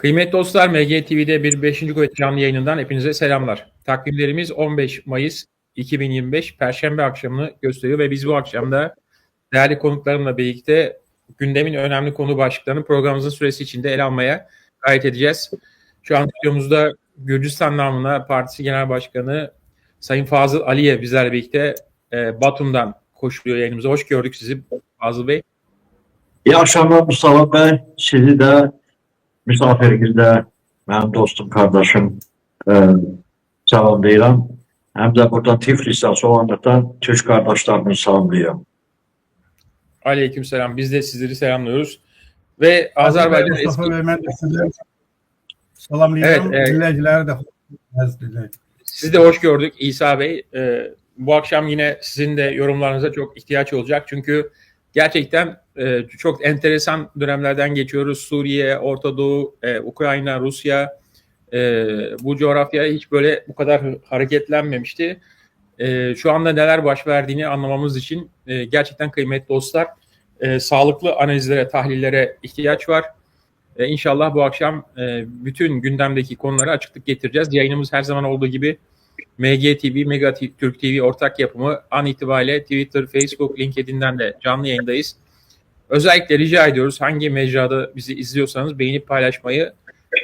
Kıymetli dostlar, MGTV'de bir 5. kuvvet canlı yayınından hepinize selamlar. Takvimlerimiz 15 Mayıs 2025 Perşembe akşamını gösteriyor ve biz bu akşam da değerli konuklarımla birlikte gündemin önemli konu başlıklarını programımızın süresi içinde ele almaya gayret edeceğiz. Şu an stüdyomuzda Gürcistan namına Partisi Genel Başkanı Sayın Fazıl Aliyev bizlerle birlikte Batum'dan koşuluyor yayınımıza. Hoş gördük sizi Fazıl Bey. İyi akşamlar Mustafa Bey. Sizi de misafirinizde benim dostum, kardeşim selamlayıram. Hem de burada Tiflis'ten, Soğanlık'tan Türk kardeşlerimi selamlıyorum. Aleykümselam. Biz de sizleri selamlıyoruz. Ve Azerbaycan Mustafa Bey, ben de sizi selamlıyorum. Evet, dinleyicileri de sizi de hoş gördük İsa Bey. Bu akşam yine sizin de yorumlarınıza çok ihtiyaç olacak. Çünkü gerçekten çok enteresan dönemlerden geçiyoruz. Suriye, Orta Doğu, Ukrayna, Rusya, bu coğrafya hiç böyle bu kadar hareketlenmemişti. Şu anda neler baş verdiğini anlamamız için gerçekten kıymetli dostlar, sağlıklı analizlere, tahlillere ihtiyaç var. İnşallah bu akşam bütün gündemdeki konulara açıklık getireceğiz. Yayınımız her zaman olduğu gibi MGTV, Mega Türk TV ortak yapımı an itibariyle Twitter, Facebook, LinkedIn'den de canlı yayındayız. Özellikle rica ediyoruz, hangi mecrada bizi izliyorsanız beğenip paylaşmayı,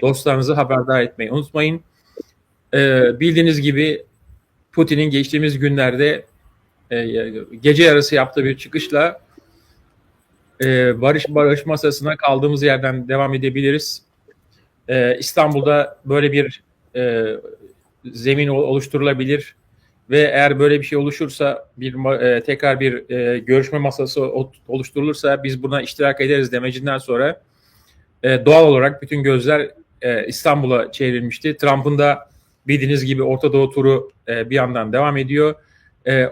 dostlarınızı haberdar etmeyi unutmayın. Bildiğiniz gibi Putin'in geçtiğimiz günlerde gece yarısı yaptığı bir çıkışla barış masasına kaldığımız yerden devam edebiliriz. İstanbul'da böyle bir zemin oluşturulabilir ve eğer böyle bir şey oluşursa tekrar bir görüşme masası oluşturulursa biz buna iştirak ederiz demecinden sonra doğal olarak bütün gözler İstanbul'a çevrilmişti. Trump'ın da bildiğiniz gibi Orta Doğu turu bir yandan devam ediyor.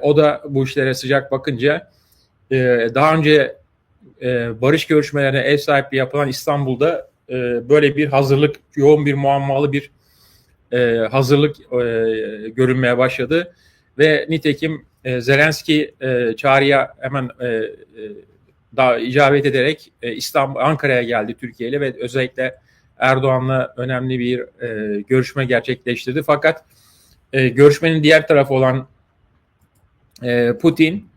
O da bu işlere sıcak bakınca daha önce barış görüşmelerine ev sahipliği yapılan İstanbul'da böyle bir hazırlık, yoğun bir muammalı bir hazırlık görünmeye başladı. Ve nitekim Zelenski çağrıya hemen daha icabet ederek Ankara'ya geldi Türkiye ile ve özellikle Erdoğan'la önemli bir görüşme gerçekleştirdi. Fakat görüşmenin diğer tarafı olan Putin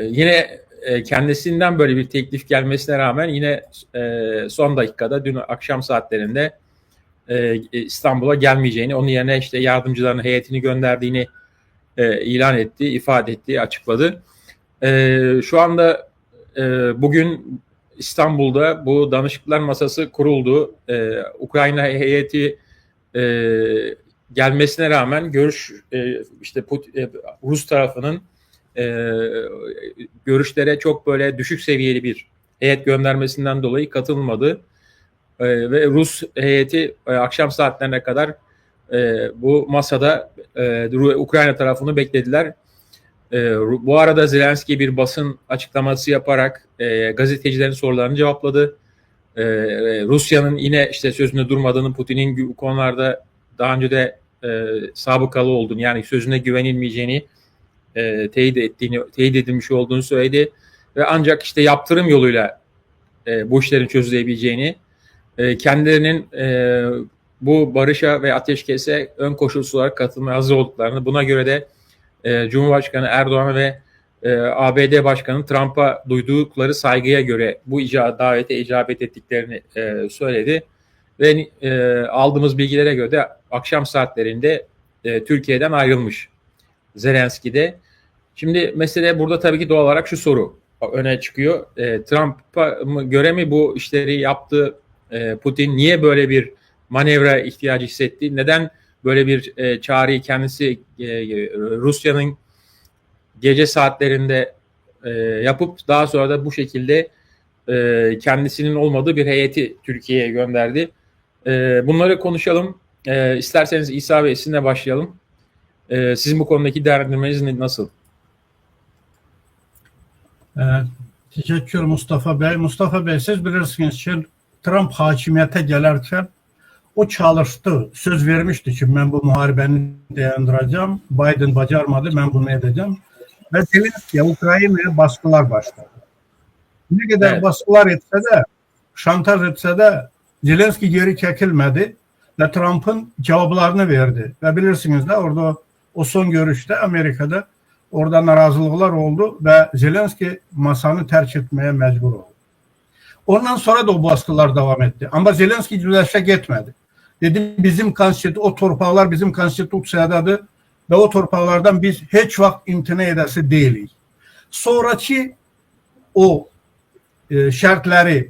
yine kendisinden böyle bir teklif gelmesine rağmen yine son dakikada dün akşam saatlerinde İstanbul'a gelmeyeceğini, onun yerine işte yardımcılarının heyetini gönderdiğini ilan etti, ifade etti, açıkladı. Şu anda bugün İstanbul'da bu danışıklılar masası kuruldu. Ukrayna heyeti gelmesine rağmen işte Rus tarafının görüşlere çok böyle düşük seviyeli bir heyet göndermesinden dolayı katılmadı. Ve Rus heyeti akşam saatlerine kadar bu masada Ukrayna tarafını beklediler. Bu arada Zelenski bir basın açıklaması yaparak gazetecilerin sorularını cevapladı. Rusya'nın yine işte sözünde durmadığını, Putin'in bu konularda daha önce de sabıkalı olduğunu, yani sözüne güvenilmeyeceğini teyit edilmiş olduğunu söyledi ve ancak işte yaptırım yoluyla bu işlerin çözülebileceğini, kendilerinin bu barışa ve ateşkese ön koşulsuz olarak katılmaya hazır olduklarını, buna göre de Cumhurbaşkanı Erdoğan ve ABD Başkanı Trump'a duydukları saygıya göre bu davete icabet ettiklerini söyledi. Ve aldığımız bilgilere göre de akşam saatlerinde Türkiye'den ayrılmış Zelenski'de. Şimdi mesele burada tabii ki doğal olarak şu soru öne çıkıyor. Trump'a göre mi bu işleri yaptı Putin? Niye böyle bir manevra ihtiyacı hissetti? Neden böyle bir çağrıyı kendisi Rusya'nın gece saatlerinde yapıp daha sonra da bu şekilde kendisinin olmadığı bir heyeti Türkiye'ye gönderdi? Bunları konuşalım. İsterseniz İsa Bey, sizinle başlayalım. Sizin bu konudaki değerlendirmeniz nasıl? Teşekkür Mustafa Bey. Mustafa Bey, siz bilirsiniz ki Trump hakimiyete gelirken o çalıştı. Söz vermişti ki ben bu muharebeni dayandıracağım. Biden bacarmadı, ben bunu edeceğim. Ve Zelenski'ye Ukrayna'ya baskılar başladı. Ne kadar baskılar etse de, şantaj etse de Zelenski geri çekilmedi ve Trump'ın cevaplarını verdi. Ve bilirsiniz de orada o son görüşte Amerika'da orada narazılıklar oldu ve Zelenski masanı terk etmeye mecbur oldu. Ondan sonra da o baskılar devam etti. Ama Zelenski güleşe gitmedi. Dedi bizim o torpaqlar bizim konstitusiyadadır ve o torpaqlardan biz hiç vaxt imtina edəsi deyilik. Sonraki o şartları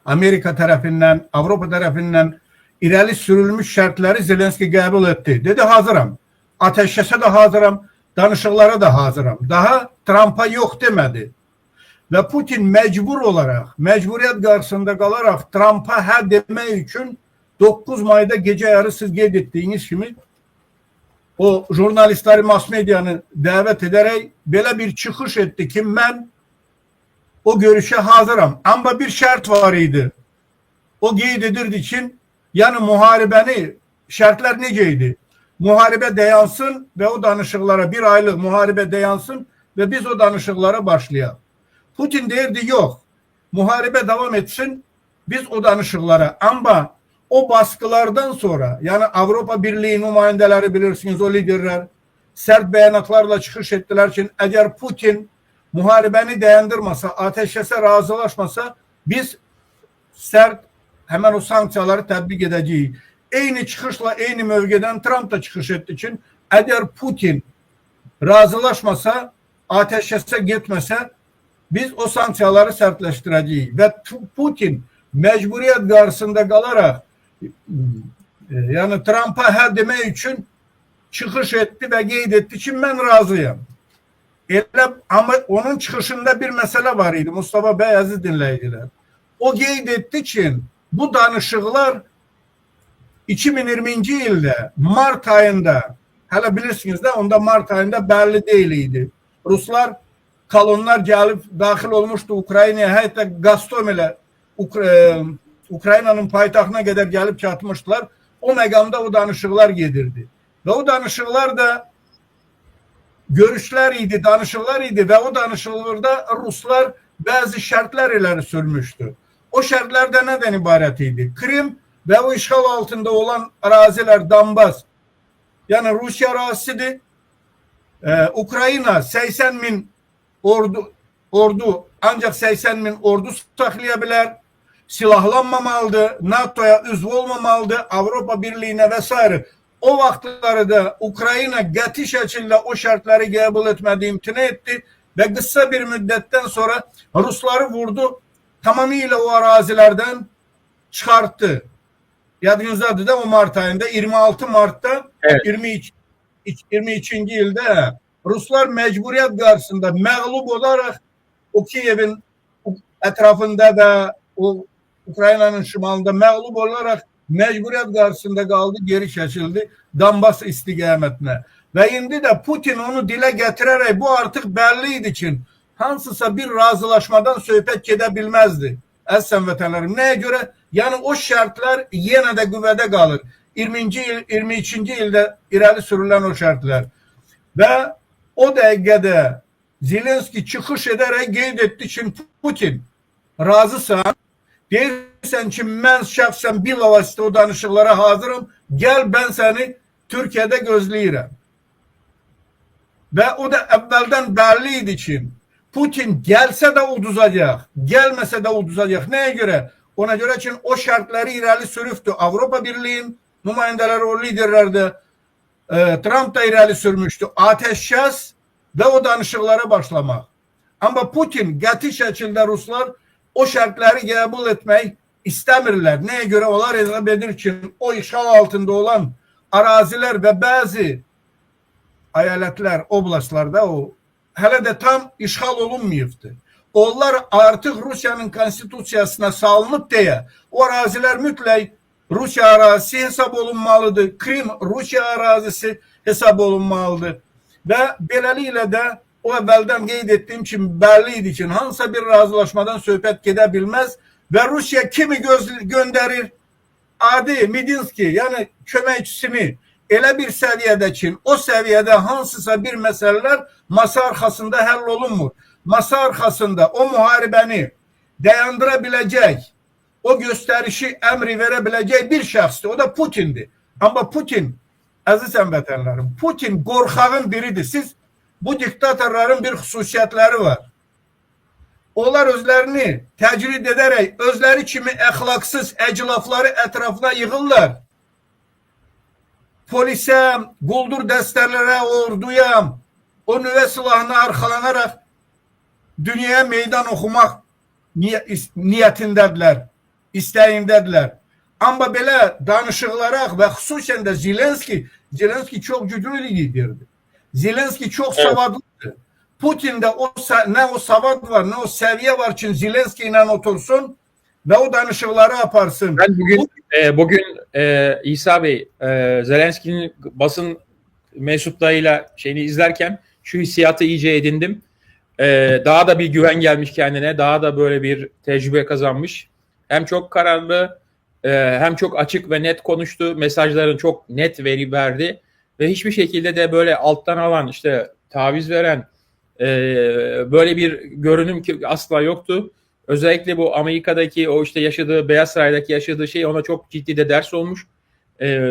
Amerika tarafından, Avrupa tarafından irəli sürülmüş şartları Zelenski kabul etti. Dedi hazıram. Ateşkəsə de hazıram, danışıklara da hazıram. Daha Trump'a yok demedi. Ve Putin mecbur olarak, mecburiyet karşısında kalarak Trump'a hə demək üçün 9 Mayda gece yarı siz qeyd etdiyiniz kimi o jurnalistleri, mass medianı davet ederek belə bir çıkış etti ki ben o görüşe hazıram. Ama bir şart var idi. O qeyd edirdi için yani muharebeni şartlar neceydi? Muharebe dayansın ve o danışıklara bir aylık muharebe dayansın ve biz o danışıklara başlayalım. Putin derdi yok. Muharebe devam etsin. Biz o danışıklara ama o baskılardan sonra yani Avrupa Birliği nümayendeleri bilirsiniz o liderler sert beyanatlarla çıkış ettiler için eğer Putin muharebeni dayandırmasa, ateşkese razılaşmasa biz sert hemen o sanksiyaları tatbik edeceğiz. Aynı çıkışla aynı mövgeden Trump da çıkış ettiği için eğer Putin razılaşmasa, ateşkese gitmese biz o sanksiyaları sertleştireceğiz. Ve Putin mecburiyet karşısında kalarak yani Trump'a hə demək için çıkış etti ve qeyd etdi ki ben razıyım. Ama onun çıkışında bir mesele var idi. Mustafa Bey aziz dinləyicilər. O qeyd etdi ki bu danışıqlar 2020 yılda Mart ayında hala bilirsiniz de onda Mart ayında belli değildi. Ruslar kolonlar gelip daxil olmuştu Ukrayna'ya hatta Gostomel'e Ukrayna'nın paytaxtına kadar gelip çatmıştılar. O məqamda o danışıqlar gedirdi. Ve o danışıqlar da görüşler idi, danışıqlar idi ve o danışıqlarda Ruslar bazı şartlar ileri sürmüştü. O şartlar da neden ibaret idi? Krim ve o işgal altında olan araziler Donbas yani Rusya arazisidir. Ukrayna 80 bin ordu ancak 80 bin ordu saklayabilir. Silahlanmamalıdır. NATO'ya üzv olmamalıdır. Avrupa Birliği'ne vesaire. O vaxtlarda Ukrayna qəti şəkildə o şartları kabul etmedi, imtina etti ve kısa bir müddetten sonra Rusları vurdu. Tamamıyla o arazilerden çıkarttı. Yadınızdadır da o Mart ayında 26 Mart'ta evet. 22. yılda Ruslar mecburiyet karşısında məğlub olarak o Kiev'in etrafında ve o Ukrayna'nın şimalında məğlub olarak mecburiyet karşısında kaldı, geri çekildi Donbas istiqamətine. Ve indi de Putin onu dile getirerek bu artık belliydi için hansısa bir razılaşmadan söhbət gedə bilmezdi. Əziz vətənlərim, neye göre? Yani o şartlar yine de qüvvədə kalır. 22. yılda irəli sürülen o şartlar. Ve o dəqiqədə Zelenski çıkış ederek qeyd etdi ki Putin razısan, deyirsən ki mən şəxsən bilavasitə o danışıqlara hazırım, gel ben seni Türkiye'de gözləyirəm. Ve o da evvelden belliydi ki Putin gelse de uduzacak, gelmese de uduzacak. Neye göre? Ona göre için o şartları irəli sürüftü. Avrupa Birliği'nin nümayendeleri, o liderler de Trump da irəli sürmüştü. Ateşkəs ve o danışıqlara başlamak. Ama Putin qəti şəkildə Ruslar o şartları kabul etmeyi istemirler. Neye göre? Onlar hesap edir ki o işgal altında olan araziler ve bazı eyaletler, oblastlarda o hele de tam işgal olunmayıbdı. Onlar artık Rusya'nın konstitusiyasına salınıp diye o araziler mütləq Rusya arazisi hesap olunmalıdır. Krim Rusya arazisi hesap olunmalıdır. Ve beləliklə de o evvelden qeyd ettiğim için belliydi ki hansısa bir razılaşmadan söhbət gedə bilmez ve Rusya kimi gönderir? Adi Midinski yani köməkçisini elə bir səviyyədə ki o səviyyədə hansısa bir meseleler masa arxasında həll olunmur. Masa arxasında o muharebeni dayandırabilecek o gösterişi emri verebileceği bir şahstı. O da Putin'di. Ama Putin, aziz həmvətənlərim, Putin qorxağın biridir. Siz bu diktatörlerin bir xüsusiyyətləri var. Onlar özlerini tecrid ederek özleri kimi əxlaqsız əclafları etrafına yığırlar. Polise, quldur dəstələrə, orduya, o nüvə silahına arxalanarak dünyaya meydan oxumaq niyyətindədirlər, istəyindədirlər. Amma belə danışıqlaraq və xüsusən də Zelenski çox güclü liderdir. Zelenski çok savadlıdır. Putin'de ne o savad var, ne o seviye var ki Zelenski ile otursun ve o danışıkları yaparsın. Ben bugün İsa Bey, Zelenski'nin basın mensuplarıyla şeyini izlerken şu hissiyatı iyice edindim. Daha da bir güven gelmiş kendine, daha da böyle bir tecrübe kazanmış. Hem çok kararlı, hem çok açık ve net konuştu. Mesajların çok net verdi. Ve hiçbir şekilde de böyle alttan alan, işte taviz veren böyle bir görünüm ki asla yoktu. Özellikle bu Amerika'daki o işte yaşadığı, Beyaz Saray'daki yaşadığı şey ona çok ciddi de ders olmuş.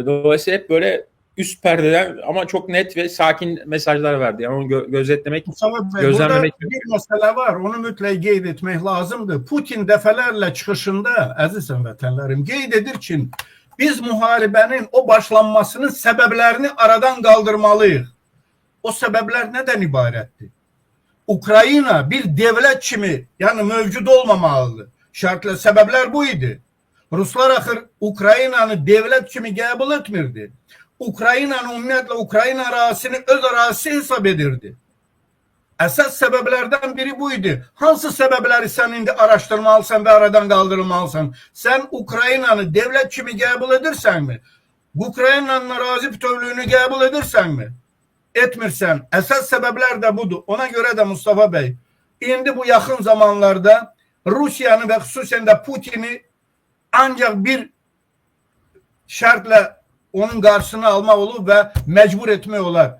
Dolayısıyla hep böyle üst perdeden ama çok net ve sakin mesajlar verdi. Yani onu gözetlemek, gözlemlemek. Bir mesele var, onu mütləq qeyd etmək lazımdır. Putin dəfələrlə çıxışında, əziz həmvətənlərim, qeyd edir ki, biz müharibənin o başlanmasının səbəblərini aradan qaldırmalıyıq. O səbəblər nədən ibarətdir? Ukrayna bir devlet kimi, yani mövcud olmamalıdır. Şartlı səbəblər bu idi. Ruslar axır Ukraynanı devlet kimi qəbul etmirdi. Ukraynanı ümumiyyətlə Ukrayna ərazisini öz ərazisi hesab edirdi. Əsas səbəblərdən biri bu idi. Hansı səbəbləri sən indi araşdırmalısan və aradan qaldırmalısan? Sən Ukraynanı devlet kimi qəbul edirsənmi? Ukraynanın ərazi bütövlüyünü qəbul edirsənmi? Etmirsən. Əsas səbəblər də budur. Ona görə də Mustafa bəy, indi bu yaxın zamanlarda Rusiyanı və xüsusən də Putini ancaq bir şərtlə onun qarşısını almaq olur və məcbur etmək olar.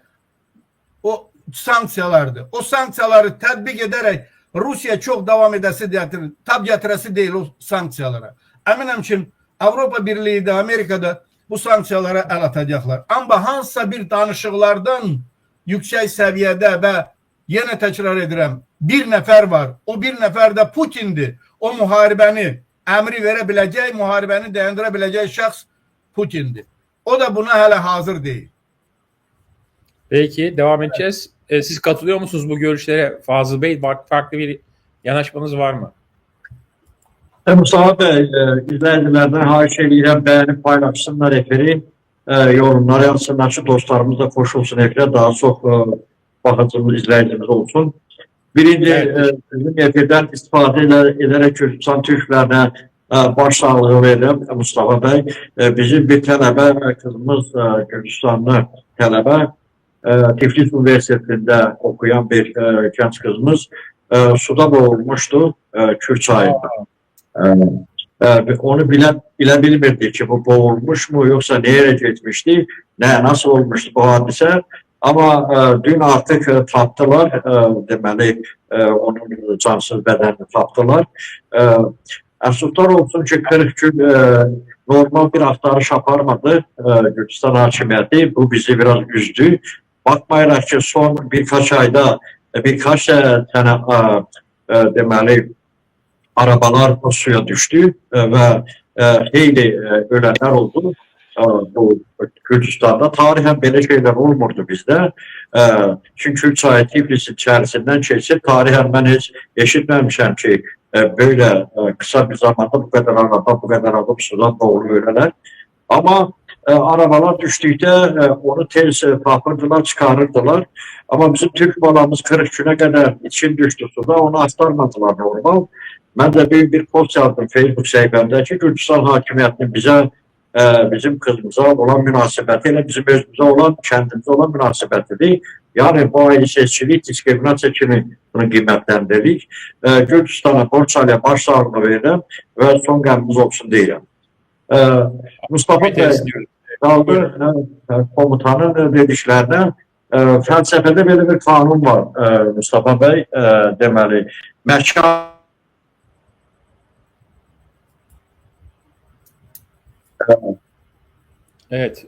O sanksiyalardır. O sanksiyaları tətbiq edərək Rusiya çox davam edəsi deyil, tab gətirəsi deyil o sanksiyalara. Əminəm ki, Avropa Birliyi də, Amerikada bu sanksiyalara əl atacaqlar. Amma hansısa bir danışıqlardan yüksək səviyyədə və yenə təkrar edirəm, bir nəfər var. O bir nəfər də Putindir. O müharibəni əmri verə biləcək, müharibəni dayandıra biləcək şəxs Putindir. O da buna hələ hazır değil. Peki, devam edeceğiz. Siz katılıyor musunuz bu görüşlere Fazıl Bey? Farklı bir yanaşmanız var mı? Mustafa Bey, izleyicilerden xahiş edirəm beğenip paylaşsınlar efiri, yorumlara yazsınlar ki dostlarımız da koşulsun efire, daha çok bakıcımız, izleyicimiz olsun. Birinci, bizim efirden istifade ederek Kürdistan Türklerine baş sağlığı verirəm Mustafa Bey. Bizim bir tələbə, kızımız Gürcistanlı tələbə, Tiflis Üniversitesinde okuyan bir genç kızımız suda boğulmuştu Kürt çayında. Onu bile bilmirdi ki bu boğulmuş mu yoksa neye gitmişti, nasıl olmuştu bu hadise. Ama dün artık taptılar, demeli onun cansız bedenini taptılar. Əfsuslar olsun ki 40 gün normal bir axtarış aparmadı Gürcistan hakimiyyəti. Bu bizi biraz üzdü. Bakmayaraq ki son birkaç ayda birkaç tane demeli arabalar suya düştü ve xeyli ölenler oldu. Bu Gürcistan'da tarihen böyle şeyler olmurdu bizde. Çünkü çay Tiflis içerisinden geçip tarihen ben hiç eşitmemişim ki böyle kısa bir zamanda bu kadar araba, bu kadar alıp sudan boğuluyorlar. Ama arabalar düştükte onu tez kapırdılar, çıkarırdılar. Ama bizim Türk balamız 40 güne kadar için düştü suda, onu aktarmadılar normal. Ben de bir post yazdım Facebook sayfamda ki Gürcistan hakimiyyətinin bize bizim kızımıza olan münasibətiyle bizim özümüze olan, kendimize olan münasibətidir. Yani bu aile seçilik, diskriminasiya kimi bunu qiymətləndirik. Gürcistan'a Borçalıya baş sağlığı verirəm ve son qəmimiz olsun deyirəm. Mustafa Bey, qaldı komutanın dediklerine fəlsəfədə belə bir kanun var Mustafa Bey, deməli, məkan Evet,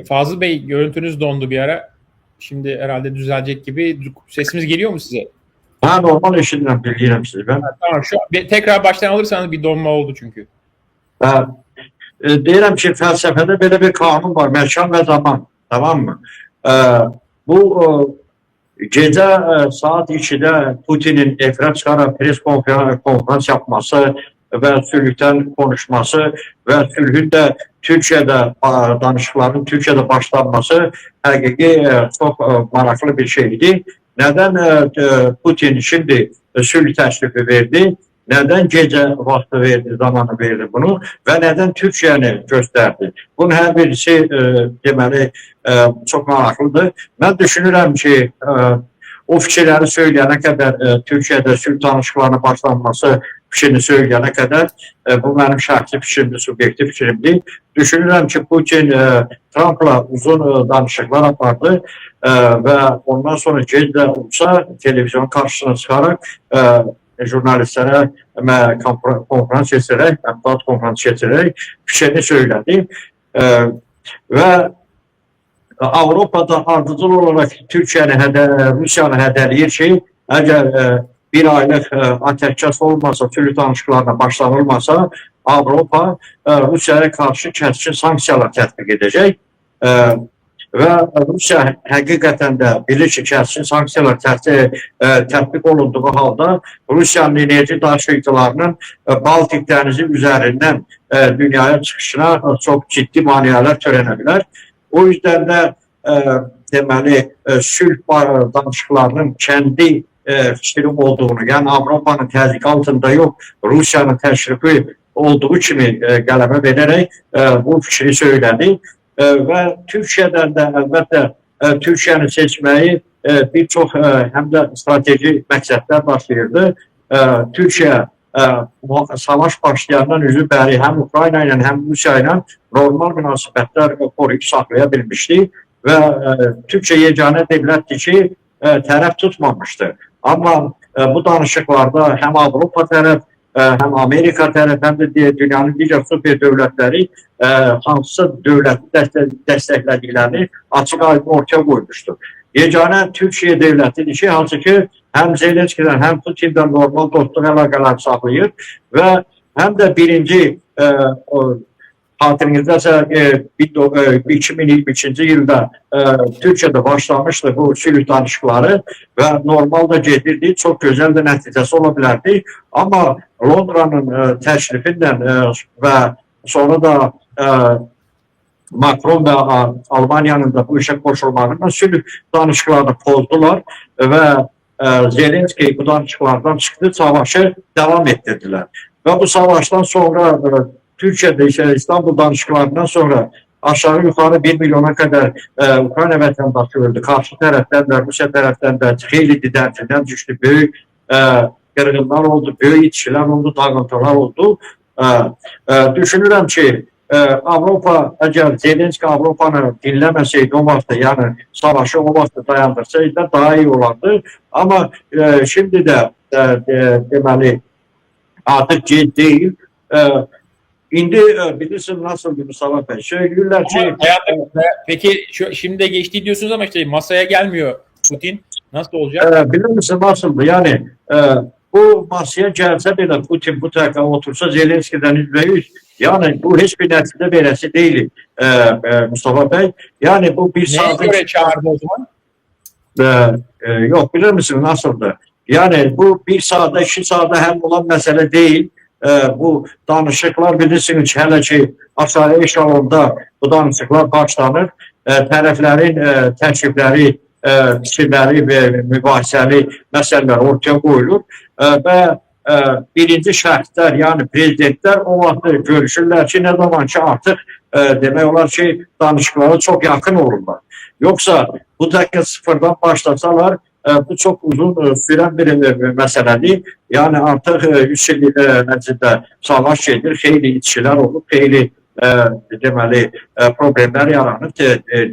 Fazıl Bey görüntünüz dondu bir ara. Şimdi herhalde düzelecek gibi. Sesimiz geliyor mu size? Ha, normal eşinden bilgilerim sizi ben. Tamam, tekrar baştan alırsanız bir donma oldu çünkü. Deyirəm ki, fəlsəfədə belə bir kanun var, məkan və zaman, tamam mı? Bu gecə saat 2-də Putinin efirə çıxaraq pres konferans yapması və sülhdən konuşması və sülhün də Türkiyədə danışıqların Türkiyədə başlanması həqiqi çox maraqlı bir şeydi. Nədən Putin şimdi sülh təşrifi verdi? Neden gece vakti verdi, zamanı verdi bunu ve neden Türkiye'ni gösterdi? Bunun her birisi deməli çok maraqlıdır. Ben düşünürəm ki, o fikirləri söyləyənə qədər, Türkiye'de sülh danışıqlarına başlanması fikrini söyləyənə qədər, bu mənim şəxsi fikrimdir, subyektiv fikrimdir. Düşünürəm ki, Putin Trump'la uzun danışıqlar apardı ve ondan sonra gecə olsa televizyon karşısına çıxaraq jurnalistlərə konferans keçirərək, mətbuat konferans keçirərək fikrini söylədi. Və Avropada ardıcıl olaraq Rusiyanı hədələyir ki, əgər bir aylıq atəşkəs olmasa, sülh danışıqlarına başlanılmasa, Avropa Rusiyaya qarşı kəskin sanksiyalar tətbiq edəcək. Və Rusiya həqiqətən də bilir ki, kəskin sanksiyalar tətbiq olunduğu halda Rusiyanın enerji daşıyıcılarının Baltik dənizi üzərindən dünyaya çıxışına çox ciddi maneələr törənə bilər. O yüzden də deməli sülh danışıqlarının kendi fikri olduğunu, yəni Avropanın təzyiqi altında yox, Rusiyanın təşrifi olduğu kimi qələbə verərək bu fikri söylədi. Və Türkiyədən də əlbəttə Türkiyəni seçməyi bir çox həm də strateji məqsədlər başlayırdı. Türkiyə savaş başlayandan üzü bəri həm Ukrayna ilə həm Rusiya ilə normal münasibətlər qoruyub saxlaya bilmişdi və Türkiyə yeganə dövlətdir ki, tərəf tutmamışdı. Amma bu danışıqlarda həm Avropa tərəf, həm Amerika tərəf, həm də dünyanın digər super dövlətləri hansı dövləti dəstəklədiklərini açıq aydın ortaya qoymuşdur. Yeganə Türkiyə dövlətidir ki, hansı ki, həm Zelenskidən, həm Putin'dən normal dostluq əlaqələri saxlayır və həm də birinci xatirinizdə 2022-ci ildə Türkiyədə başlamışdı bu sülh danışıqları və normalda gedirdi, çox gözəl də nəticəsi ola bilərdi. Amma Londranın təşrifindən və sonra da Macron və Almaniyanın da bu işə qoşulmağından sülh danışıqlarını pozdular və Zelenski bu danışıqlardan çıxdı, savaşı davam etdirdilər. Və bu savaşdan sonra Türkiyədə isə İstanbul danışıqlarından sonra aşağı yuxarı 1 milyona qədər Ukrayna vətəndaşı öldü. Qarşı tərəfdən də, Rusiya tərəfdən də xeyli didərcindən düşdü. Böyük qırğınlar oldu, böyük itişilər oldu, dağıntılar oldu. Düşünürəm ki, Avropa, əgər Zelenski Avropanı dinləməsəydi o vaxtda, yəni savaşı o vaxtda dayandırsaydı daha iyi olardı. Amma şimdi də deməli artıq gec deyil. İndi bilirsiniz nasıl bir Mustafa Bey. Söylüyorlar ki... Peki şimdi de geçti diyorsunuz ama işte masaya gelmiyor Putin. Nasıl olacak? Bilir misin nasıldı? Yani bu masaya gelse belə Putin bu tarafa otursa Zelenski'den %100 yani bu hiçbir nəticə verəsi değil Mustafa Bey. Yani bu bir saat... Neye göre çağırdı o zaman? Yok bilir misin nasıldı? Yani bu bir saate, 2 saate hem olan mesele değil. Bu danışıqlar bilirsiniz ki, hələ ki aşağı eşalonda bu danışıqlar başlanır. Tərəflərin təklifləri, fikirləri və mübahisəli məsələlər ortaya qoyulur və birinci şəxslər, yəni prezidentlər o vaxt görüşürlər ki, nə zaman ki artıq demək olar ki, danışıqlara çox yaxın olurlar. Yoxsa bu dəqiqə sıfırdan başlasalar, bu çok uzun süren bir məsələdir. Yani artık 3 il nəticədə savaş gedir, xeyli itişilər olur, xeyli deməli problemlər yaranır.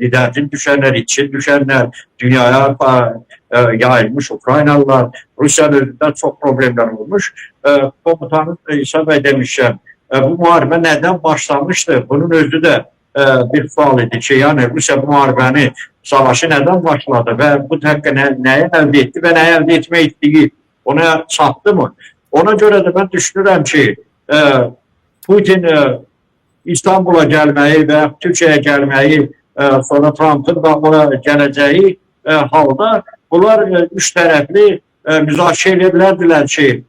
Lidercin düşənlər, itişin düşənlər, dünyaya yayılmış Ukraynalılar, Rusiyanın özündə çox problemlər olmuş. Komutanın İsa bəy demişəm, bu müharibə nədən başlamışdı? Bunun özü də bir sual idi ki, yəni Rusiya bu müharibəni, savaşı nədən başladı və bu həqqə nəyi əldə etdi və nəyi əldə etmək etdiyi ona çatdı mı? Ona görə də mən düşünürəm ki, Putin İstanbul'a gəlməyi və Türkiyəyə gəlməyi, sonra Trump'ın da ona gələcəyi halda bunlar üç tərəfli müzakirə edə bilərdilər ki,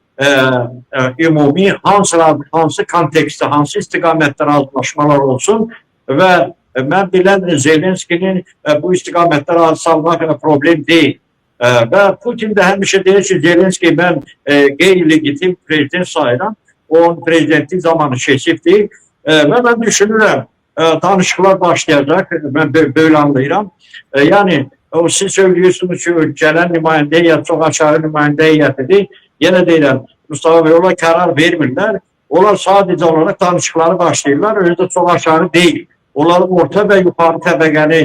ümumi hansı kontekstdə, hansı istiqamətdə razılaşmalar olsun və mən bilən Zelenskinin bu istiqamətdə razısalmaq problem deyil. Və Putin də həmişə deyir ki, Zelenski mən qeyri-legitim prezident sayıram, onun prezidentlik zamanı keçibdir və mən düşünürəm, danışıqlar başlayacaq, mən böyle anlayıram. Yəni, siz söylüyorsunuz ki, gələn nümayəndə heyət çox aşağı nümayəndə heyətidir. Yenə deyirəm, Mustafa Bey, onlar qərar vermirlər. Onlar sadəcə olaraq danışıqları başlayırlar, özü də çox aşağı deyil. Onların orta və yuxarı təbəqəni,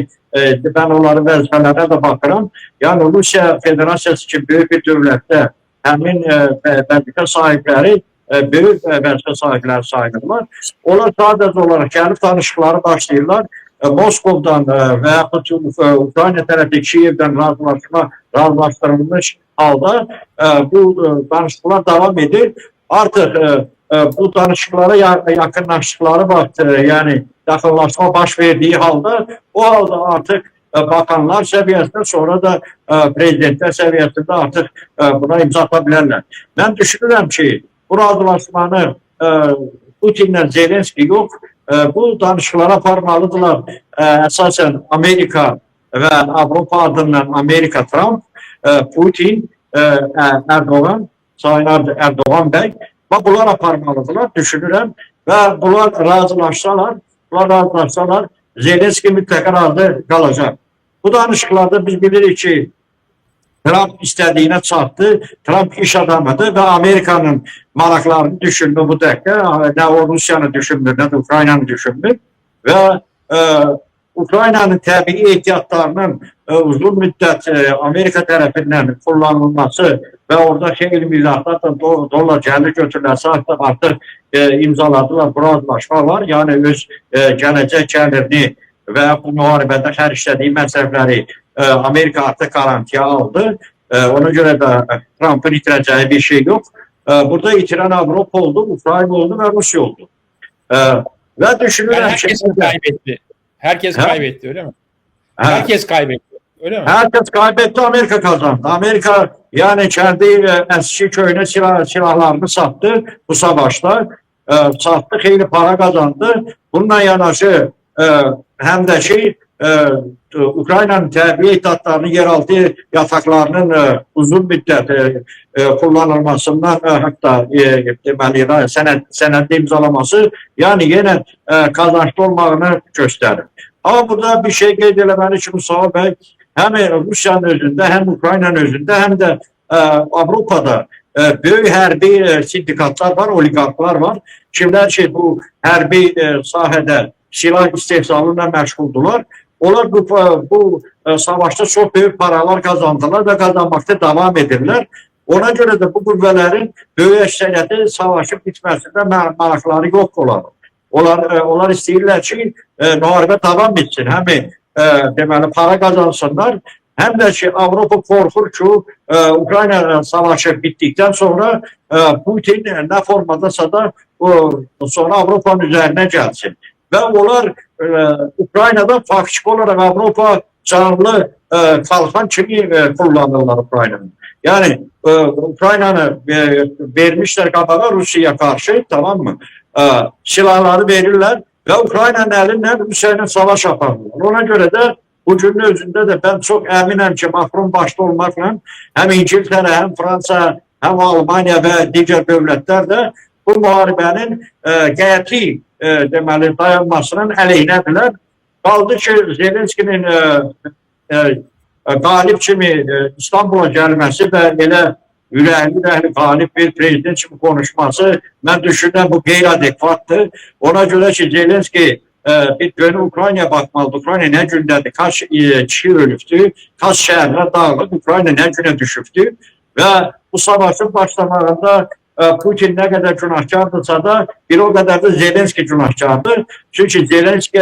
mən onların vəzifələrə də baxıram. Yəni, Rusiya Federasiyası ki, böyük bir dövlətdə həmin vəzifə sahibləri, böyük vəzifə sahibləri sayılırlar. Onlar sadəcə olaraq gəlib danışıqları başlayırlar. Moskovdan və yaxud Ukrayna tərəfi Kiyevdən razılaşdırılmış halda bu danışıqlar davam edir. Artıq bu danışıqlara yaxınlaşdıqları vaxt, yəni yaxınlaşma baş verdiyi halda, o halda artıq bakanlar səviyyəsində, sonra da prezidentlər səviyyəsində artıq buna imza ata bilərlər. Mən düşünürəm ki, bu razılaşmanı Putinlə Zelenski yox, bu danışıqlara aparmalıdırlar. Əsasən Amerika və Avropa adından Amerika Trump, Putin, Erdoğan, Sayın Erdoğan bəy, bunlar aparmalıdırlar, düşünürəm. Və bunlar razılaşsalar, Zelenski mütləq razı qalacaq. Bu danışıqlarda biz bilirik ki, Trump istədiyinə çatdı, Trump iş adamıdır və Amerikanın maraqlarını düşünmür bu dəqiqə, nə o Rusiyanı düşünmür, nə də Ukraynanı düşünmür və Ukraynanın təbii ehtiyatlarının uzun müddət Amerika tərəfindən kullanılması və orada xeyli milyardlardan dollar gəlir götürüləsi artıq imzaladılar, bu razılaşma var. Yəni öz gələcək gəlirini və bu müharibədə xərclədiyi məsələləri Amerika artıq garantiya aldı. Ona görə də Trump'ın itirəcəyi bir şey yox. Burada itirən Avropa oldu, Ukrayna oldu və Rusya oldu. Və düşünürəm ki... Herkes kaybetti. Herkes kaybetti, öyle mi? Herkes kaybetti, öyle mi? Herkes kaybetti, Amerika kazandı. Amerika yani kendi eski köyüne silahlarını sattı bu savaşta. Sattı, xeyli para kazandı. Bununla yanaşı hem de Ukrayna'nın təbii ehtiyatlarının yeraltı yataklarının uzun müddət kullanılmasından hatta deməli sənədli imzalaması yani yenə kazançlı olmağını göstərir. Ama burada bir şey qeyd eləməli ki, Mustafa bəy, hem Rusiyanın özündə, hem Ukraynanın özündə, hem də Avropada böyük hərbi sindikatlar var, oligarklar var. Kimlər ki bu hərbi sahədə silah istehsalıyla məşğuldular. Onlar bu savaşta çok büyük paralar kazandılar ve kazanmakta devam edirlər. Ona göre de bu qüvvələrin böyük əksəriyyəti savaşın bitməsində maraqları yox olar. Onlar istəyirlər ki, müharibə davam etsin. Həm deməli para kazansınlar, hem de ki Avropa korkur ki Ukrayna savaşı bittikten sonra Putin ne formadasa da sonra Avrupa'nın üzerine gelsin. Ve onlar Ukrayna'da faktiki olarak Avropa canlı kalkan kimi kullanırlar Ukrayna'nın. Yani Ukrayna'nı vermişler kabağa Rusya'ya karşı, tamam mı? Silahları verirler ve Ukrayna'nın elinden Rusya'nın savaş yaparlar. Ona göre de bu cümle özünde de ben çok eminim ki Macron başta olmakla hem İngiltere, hem Fransa, hem Almanya ve diğer devletler de bu muharibenin qəti deməli dayanmasının əleyhinədirlər. Qaldı ki, Zelenskinin qalib kimi İstanbul'a gəlməsi və elə ürəkli qalib bir prezident kimi konuşması, mən düşünürəm bu qeyri-adekvatdır. Ona görə ki, Zelenski bir dönü Ukraynaya baxmalıdır. Ukrayna nə gündədir, kaç kişi ölübdür, kaç şəhərlər dağılıb, Ukrayna nə günə düşübdür və bu savaşın başlamağında Putin nə qədər günahkardırsa da bir o qədər də Zelenski günahkardır. Çünki Zelenski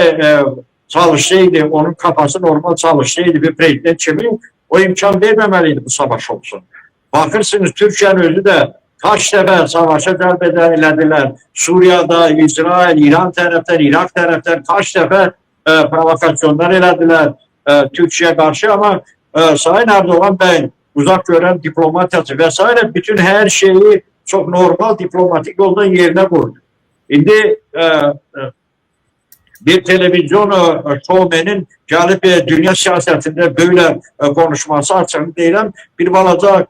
çalışsaydı, onun kafası normal çalışsaydı bir prezident kimi o imkan verməməliydi bu savaş olsun. Bakırsınız Türkiye'nin özü de kaç defa savaşa cəlb elədilər. Suriyada, İsrail, İran tərəfdən, Irak tərəfdən kaç defa provokasyonlar elədilər Türkiye'ye karşı ama Sayın Erdoğan Bey uzak gören diplomatiyası vesaire bütün her şeyi çok normal diplomatik yoldan yerine koydu. Şimdi bir televizyon şovmenin gelip dünya siyasetinde böyle konuşması açığını deyirəm, bir balaca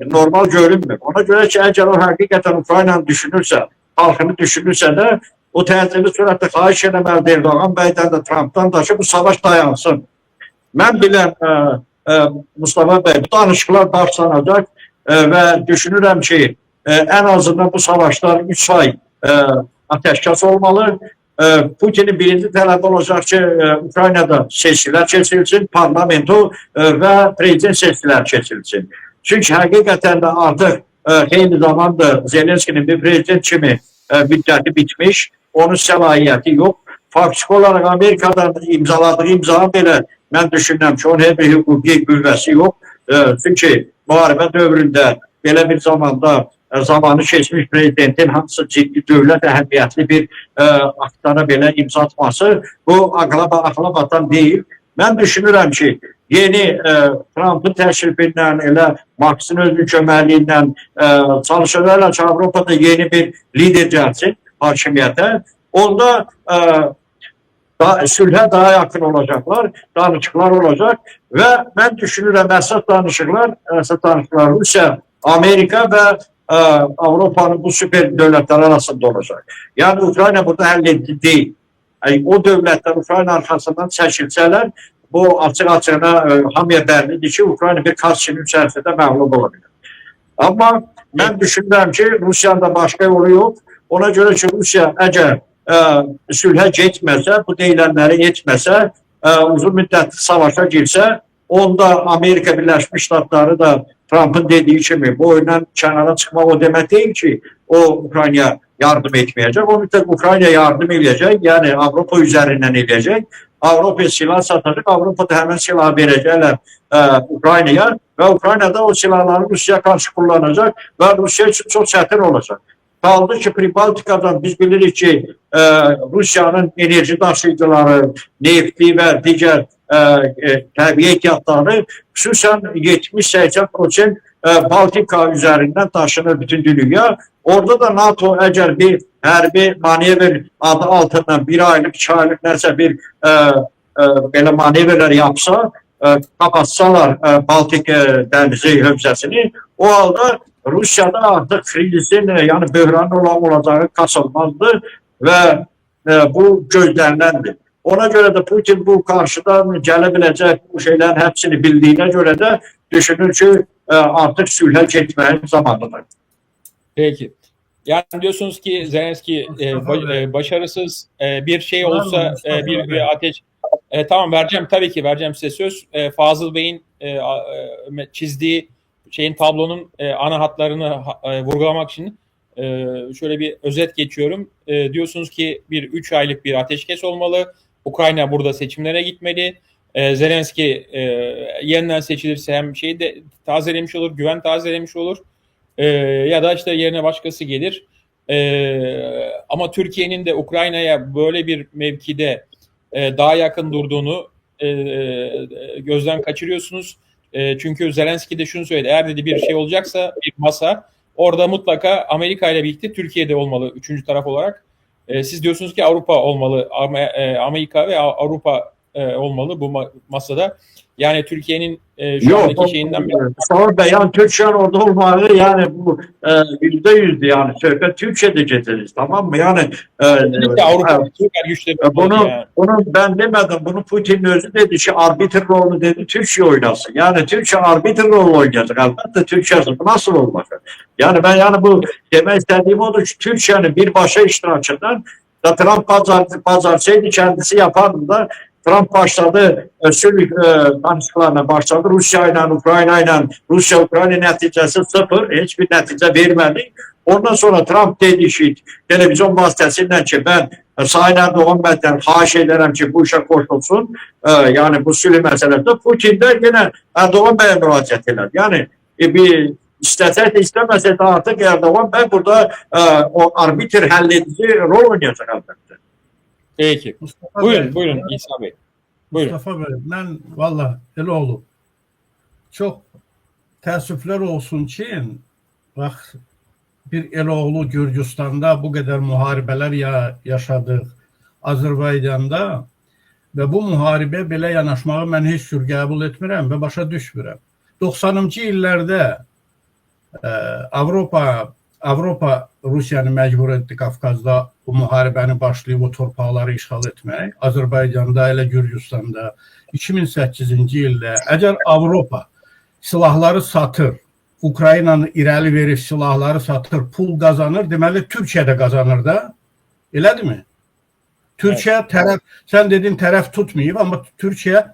normal görünmür. Ona göre ki eğer o hakikaten Ukrayna'nı düşünürse, halkını düşünürse de o təcili sürətdə xahiş eləməlidir Erdoğan Bey'den de Trump'tan da ki bu savaş dayansın. Ben bilən Mustafa Bey bu danışıqlar başlanacak ve düşünürəm ki en azından bu savaşlar 3 ay ateşkes olmalı. Putin'in birinci tələbi olacaq ki Ukraynada seçkiler keçirilsin, parlamento ve prezident seçkiler keçirilsin. Çünkü hakikaten de artık eyni zamanda Zelenski'nin bir prezident kimi müddəti bitmiş, onun səlahiyyəti yok. Faktiki olarak Amerika'dan imzaladığı imzanın belə mən düşünürəm ki, onun heç bir hukuki qüvvəsi yok. Çünki müharibə dövründə belə bir zamanda zamanı keçmiş prezidentin hansı ciddi dövlət əhəmiyyətli bir aktlara belə imza atması bu akla batan değil. Ben düşünürəm ki, yeni Trump'ın təşrifindən, elə Max'ın özünün köməkliyindən çalışanlarla ki, Avropada yeni bir lider gəlsin hakimiyyətə. Onda sülhə daha yakın olacaklar, danışıklar olacak ve ben düşünürəm əsas danışıklar Rusya, Amerika ve Avrupa'nın bu süper devletler arasında olacak. Yani Ukrayna burada halledici değil. Yani o devletler Ukrayna arkasından çəkilsələr, bu açıq-açığına hamıya bəllidir ki, Ukrayna bir karşının içərisində məğlub olabilir. Ama ben düşünürəm ki, Rusya'nın da başka yolu yok. Ona göre ki, Rusya eğer sülhə getməsə, bu deyilənləri etməsə, uzun müddətli savaşa girsə, onda Amerika Birleşmiş Ştatları da Trump'ın dediği kimi bu oyundan kənara çıxmaq o demək değil ki, o Ukraynaya yardım etmeyecek. O müddət Ukraynaya yardım edecek, yani Avropa üzerinden edecek. Avropa silah satacak, Avropa da hemen silah verecekler Ukraynaya ve Ukrayna'da o silahları Rusya karşı kullanacak ve Rusya için çok çətin olacak. Kaldı ki Pribaltika'dan biz bilirik ki Rusya'nın enerji daşıyıcıları, nefti ve diğer təbii ehtiyatları xüsusən 70-80% Baltika üzerinden taşınır bütün dünya. Orada da NATO eğer bir hərbi manevr adı altından bir aylık, 2 aylık nəsə bir belə manevrlər yapsa, kapatsalar Baltik dənizi hövzəsini, o halda Rusya'da artık krizin yani böhranın olacağı kaçınmazdı ve bu gözləniləndir. Ona göre de Putin bu karşıdan gelebilecek bu şeylerin hepsini bildiğine göre de düşünür ki artık sülhe geçmenin zamanıdır. Peki. Yani diyorsunuz ki Zelenski başarısız bir şey olsa bir ateş tamam vereceğim, tabii ki vereceğim size söz. Fazıl Bey'in çizdiği şeyin tablonun ana hatlarını vurgulamak için şöyle bir özet geçiyorum. Diyorsunuz ki 3 aylık bir ateşkes olmalı. Ukrayna burada seçimlere gitmeli. Zelenski yeniden seçilirse hem şeyi de tazelemiş olur, güven tazelemiş olur. Ya da işte yerine başkası gelir. Ama Türkiye'nin de Ukrayna'ya böyle bir mevkide daha yakın durduğunu gözden kaçırıyorsunuz. Çünkü Zelenski de şunu söyledi. Eğer dedi bir şey olacaksa bir masa, orada mutlaka Amerika ile birlikte Türkiye'de olmalı 3. taraf olarak. Siz diyorsunuz ki Avrupa olmalı, Amerika ve Avrupa olmalı bu masada. Yani Türkiye'nin şu andaki şeyinden bir... Mustafa Bey, yani Türkiye'nin orada olmalı, yani bu %100'dü yani. Söhbət Türkiye'de geçeriz, tamam mı? Yani Avrupa süper güçleri bunu ben demedim, bunu Putin özü dedi ki arbitr rolunu dedi Türkiye oynasın. Yani Türkiye arbitr rol oynayacak. Elbette Türkiye bu nasıl olacak? Yani ben bu demek istediğim odur ki Türkiye'nin bir başa iştirakından da Trump bacarsaydı kendisi yapardı da Trump başladı, sülh danışıklarına başladı. Rusya ile Ukrayna ile, Rusya-Ukrayna nəticəsi 0, hiçbir nəticə vermədi. Ondan sonra Trump dedi ki, televizyon vasıtasıyla ki ben Sayın Erdoğan benden xahiş ederim ki bu işe koşulsun. Yani bu sülh meselesinde Putin de yine Erdoğan Bey'e müracaat eder. Yani bir istese de istemese de artık Erdoğan Bey burada o arbitr halledici rol oynayacak elbette. Peki. Mustafa Buyurun, Bey, buyurun İsa Bey. Buyurun. Mustafa Bey, mən valla elə olub. Çox təəssüflər olsun ki, bax, bir Eloğlu Gürcüstanda bu qədər müharibələr yaşadıq Azərbaycanda və bu müharibə belə yanaşmağı mən heç cür qəbul etmirəm və başa düşmürəm. 90-cı illərdə Avropa Rusiyanı məcbur etdi Qafqazda bu müharibəni başlayıb o torpaqları işğal etmək. Azərbaycanda, elə Gürcüstanda 2008-ci ildə əgər Avropa silahları satır, Ukraynanı irəli verir, silahları satır, pul qazanır, deməli Türkiyə də qazanır da. Elədirmi? Türkiyə tərəf, sən dedin tərəf tutmayıb, amma Türkiyə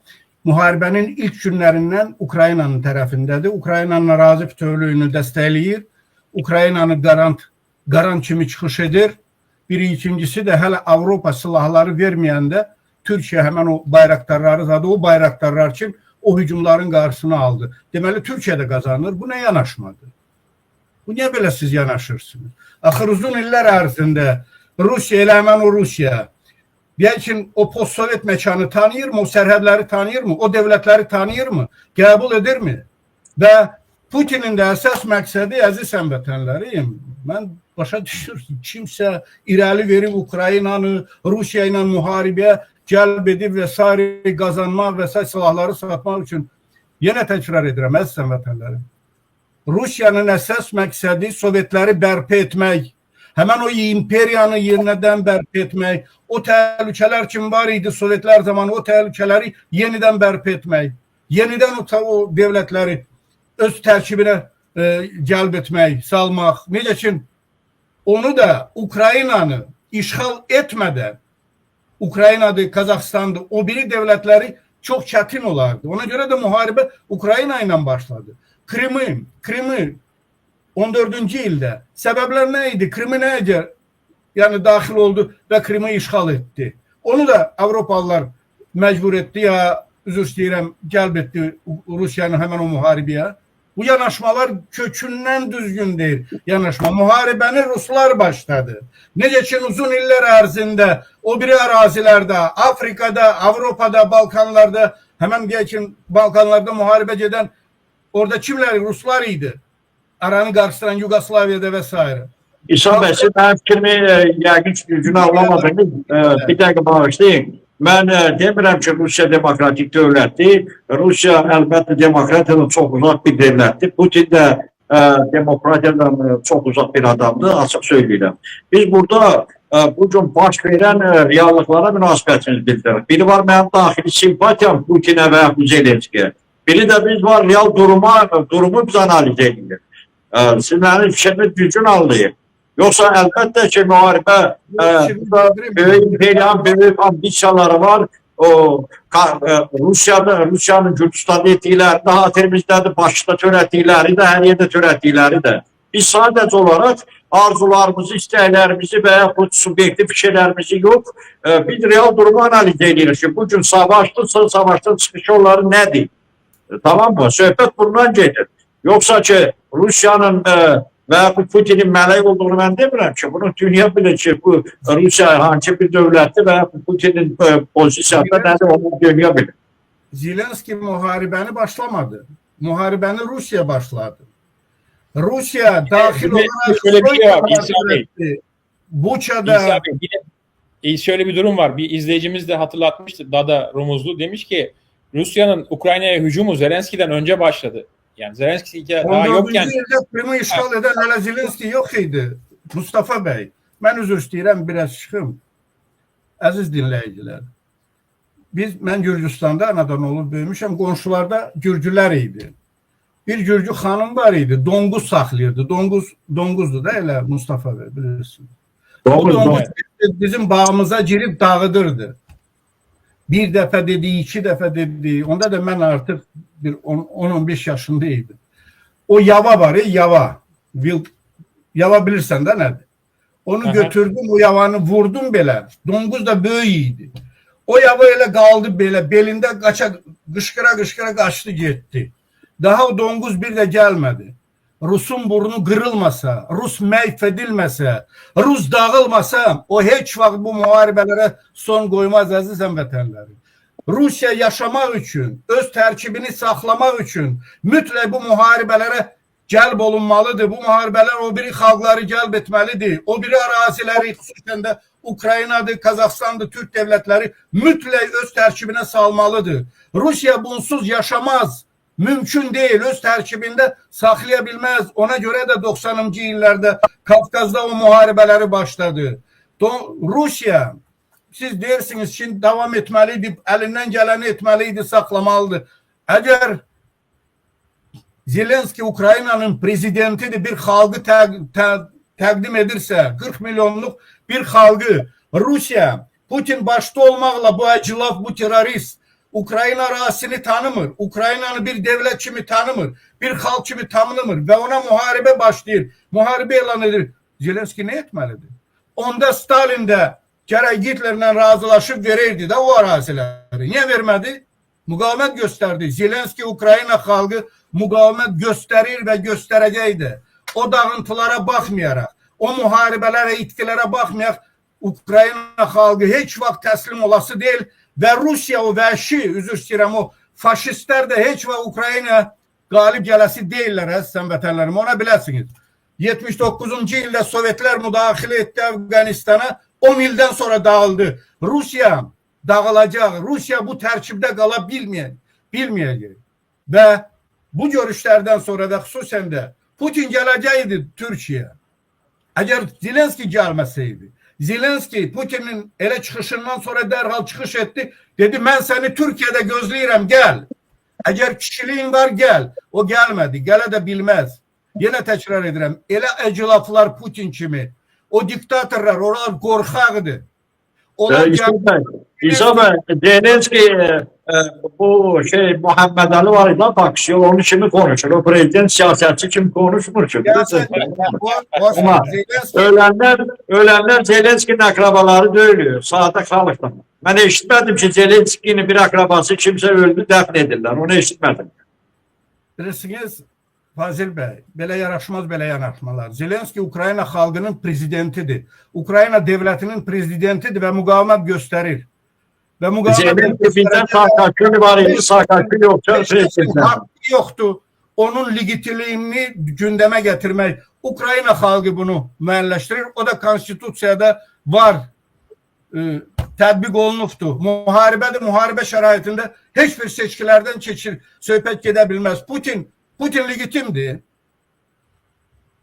müharibənin ilk günlərindən Ukraynanın tərəfindədir. Ukraynanın ərazi bütövlüyünü dəstəkləyir. Ukraynanı qarant kimi çıxış edir. Biri, ikincisi də hələ Avropa silahları verməyəndə Türkiyə həmən o bayraqdarları zadı, o bayraqdarlar üçün o hücumların qarşısını aldı. Deməli, Türkiyə də qazanır. Bu nə yanaşmadır? Bu niyə belə siz yanaşırsınız? Axır uzun illər ərzində Rusiya, elə həmən o Rusiya, deyək ki, o post-sovet məkanı tanıyırmı? O sərhədləri tanıyırmı? O devlətləri tanıyırmı? Qəbul edirmi? Və Putinin də əsas məqsədi, əziz həmvətənlərim, mən başa düşür ki, kimsə irəli verib Ukraynanı Rusiya ilə müharibəyə cəlb edib və s. qazanmaq və s. silahları satmaq üçün, yenə təkrar edirəm, əziz həmvətənlərim, Rusiyanın əsas məqsədi Sovetləri bərpa etmək, həmən o imperiyanı yenidən bərpa etmək, o təhlükələr kim var idi Sovetlər zamanı, o təhlükələri yenidən bərpa etmək, yenidən o devlətləri öz tərkibinə cəlb etmək, salmaq. Necə ki, onu da Ukraynanı işğal etmədən, Ukraynadır, Qazaxıstandır, o biri devlətləri çox çətin olardı. Ona görə də müharibə Ukrayna ilə başladı. Krimi 14-cü ildə səbəblər nə idi? Krimi necə daxil oldu və Krimi işğal etdi. Onu da Avropalılar məcbur etdi, ya üzr istəyirəm, cəlb etdi Rusiyanı həmən o müharibəyə. Bu yanaşmalar kökündən düzgün deyil. Yanaşma. Müharibəni Ruslar başladı. Necə ki, uzun illər ərzində o biri ərazilərdə, Afrikada, Avropada, Balkanlarda, həmən deyək ki, Balkanlarda müharibə gedən orada kimlər? Ruslar idi. Aranı qarşılayan Yugoslaviyada və s. İsa Bey, siz mənim fikrimi yəqin ki, düzgün anlamadınız. Bir dəqiqə bağışlayın. Mən demirəm ki, Rusiya demokratik dövlətdir. Rusiya əlbəttə demokratiyadan çox uzaq bir dövlətdir. Putin də demokratiyadan çox uzaq bir adamdır, açıq söyləyirəm. Biz burada bu gün baş verən reallıqlara münasibətimiz bildiririk. Biri var mənim daxili simpatiyam Putinə və Zelenskiyə. Biri də biz var real durumu biz analiz edirik. Siz mənim fikrimi düzgün anlayın. Yoxsa əlbəttə ki, müharibə böyük imperiyanın böyük ambisiyaları var. Rusiyanın Gürcüstanda etdikləri də xatirimizdədir, Bakıda törətdikləri də, hər yerdə törətdikləri də. Biz sadəcə olaraq arzularımızı, istəklərimizi və yaxud subyektiv fikirlərimizi yox, biz real durumu analiz edirik ki, bugün savaşdırsa, savaşdan çıxış yolları nədir? Tamam mı? Söhbət bundan gedir. Yoxsa ki, Rusiyanın və Putinin mələk olduğunu mən demirəm ki, bunu dünya bilir ki, bu Rusiya hangi bir dövlətdir və Putinin pozisiyasında nədir, onu dünya bilir. Zelenski müharibəni başlamadı. Müharibəni Rusiya başladı. Rusiya daxil olarak Buça'da... Şöyle bir durum var. Bir izleyicimiz de hatırlatmıştı. Dada Rumuzlu demiş ki Rusya'nın Ukrayna'ya hücumu Zelenski'den önce başladı. Yani Zelenski daha yokken... Krimi işgal eden hele Zelenski yok idi. Mustafa Bey, ben üzr istəyirəm, biraz çıxım. Əziz dinləyicilər, mən Gürcüstanda anadan olub böyümüşəm, qonşularda Gürcülər idi. Bir Gürcü xanım var idi, donquz saxlayırdı. Donquzdur da elə Mustafa Bey, bilirsiniz. O donquz bizim bağımıza girib dağıdırdı. Bir dəfə dedi, iki dəfə dedi. Onda da mən artıq 10-15 yaşında idim. O yava var, yava. Yava bilirsən də nədir? Onu Aha. götürdüm, o yavanı vurdum belə. Donquz da böyük idi. O yava elə qaldı belə, belində qışqıra qaçdı getdi. Daha o donquz bir də gəlmədi. Rusun burnu qırılmasa, Rus məhv edilməsə, Rus dağılmasa, o heç vaxt bu müharibələrə son qoymaz əziz həmvətənlərim. Rusiya yaşamaq üçün, öz tərkibini saxlamaq üçün mütləq bu müharibələrə cəlb olunmalıdır. Bu müharibələr o biri xalqları cəlb etməlidir. O biri əraziləri, xüsusən də Ukraynadır, Qazaxstandır, Türk dövlətləri mütləq öz tərkibinə salmalıdır. Rusiya bunsuz yaşamaz. Mümkün deyil, öz tərkibində saxlaya bilməz. Ona görə də 90-cı illərdə Kafkazda o müharibələri başladı. Rusiya, siz deyirsiniz ki, davam etməlidir, əlindən gələni etməlidir, saxlamalıdır. Əgər Zelenski Ukraynanın prezidentidir, bir xalqı təqdim edirsə, 40 milyonluq bir xalqı, Rusiya, Putin başda olmaqla bu əclaf, bu terörist, Ukrayna ərazisini tanımır, Ukraynanı bir devlet kimi tanımır, bir xalq kimi tanımır və ona müharibə başlayır, müharibə elan edir. Zelenski nə etməlidir? Onda Stalin də gərək Hitlerlə razılaşıb verirdi də o əraziləri. Niyə vermədi? Müqavimət göstərdi. Zelenski Ukrayna xalqı müqavimət göstərir və göstərəcəkdir. O dağıntılara baxmayaraq, o müharibələrə, itkilərə baxmayaraq, Ukrayna xalqı heç vaxt təslim olası deyil və Rusiya o vəhşi, üzr istəyirəm, o faşistlər də heç vaxt Ukrayna qalib gələsi deyirlər, əzizən vətənlərim, ona biləsiniz. 79-cu ildə Sovetlər müdaxilə etdi Əfqanistana, 10 ildən sonra dağıldı. Rusiya dağılacaq, Rusiya bu tərkibdə qala bilməyəcək. Və bu görüşlərdən sonra da xüsusən də Putin gələcəkdi Türkiyə. Əgər Zelenski gəlməsəydi, Zelenski Putinin elə çıxışından sonra dərhal çıxış etdi, dedi mən səni Türkiyədə gözləyirəm, gəl. Əgər kişiliyin var, gəl. O gəlmədi, gələ də bilməz. Yenə təkrar edirəm, elə əclaflar Putin kimi, o diktatorlar, onlar qorxaqdır. İsa bəy, Zelenski bu Muhammed Ali var idi, Paksiyon, onun kimi konuşur. O prezident siyasetçi kimi konuşmur çünkü. Ama ölenler Zelenski'nin akrabaları dövülüyor. Sağda xalqdan. Ben eşitmedim ki Zelenski'nin bir akrabası kimse öldü, dəfn edirlər. Onu eşitmedim. Bilirsiniz, Fazil bəy, belə yaraşmaz belə yanaşmalar. Zelenski Ukrayna xalqının prezidentidir. Ukrayna devletinin prezidentidir və müqavimət göstərir. Və Zelenski bizdən Saakashvili var idi, Saakashvili yoksa prezident. Hakkı yoktu. Onun legitimliğini gündeme getirmek. Ukrayna xalqı bunu müəyyənləşdirir. O da konstitusiyada var. Tətbiq olunubdur. Müharibədir, müharibə şəraitində heç bir seçkilərdən söhbət gedə bilməz. Putin legitimdir.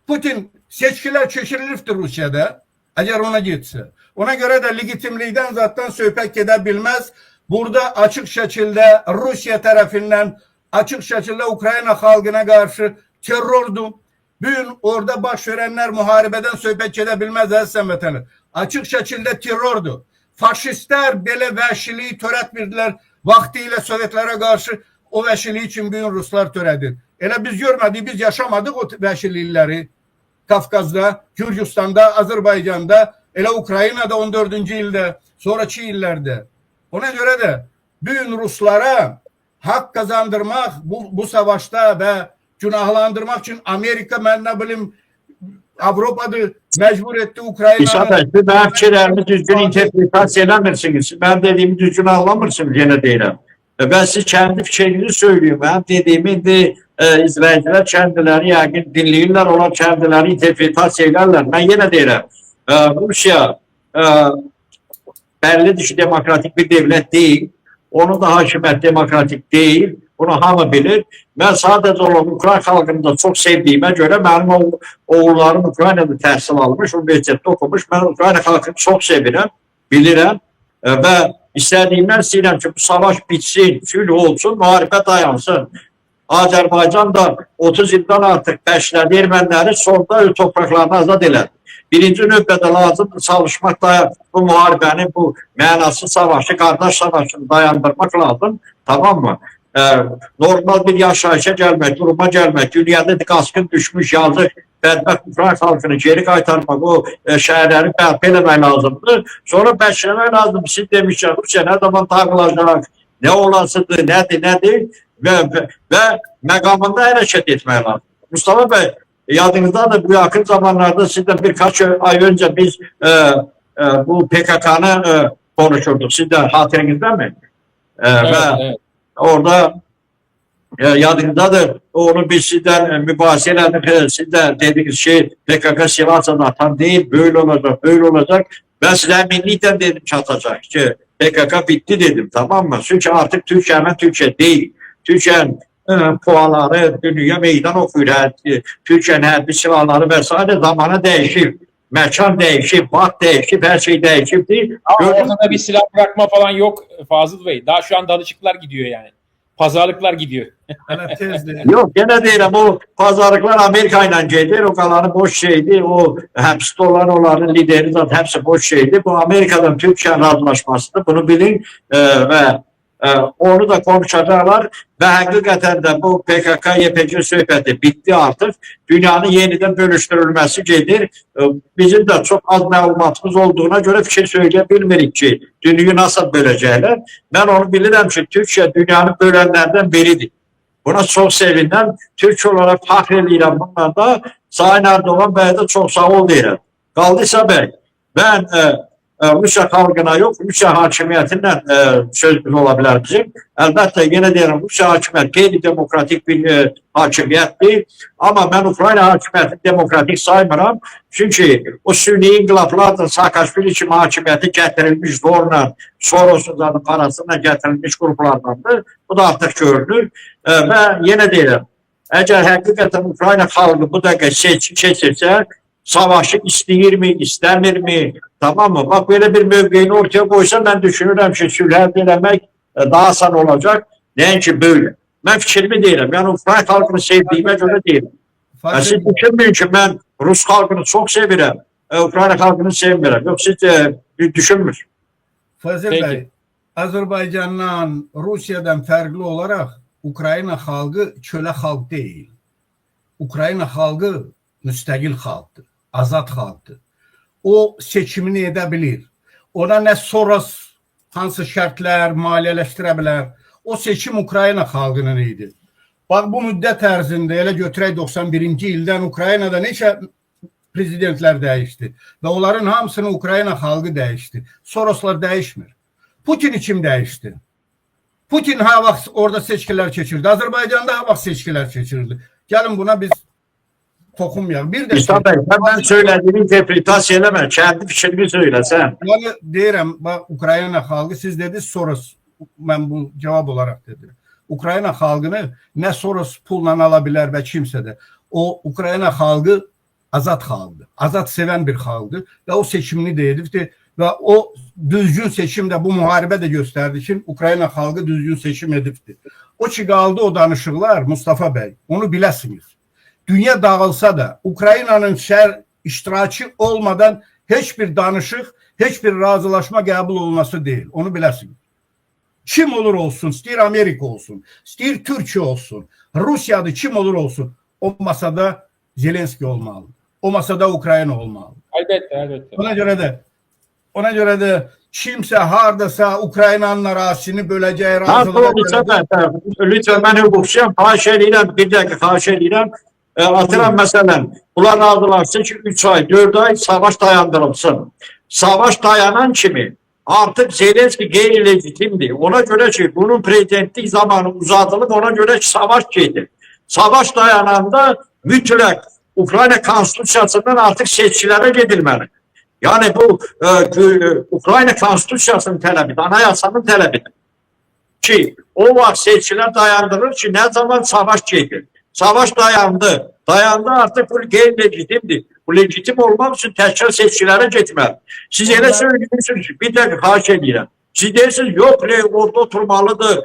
Putin seçkiler keçirilibdir Rusiyada. Əgər ona getsə. Ona görə də legitimlikdən zaten söhbət gedə bilməz. Burada açıq şəkildə Rusiya tərəfindən açıq şəkildə Ukrayna xalqına qarşı terrordur. Bugün orada baş verənlər müharibədən söhbət gedə bilməz əzizən vətəndaşlar. Açıq şəkildə terrordur. Faşistlər belə vəhşiliyi törətmirdilər. Vaxtilə Sovetlərə qarşı o vəhşiliyi üçün bugün Ruslar törədir. Elə biz görmədik, biz yaşamadıq o vəhşilikləri. Kafkazda, Gürcüstanda, Azərbaycanda, elə Ukraynada 14-cü ildə, sonraki illərdə. Ona görə də bugün Ruslara haqq kazandırmaq bu savaşda və günahlandırmaq üçün Amerika, mən nə bilim, Avropadır, məcbur etdi Ukrayna'nı. İsa bəy, siz mənim fikirlərimi düzgün interpretasiya eləmirsiniz. Mən dediyimi düzgün anlamırsınız, yenə deyirəm. Ben siz kendi fikirinizi söylüyorum. Ben dediğimi indi izleyiciler kendileri yəqin dinleyirler, onlar kendileri interpretasiya ederler. Ben yine deyirəm, Rusya bellidir ki demokratik bir devlet değil. Onun da hakimiyyət demokratik değil. Bunu hamı bilir. Ben sadece olan Ukrayna xalqını da çok sevdiğime göre benim oğullarım Ukrayna'da təhsil almış, universitetdə okumuş. Ben Ukrayna xalqını çok sevirəm, bilirəm ve İstədiyimdən istəyirəm ki, bu savaş bitsin, sülh olsun, müharibə dayansın. Azərbaycan da 30 ildən artıq bəşlədi erməniləri, sonda öz topraklarını azad elədi. Birinci növbədə lazımdır çalışmaq da bu müharibəni, bu mənasız savaşı, qardaş savaşını dayandırmaq lazım, tamam mı? Normal bir yaşayışa gəlmək, duruma gəlmək, dünyada qaskın düşmüş, yazıq bədbəxt Ukrayna xalqını geri qaytarmaq, o şəhərləri bərpa eləmək lazımdır. Sonra bəşləmək lazımdır. Siz demişsiniz, Rusiya nə zaman dağılacaq, nə olasıdır, nədir və məqamında hərəkət etmək lazımdır. Mustafa bəy, yadınızdadır, bu yakın zamanlarda sizden birkaç ay önce biz bu PKK'nı konuşurduk. Sizden hatırınızda mı? Evet. Orada yadınızdadır, onu biz sizden mübahisə elədik. Siz de dediğiniz şey PKK silah atan değil, böyle olacak, böyle olacak. Ben size eminlikle dedim çatacak ki PKK bitti dedim, tamam mı? Çünkü artık Türkiye değil. Türkiye'nin puanları dünya meydan okuyur. Türkiye'nin hərbi silahları vesaire zamanı değişir. Mekan değişir, vaxt değişir, her şey değişir. Ortada bir silah bırakma falan yok Fazıl Bey. Daha şu an danışıklar gidiyor yani. Pazarlıklar gidiyor. Yok, gene deyirəm, o pazarlıklar Amerika ile gedir, o kalanı boş şeydi, o həbsdə olan onların lideri zaten hepsi boş şeydi. Bu Amerika'dan Türkiye razılaşmasıdır, bunu bilin ve onu da konuşacaklar ve hakikaten de bu PKK-YPG söhbəti bitti artık. Dünyanın yeniden bölüştürülmesi gedir. Bizim de çok az məlumatımız olduğuna göre fikir söyleyə bilmirik ki, dünyayı nasıl böləcəklər. Ben onu bilirəm ki, Türkiye dünyanı bölənlərdən biridir. Buna çok sevindim. Türk olarak fəxr edirəm bundan da. Sayın Erdoğan bəyə də çox sağ ol deyirəm. Qaldıysa bəy, ben Rusya xalqına yox, Rusya hakimiyyətindən sözümüz ola bilər bizim. Əlbəttə, yenə deyirəm, Rusya hakimiyyət qeyri-demokratik bir hakimiyyətdir. Amma mən Ukrayna hakimiyyətini demokratik saymıram. Çünki o sünni inqilablarla Saakashvili kimi hakimiyyəti gətirilmiş zorla, Soros'un parasıyla gətirilmiş qruplardandır. Bu da artıq görülür. Və yenə deyirəm, əgər həqiqətən Ukrayna xalqı bu dəqiqə seçim keçirsə, savaşı istəyirmi, istəmirmi, tamam mı? Bak, böyle bir mövqeyini ortaya koysa ben düşünürüm ki sülh əldə eləmək daha asan olacak. Nəinki böyle. Ben fikrimi deyirəm. Yani Ukrayna xalqını sevdiyimə göre deyirəm. Siz düşünmeyin ki ben Rus xalqını çok sevirəm. Ukrayna xalqını sevmirəm. Yok, siz düşünmür. Fazıl Bey, Azerbaycan'dan, Rusya'dan farklı olarak Ukrayna xalqı kölə xalq değil. Ukrayna xalqı müstəqil xalqdır, azad xalqdır. O seçimini edə bilir. Ona nə Soros hansı şərtlər maliyyələşdirə bilər. O seçim Ukrayna xalqının idi. Bax, bu müddət ərzində elə götürək 91-ci ildən Ukraynada neçə prezidentlər dəyişdi və onların hamısını Ukrayna xalqı dəyişdi. Soroslar dəyişmir. Putin kim dəyişdi? Putin ha vaxt orada seçkilər keçirdi. Azərbaycanda ha vaxt seçkilər keçirdi. Gəlin buna biz toxunmayaq. Bir də Mustafa Bey, ben söylediğimi interpretasiya eləmə, kendi fikrimi söyləsən. Yəni deyirəm, bax, Ukrayna xalqı, siz dediniz Soros, mən bu cavab olaraq dedim. Ukrayna xalqını nə Soros pulla ala bilər və kimsə də. O Ukrayna xalqı azad xalqdır. Azad sevən bir xalqdır və o seçimini də edibdir və o düzgün seçim də bu müharibə də göstərdi ki, Ukrayna xalqı düzgün seçim edibdir. O ki qaldı o danışıqlar, Mustafa bəy, onu biləsiniz. Dünya dağılsa da Ukrayna'nın iştirakı olmadan heç bir danışıq, heç bir razılaşma qəbul olması değil. Onu biləsiniz. Kim olur olsun, istəyir Amerika olsun, istəyir Türkiye olsun, Rusya'da kim olur olsun, o masada Zelenski olmalı. O masada Ukrayna olmalı. Elbette. Ona göre de kimse hardasa Ukrayna'nın arazisini böləcək, Nasıl olursa da, lütfen ben hukukçuyum, xahiş edirəm, bir dəqiqə xahiş edirəm. Atıram məsələn, bunlar razılaşsın ki 3 ay, 4 ay savaş dayandırılsın. Savaş dayanan kimi artık Zelenski qeyri-legitimdir. Ona göre ki bunun prezidentlik zamanı uzadılıb, ona göre ki savaş gedir. Savaş dayananda mütləq Ukrayna konstitusiyasından artık seçkilərə gedilməli. Yani bu Ukrayna konstitusiyasının tələbidir, anayasanın tələbidir. Ki o vaxt seçkilər dayandırır ki ne zaman savaş gedir. Savaş dayandı. Dayandı, artık bu qeyri-legitimdir. Bu legitim olmaq üçün təkrar seçkilərə getməli. Siz elə söylüyorsunuz ki, bir dəqiqə xahiş edirəm. Siz deyirsiniz, yok orada oturmalıdır.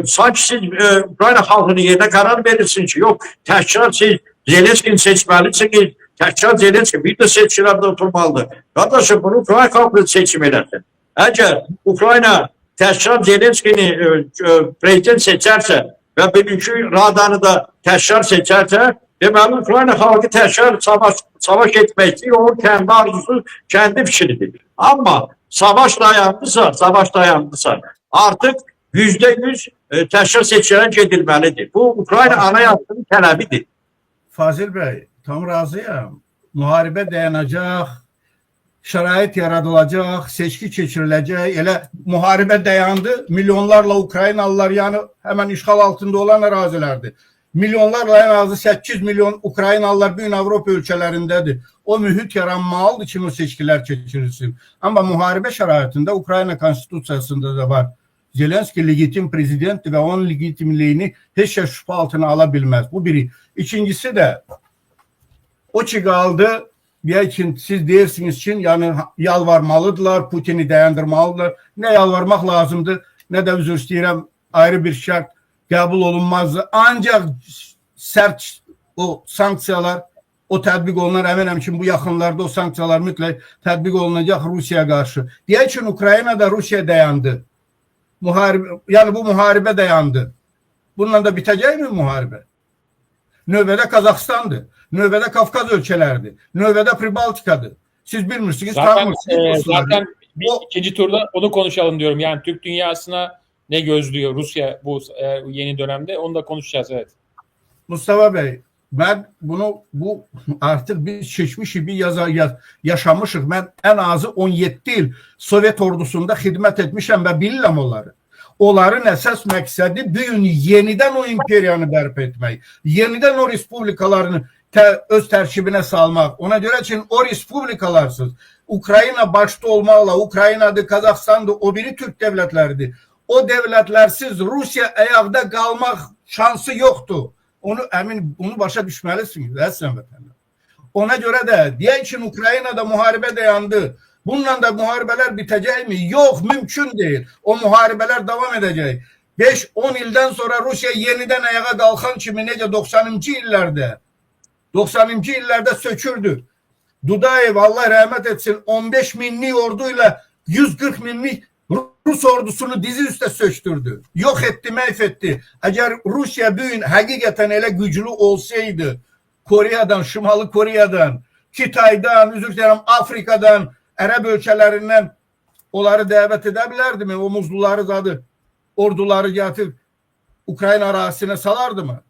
Sanki siz Ukrayna xalqının yerine karar verirsiniz ki, yok təkrar siz Zelenski'ni seçməlisiniz. Təkrar Zelenski bir de seçkilerde oturmalıdır. Kardeşim, bunu Ukrayna xalqı seçim edəsin. Əgər Ukrayna təkrar Zelenski'ni prezident seçərsə və bugünkü radanı da təkrar seçərsə, Deməli, Ukrayna xalqı təkrar savaş etmək istəyir, o kendi arzusu, kendi fikridir. Amma savaş dayandısa, artıq %100 təkrar seçkilərə gedilməlidir. Bu, Ukrayna anayasasının tələbidir. Fazil Bey, tam razıyam. Muharebe dayanacaq, şərait yaradılacaq, seçki keçiriləcək. Elə muharebe dayandı, milyonlarla Ukraynalılar, yani hemen işgal altında olan ərazilərdir. Milyonlarla, en azı 8 milyon Ukraynalılar bugün Avropa ülkelerindədir. O mühit yaranmalıdır ki, o seçkiler keçirilsin. Ama muharebe şəraitində Ukrayna konstitusiyasında da var. Zelenski legitim prezidenttir ve onun legitimliğini heç şey şüphe altına alabilmez. Bu biri. İkincisi de o ki kaldı, bir için siz deyirsiniz için yani yalvarmalıdırlar, Putin'i dayandırmalıdırlar. Ne yalvarmak lazımdır, ne de özür istəyirəm, ayrı bir şart kabul olunmazdı. Ancak sert o sanksiyalar, o tətbiq olunar. Əminəm ki, bu yaxınlarda o sanksiyalar mütləq tətbiq olunacaq Rusiyaya qarşı. Diye için Ukrayna'da Rusya dayandı. Yani bu muharebe dayandı. Bununla da bitəcək mi muharebe? Növbədə Kazakistan'dır. Növbədə Kafkaz ölkələrdir. Növbədə Pribaltikadır. Siz bilmirsiniz. Zaten ikinci turda onu konuşalım diyorum. Yani Türk dünyasına ne gözlüyor Rusya bu yeni dönemde, onu da konuşacağız, evet. Mustafa Bey, ben bu artık biz geçmişi bir yaşamışıq. Ben en azı 17 yıl Sovyet ordusunda hizmet etmişim ve bilirəm onları. Onların esas məqsədi bugün yeniden o imperiyanı bərpa etmək, yeniden o respublikalarını öz tərkibinə salmaq. Ona göre için o respublikalarsız, Ukrayna başta olmaqla, Ukraynadır, Kazakistan'dır, o biri Türk devletləridir. O devletlersiz Rusya ayakta kalmak şansı yoktu. Bunu başa düşməlisiniz əziz vətəndaşlar. Ona göre de diye için Ukrayna'da muharebe dayandı. Bununla da muharebeler bitecek mi? Yok, mümkün değil. O muharebeler devam edecek. 5-10 ilden sonra Rusya yeniden ayağa kalkan kimi nece 90'cı illerde 90'cı illerde sökürdü. Dudayev Allah rahmet etsin 15 minlik orduyla 140 minlik Rus ordusunu dizi üstə söktürdü. Yok etti, mahvetti. Eğer Rusya bugün hakikaten ele güçlü olsaydı, Kore'den, Şimali Kore'den, Kitay'dan, özür dilerim Afrika'dan, Arap ölkəlerinden onları davet edebilirdi mi? O muzluları zadı, orduları getirip Ukrayna arazisine salardı mı?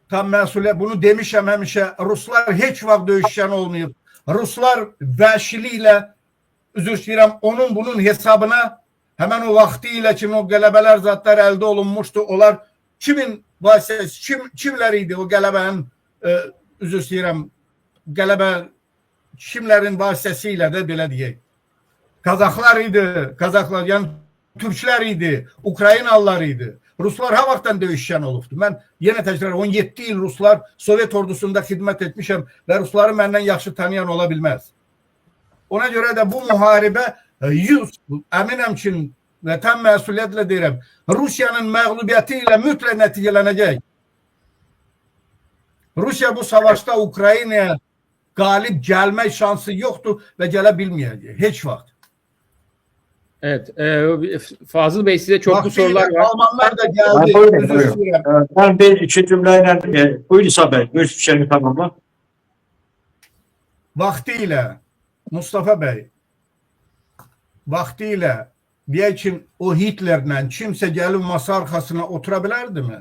Tam mesuliyet, bunu demişəm həmişə. Ruslar heç vaxt döyüşən olmayıb. Ruslar vəhşiliyle, özür istəyirəm, onun bunun hesabına hemen o vaktiyle kimi o qələbələr zatlar əldə olunmuşdu. Onlar kimin vasitəsi, kimlər idi o qələbənin, özür istəyirəm, qələbə kimlərin vasitəsilə də belə deyək. Kazaklar idi, yani Türklər idi, Ukraynalılar idi. Ruslar ha vaxtdan döyüşən olubdu. Mən yenə təkrar 17 il Ruslar Sovyet ordusunda xidmət etmişəm və Rusları məndən yaxşı tanıyan ola bilməz. Ona görə də bu müharibə əminəm ki, və tam məsuliyyətlə deyirəm, Rusiyanın məğlubiyyəti ilə mütləq nəticələnəcək. Rusya bu savaşda Ukraynaya galip gelme şansı yoktu ve gelebilmeyecek. Hiç vakit. Evet. Fazıl Bey, size çoklu sorular var. Almanlar da geldi. Ben bir iki cümleyle buyur İsa Bey. Buyur fikrini tamamla. Vaktiyle Mustafa Bey, vaktiyle bir için o Hitler'le kimse gelip masa arkasına oturabilirdi mi?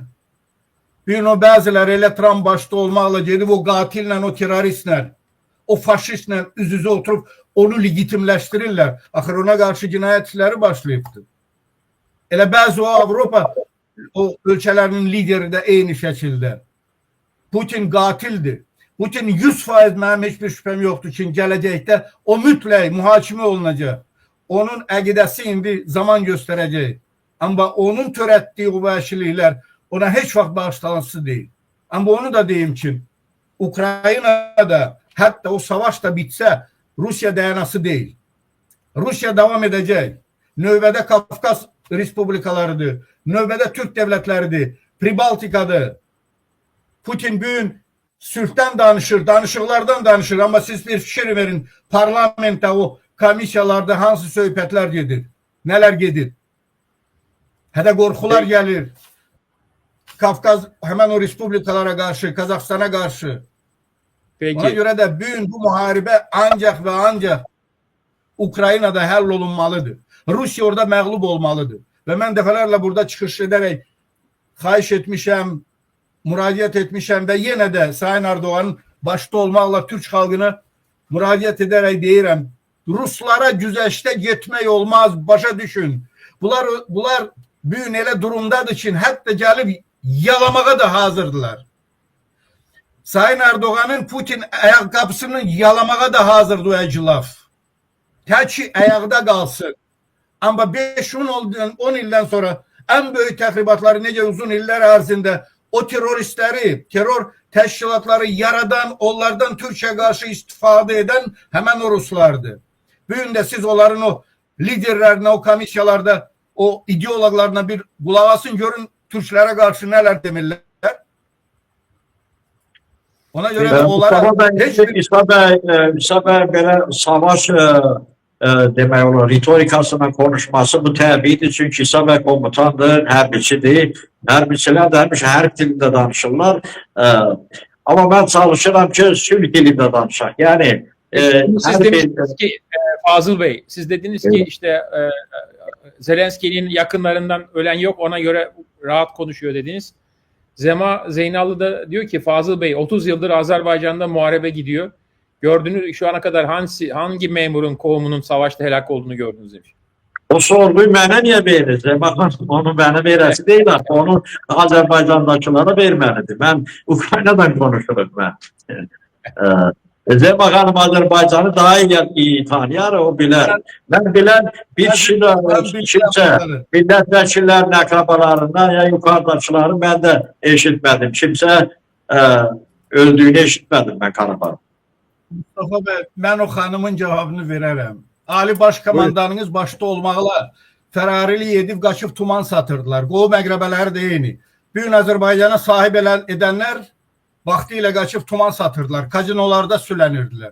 Bir o bazıları elə Trump başta olmaqla gedib o qatillə, o teröristle, o faşistlə üz-üzə oturup onu legitimləşdirirlər. Axır ona qarşı cinayət işləri başlayıbdır. Elə bəzi o Avropa o ölkələrinin lideri də eyni şəkildə. Putin qatildir. Putin 100% mənim heç bir şübhəm yoxdur ki, gələcəkdə o mütləq mühakimə olunacaq. Onun əqidəsi indi zaman göstərəcək. Amma onun törətdiyi o vəhşiliklər ona heç vaxt bağışlanısı değil. Ama onu da diyeyim ki, Ukrayna'da hatta o savaş da bitse Rusya dayanası değil. Rusya devam edecek. Növbədə Kafkaz respublikalarıdır. Növbədə Türk devletləridir. Pribaltikadır. Putin bugün sülhdən danışır, danışıqlardan danışır. Ama siz bir fikir verin. Parlamentdə o komissiyalarda hansı söhbətlər gedir? Nələr gedir? Hədə qorxular gəlir. Kafkaz hemen o respublikalara karşı, Kazakistan'a karşı. Peki. Ona göre de bugün bu muharibe ancak ve ancak Ukrayna'da hallolunmalıdır. Rusya orada məğlub olmalıdır. Ve ben defalarla burada çıkış ederek xahiş etmişəm, müraciət etmişəm ve yine de Sayın Erdoğan'ın başta olmakla Türk halkına müraciət ederek deyirəm. Ruslara güzəştə getmək olmaz, başa düşün. Bunlar bugün elə durumdadır ki, hətta gəlib yalamağa da hazırdılar. Sayın Erdoğan'ın Putin ayakkabısını yalamağa da hazırdı o əclaf. Tək ayaqda qalsın. Ama 5-10 ildən sonra en büyük tahribatları nece uzun iller ərzində o teröristleri, terör təşkilatları yaradan, onlardan Türkiye karşı istifadə eden hemen o Ruslardı. Bugün de siz onların o liderlerine, o komisyalarda, o ideologlarına bir kulak asın, görün Türklere karşı neler demirler. Ona göre de onlara İsa bəy belə savaş demək olar, ritorikasına konuşması bu təbiidir. Çünki İsa bəy komutandır, hərbiçidir. Hərbiçilər də hərb dilində danışırlar. Ama mən çalışıram ki, sülh dilində danışaq. Yani siz dediniz ki Fazıl Bey, siz dediniz ki işte Zelenski'nin yakınlarından ölen yok, ona göre rahat konuşuyor dediniz. Zema Zeynallı da diyor ki Fazıl Bey 30 yıldır Azerbaycan'da muharebe gidiyor. Gördünüz şu ana kadar hangi memurun kovumunun savaşta helak olduğunu gördünüz demiş. O sorduğu mənə niye verir? Bakın onu mənə verəsi değil. Onu Azerbaycan'dakilara verməlidir. Ben Ukrayna'dan konuşurum ben. Zeynep Hanım Azerbaycan'ı daha iyi tanıyar, o bilir. Ben bilen bir kimse milletvekillerinin akrabalarından ya yukarıdakilerin ben de eşitmedim. Kimse öldüğünü eşitmedim ben Karabağ. Mustafa Bey, ben o hanımın cevabını veririm. Ali Başkomandanınız başta olmakla Ferrari'li edip kaçıp tuman satırdılar. Qov məqrəbələri de yeni. Bugün Azerbaycan'a sahip edenler vaxtilə qaçıb tuman satırdılar. Kazinolarda sülənirdiler.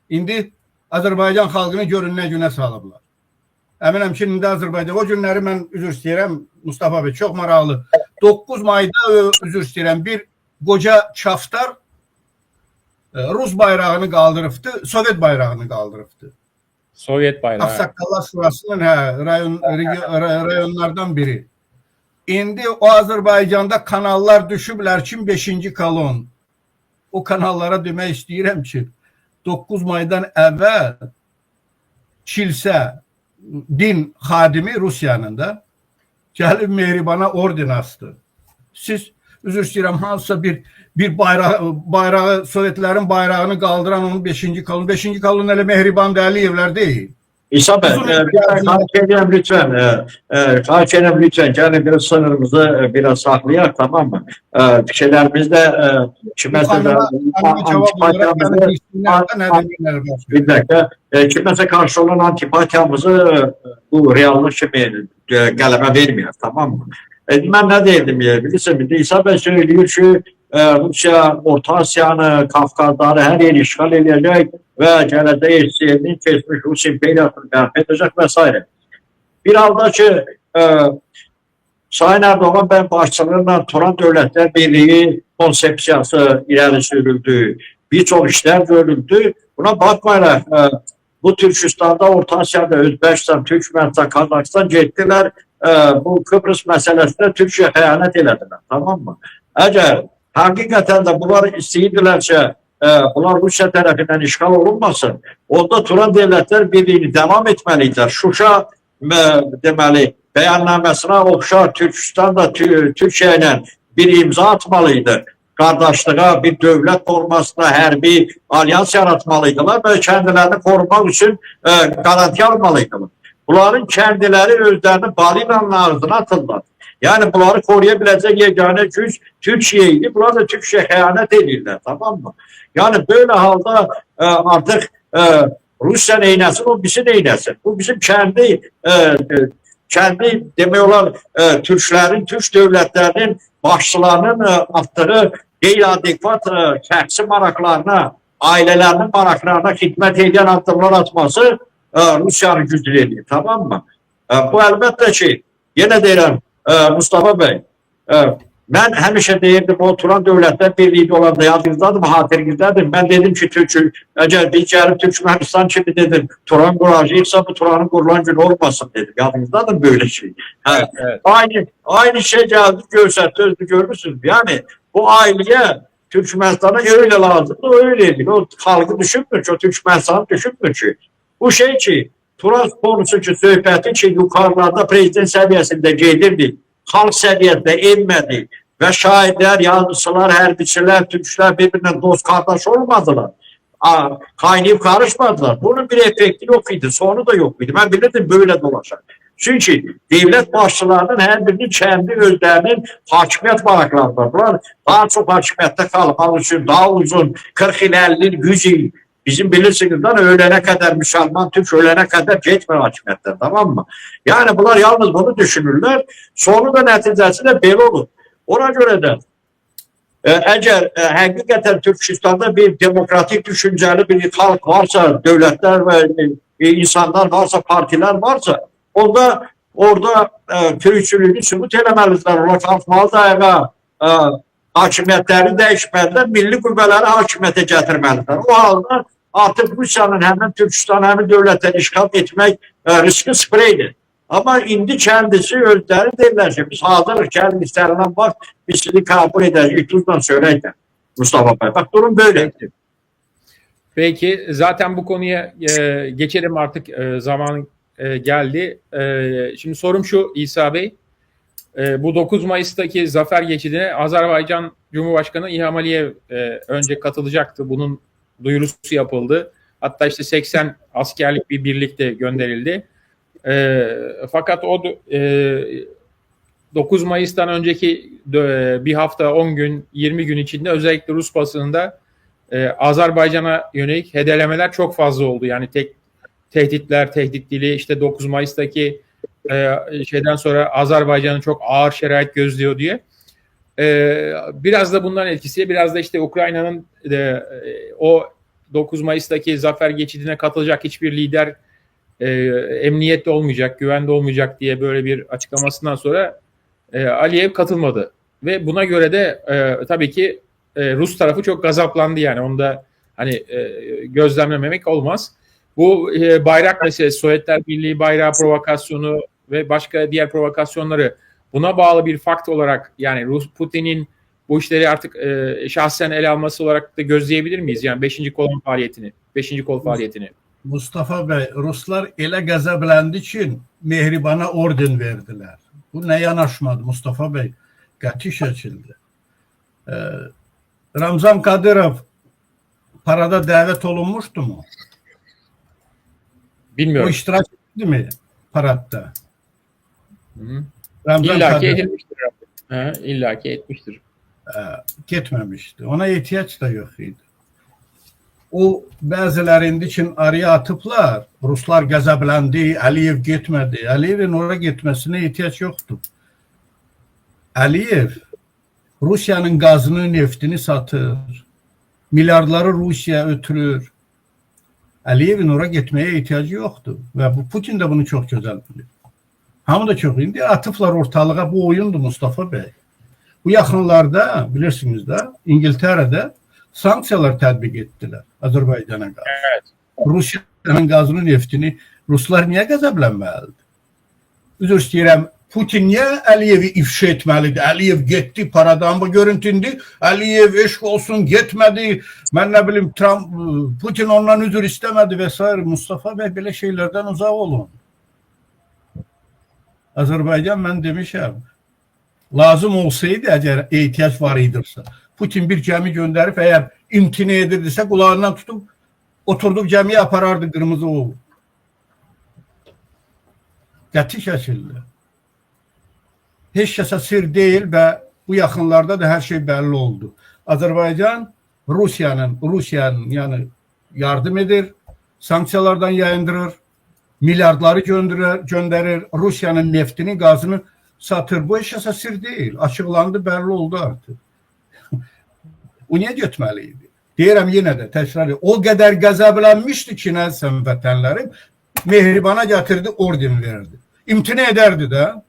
İndi Azerbaycan xalqını görünə günə salıblar. Əminəm ki, indi Azerbaycan o günləri mən üzr istəyirəm Mustafa Bey, çox maraqlı. 9 mayda üzr istəyirəm bir qoca çaftar Rus bayrağını qaldırıbdı, Sovet bayrağını qaldırıbdı. Sovyet bayrağı. Aksakallar Şurası'nın rayonlardan biri. İndi o Azerbaycan'da kanallar düşüblər ki 5. kolon. O kanallara demək istəyirəm ki 9 maydan əvvəl kilsə din xadimi Rusiyanın da gəlib Mehribana orden astı. Siz üzr istəyirəm hansısa bir bayrağı Sovetlərin bayrağını qaldıran onun 5. kolon. 5. kolon elə Mehriban Əliyevlər deyil. İsa Bey, lütfen gelin biraz sınırımızı biraz saklayalım, tamam mı? Fikirlerimizde kimese karşı olan antipatiyamızı bu reallik kimi qələbə vermiyor, tamam mı? Ben ne dedim ya, bilirsin, İsa Bey söylüyor ki Rusya Orta Asya'nı, Kafkazları her yeri işgal edecek ve geleceğe istediğini kesmiş Rus imperiyatını bərpa edecek vesaire. Bir halda ki Sayın Erdoğan ben başçılığıyla Turan Devletler Birliği konsepsiyası ileri sürüldü. Birçok işler görüldü. Buna bakmayla bu Türkistan'da, Orta Asya'da, Özbekistan, Türkmenistan, Kazakistan gettiler. Bu Kıbrıs meselesinde Türkiye xəyanət elədilər, tamam mı? Eğer hakikaten de bunlar istəyirdilərsə, bunlar Rusya tərəfindən işgal olunmasın, onda Turan Devletler Birliğini devam etmeliydiler. Şuşa deməli beyannamesine oxşar Türkistan da Türkiye ile bir imza atmalıydı. Kardeşliğe, bir devlet olmasına hərbi alyans yaratmalıydılar ve kendilerini korumak için garanti almalıydılar. Bunların kendileri özlerini balinanın ağzına atırlar. Yani bunları koruyabilecek yegane güç Türkiye'ydi. Bunlar da Türkiye xəyanət edirlər, tamam mı? Yani böyle halda artık Rusya neyləsin, o bizi neyləsin. Bu bizim kendi demək olar Türklerin, Türk devletlerinin başçılarının attığı qeyri-adekvat şəxsi maraqlarına, ailelerinin maraqlarına xidmət edən addımlar atması Rusya'nın gücünü edir, tamam mı? Bu elbette ki, yine deyirəm Mustafa Bey, Ben həmişə deyirdim, o Turan Dövlətlər Birliyi olanda yadınızdadır mı, xatirinizdadır. Ben dedim ki, əgər biz gəlib Türkmenistan kimi dedim, Turan quracaqsa bu Turanın qurulan günü olmasın dedim. Yadınızdadır mı böyle şey? Evet, evet. Aynı şey geldi, gösterdi, özünü görürsünüz. Yani bu aileye Türkmenistan'a öyle lazımdı, öyle değil. O halkı düşünmür ki, o Türkmenistan'ı düşünmür ki. Bu şey ki, Turan konusu ki, söhbəti ki, yukarılarda prezident səviyyəsində gedirdi, halk səviyyəsində enmədi və şahidlər, yazıçılar, hərbiçilər, türklər birbirindən dost qardaş olmadılar. Kaynayıp karışmadılar. Bunun bir efekti yok idi, sonu da yok idi. Ben bilirdim böyle dolaşar. Çünkü devlet başçılarının her birinin kendi özlerinin hakimiyet varakları var. Bunlar daha çok hakimiyette kalmak için daha uzun 40 il, 50 il, 100 il bizim bilirsinizden ölene kadar Müslüman Türk ölene kadar geçme hakimiyetten, tamam mı? Yani bunlar yalnız bunu düşünürler. Sonu da neticesi de belli olur. Ona göre de eğer hakikaten Türkistan'da bir demokratik düşünceli bir halk varsa, devletler ve insanlar varsa, partiler varsa, orada Türkçülüğünü sübut eləməlidirlər. Onlar kalkmalıdır ayağa, hakimiyyətləri dəyişməlidirlər, milli qüvvələri hakimiyyətə gətirməlidirlər. O halda artıq Rusiyanın həmin Türkistan, həmin dövlətləri işğal etmək riski sıfır. Ama indi kendisi özleri derler ki biz hazırız, gelin istenilen bak biz sizi kabul ederiz. İktidardan söyleyin Mustafa Bey. Bak durum böyle. Peki zaten bu konuya geçelim artık, zaman geldi. Şimdi sorum şu İsa Bey. Bu 9 Mayıs'taki zafer geçidine Azerbaycan Cumhurbaşkanı İlham Aliyev önce katılacaktı. Bunun duyurusu yapıldı. Hatta işte 80 askerlik bir birlik de gönderildi. Fakat o 9 Mayıs'tan önceki bir hafta, 10 gün, 20 gün içinde özellikle Rus basınında Azerbaycan'a yönelik hedelemeler çok fazla oldu. Yani tehditler, tehdit dili, işte 9 Mayıs'taki şeyden sonra Azerbaycan'ın çok ağır şerait gözlüyor diye. Biraz da bundan etkisi, biraz da işte Ukrayna'nın o 9 Mayıs'taki zafer geçidine katılacak hiçbir lider emniyette olmayacak, güvende olmayacak diye böyle bir açıklamasından sonra Aliyev katılmadı. Ve buna göre de tabii ki Rus tarafı çok gazaplandı yani. Onu da hani gözlemlememek olmaz. Bu bayrak meselesi, Sovyetler Birliği bayrağı provokasyonu ve başka diğer provokasyonları buna bağlı bir fakt olarak, yani Putin'in bu işleri artık şahsen ele alması olarak da gözleyebilir miyiz? Yani 5. kol faaliyetini. Mustafa Bey, Ruslar elə qəzəbləndi ki, Mehribana orden verdiler. Bu ne yanaşmadı Mustafa Bey? Qəti şəkildə. Ramzan Kadyrov parada dəvət olunmuşdu mu? Bilmiyorum. O iştirak etti mi paradda? İlla ki edilmiştir. İlla ki etmiştir. Getməmişdi. Ona ihtiyaç da yok idi. O bəzilərində için araya atıblar. Ruslar qəzəbləndi, Aliyev getmədi. Aliyevin oraya getməsinə ihtiyaç yoktur. Aliyev Rusiyanın gazını, neftini satır. Milyardları Rusya ötürür. Aliyevin oraya getməyə ihtiyacı yoktur. Ve bu Putin de bunu çok güzel bilir. Hamı da çok indi atıblar ortalığa. Bu oyundu Mustafa Bey. Bu yaxınlarda bilirsiniz de İngiltere'de sanksiyalar tətbiq ettiler Azerbaycan'a qarşı. Evet. Rusiyanın gazını, neftini Ruslar niye qəzəblənməlidir? Üzr istəyirəm, Putin niye Aliyevi ifşa etməlidir? Aliyev getdi paradan, bu görüntündü. Aliyev eşq olsun getmədi. Mən nə bilim Trump, Putin ondan üzr istəmədi vesaire. Mustafa Bey belə şeylerden uzaq olun. Azerbaycan mən demişəm, lazım olsaydı eğer ihtiyaç var idirsə, Putin bir gəmi gönderip eğer imtina edirdisə kulağından tutup oturduk gəmiyə aparardı Qırmızı Oğuz. Qəti şəkildə. Heç kəsə sır değil ve bu yaxınlarda da her şey belli oldu. Azerbaycan Rusiyanın yani yardım edir, sanksiyalardan yayındırır, milyardları gönderir, Rusiyanın neftini, gazını satır. Bu heç kəsə sır değil. Açıqlandı, belli oldu artık. O niye getməliydi? Deyirəm yenə də təkrar. O qədər qəzəblənmişdi ki, nəzəm vətənlərim, Mehribana gətirdi, orden verdi. İmtina ederdi də.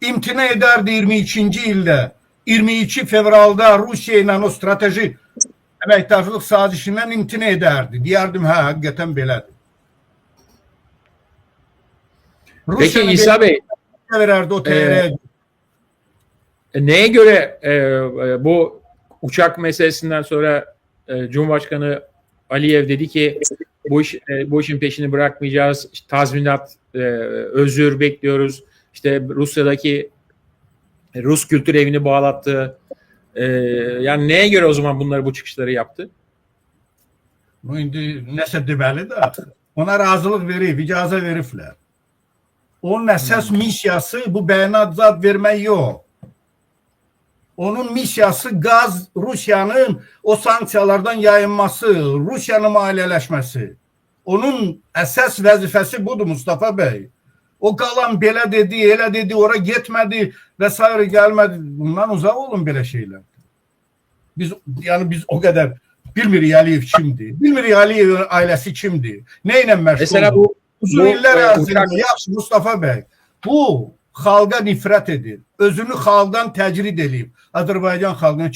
İmtina ederdi 22. ildə 22 fevralda Rusiya ilə o strateji əməkdaşlıq sazişindən imtina edərdi. Deyərdim, hə, həqiqətən belədir. Peki İsa Bey, verərdi o TR'ye. neye göre bu uçak meselesinden sonra Cumhurbaşkanı Aliyev dedi ki bu işin peşini bırakmayacağız, işte tazminat, özür bekliyoruz. İşte Rusya'daki Rus kültür evini bağlattı. Yani neye göre o zaman bu çıkışları yaptı? Bu indi nəsə deməlidir. Ona razılıq verib, icazə veriblər. Onun əsas missiyası bu bəyanat zad vermək yox. Onun missiyası qaz Rusiyanın o sanksiyalardan yayınması, Rusiyanın maliyyələşməsi. Onun əsas vəzifəsi budur Mustafa bəy. O qalan belə dedi, elə dedi, ora getmədi və s. gəlmədi. Bundan uzaq olun belə şeylər. Biz o qədər bilmirik Əliyev kimdir. Bilmirik Əliyevin ailəsi kimdir. Nə ilə məşğul? Mesela uzun illər ərzində yaxşı Mustafa bəy. Bu xalqa nifrət edir. Özünü xalqdan təcrid edib. Azərbaycan xalqına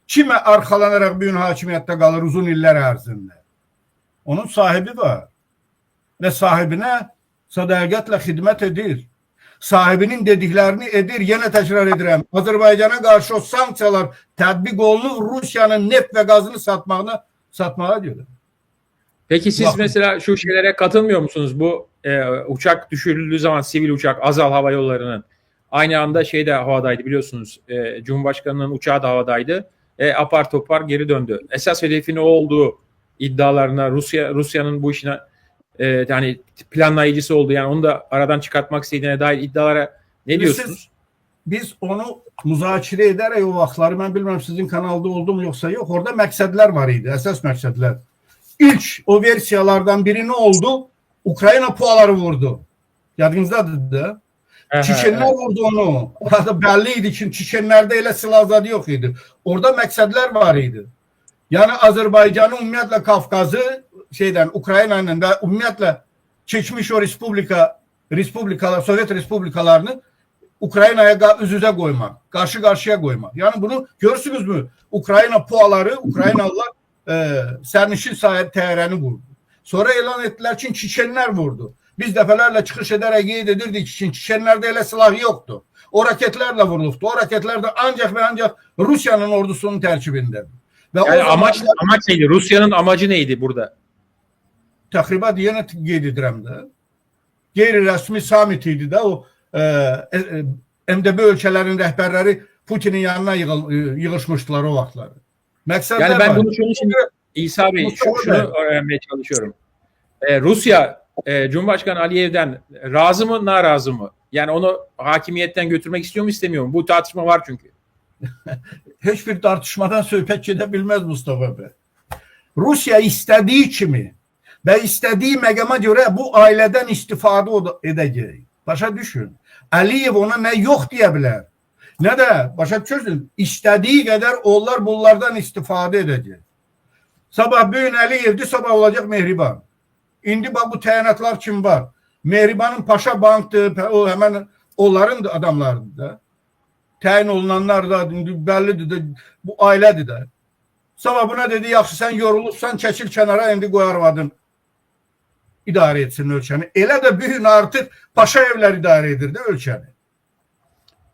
kimə arxalanaraq bu gün hakimiyyətdə qalır uzun illər ərzində? Onun sahibi var. Və sahibinə sədaqətlə xidmət edir. Sahibinin dediklərini edir. Yenə təkrar edirəm. Azərbaycana qarşı o sanksiyalar tətbiq olunur Rusiyanın neft və qazını satmağa görə. Peki siz mesela şu şeylere katılmıyor musunuz? Bu uçak düşürüldüğü zaman sivil uçak Azal Hava Yolları'nın aynı anda de havadaydı biliyorsunuz. Cumhurbaşkanının uçağı da havadaydı. Apar topar geri döndü. Esas hedefin o olduğu iddialarına Rusya'nın bu işine yani planlayıcısı oldu. Yani onu da aradan çıkartmak istediğine dair iddialara ne diyorsunuz? Biz onu müzakirə edərək o vaxtları, mən bilmirəm sizin kanalda oldu mu yoxsa yox, orada məqsədlər var idi, əsas məqsədlər. İlk o versiyalardan biri nə oldu? Ukrayna puaları vurdu. Yadınızdadır da. Çiçenlər vurdu onu. Orada bəlli idi ki, Çiçenlərdə elə silahzadı yox idi. Orada məqsədlər var idi. Yəni Azərbaycanı ümumiyyətlə Qafqazı Ukrayna ilə və ümumiyyətlə keçmiş o respublikalar, Sovet respublikalarını Ukraynaya üz-üzə qoymaq, qarşı-qarşıya qoymaq. Yəni bunu görürsünüzmü? Ukrayna puaları, Ukraynalılar sərnişin sahib təyyarəni vurdu. Sonra elan etdilər ki, Çiçenlər vurdu. Biz dəfələrlə çıxış edərək qeyd edirdik ki, Çiçenlərdə elə silah yoxdur. O raketlərlə vurulubdu. O raketlər də ancaq və ancaq Rusiyanın ordusunun tərkibindədir. Yani amaç neydi? Rusya'nın amacı neydi burada? Təxribat yenə qeyd edirəm də. Qeyri-rəsmi samit idi də o MDB ölkələrin rəhbərləri Putinin yanına yığışmışdılar o vaxtları. Məqsədlər yani ben var. bunu şunun için İsa Bey şunu öğrenmeye çalışıyorum. Rusya Cumhurbaşkanı Aliyev'den razı mı, narazı mı? Yani onu hakimiyetten götürmek istiyor mu, istemiyor mu? Bu tartışma var çünkü. Heç bir tartışmadan söhbət gedə bilməz Mustafa bəy. Rusiya istədiyi kimi və istədiyi məqama görə bu ailədən istifadə edəcək. Başa düşün. Əliyev ona nə yox deyə bilər, nə də başa düşürsün, istədiyi qədər onlar bunlardan istifadə edəcək. Sabah bugün Əliyevdir, sabah olacaq Mehriban. İndi bax bu təyinatlar kim var? Mehribanın Paşa Bankdır, o həmən onların da adamlarıdır da. Təyin olunanlar da bəllidir də, bu ailədir də. Sabah buna dedi, yaxşı sən yorulursan, çəkil kənara, indi qoy arvadın idarə etsin ölkəni. Elə də bugün artıq Paşa evlər idarə edir də ölkəni.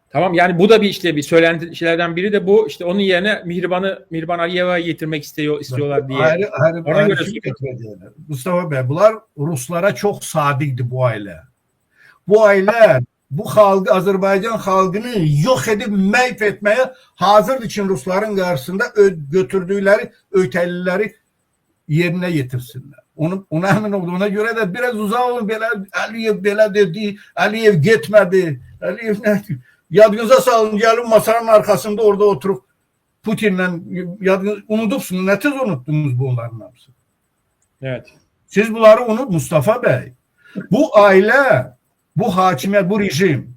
Tamam, yani bu da bir söylentilerden biri de bu, işte onun yerine Mihriban Aliyev'e getirmek istiyorlar diye. Ayrı Mustafa Bey, bunlar Ruslara çox sadiqdir bu ailə. Bu ailə bu xalqı, Azərbaycan xalqını yox edib məhv etməyə hazırdır ki, Rusların qarşısında götürdükləri ötəliləri yerinə yetirsinlər. Ona əmin olduğuna görə də biraz uzaq olun, Əliyev belə dedi, Əliyev getmədi, Əliyev nə? Yadınıza salın, gəlin masanın arxasında orada oturub Putinlə unudubsunuz, nə tez unutdunuz bunların hamısını? Evet. Siz bunları unut Mustafa Bey. Bu ailə, bu hakimiyyət, bu rejim,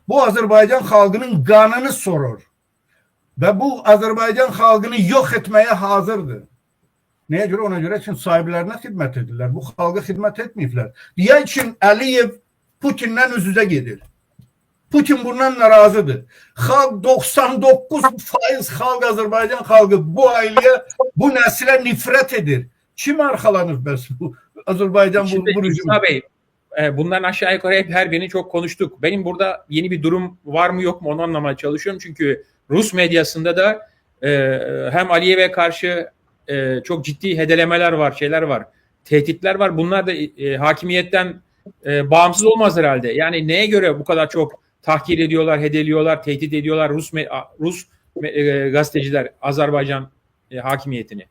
bu Azərbaycan xalqının qanını sorur və bu Azərbaycan xalqını yox etməyə hazırdır. Nəyə görə? Ona görə ki, sahiblərinə xidmət edirlər. Bu xalqa xidmət etməyiblər. Deyək ki, Əliyev Putinlə üz-üzə gedir. Putin bundan narazıdır. Xalq 99% xalq Azərbaycan xalqı bu ailəyə, bu nəsilə nifrət edir. Kim arxalanır bəs bu Azərbaycan Şimdi bu rejim? İsa Bey, bundan aşağı yukarı hep her birini çok konuştuk. Benim burada yeni bir durum var mı yok mu onu anlamaya çalışıyorum. Çünkü Rus medyasında da hem Aliyev'e karşı çok ciddi hedelemeler var, şeyler var, tehditler var. Bunlar da hakimiyetten bağımsız olmaz herhalde. Yani neye göre bu kadar çok tahkir ediyorlar, hedeliyorlar, tehdit ediyorlar Rus gazeteciler Azerbaycan hakimiyetini?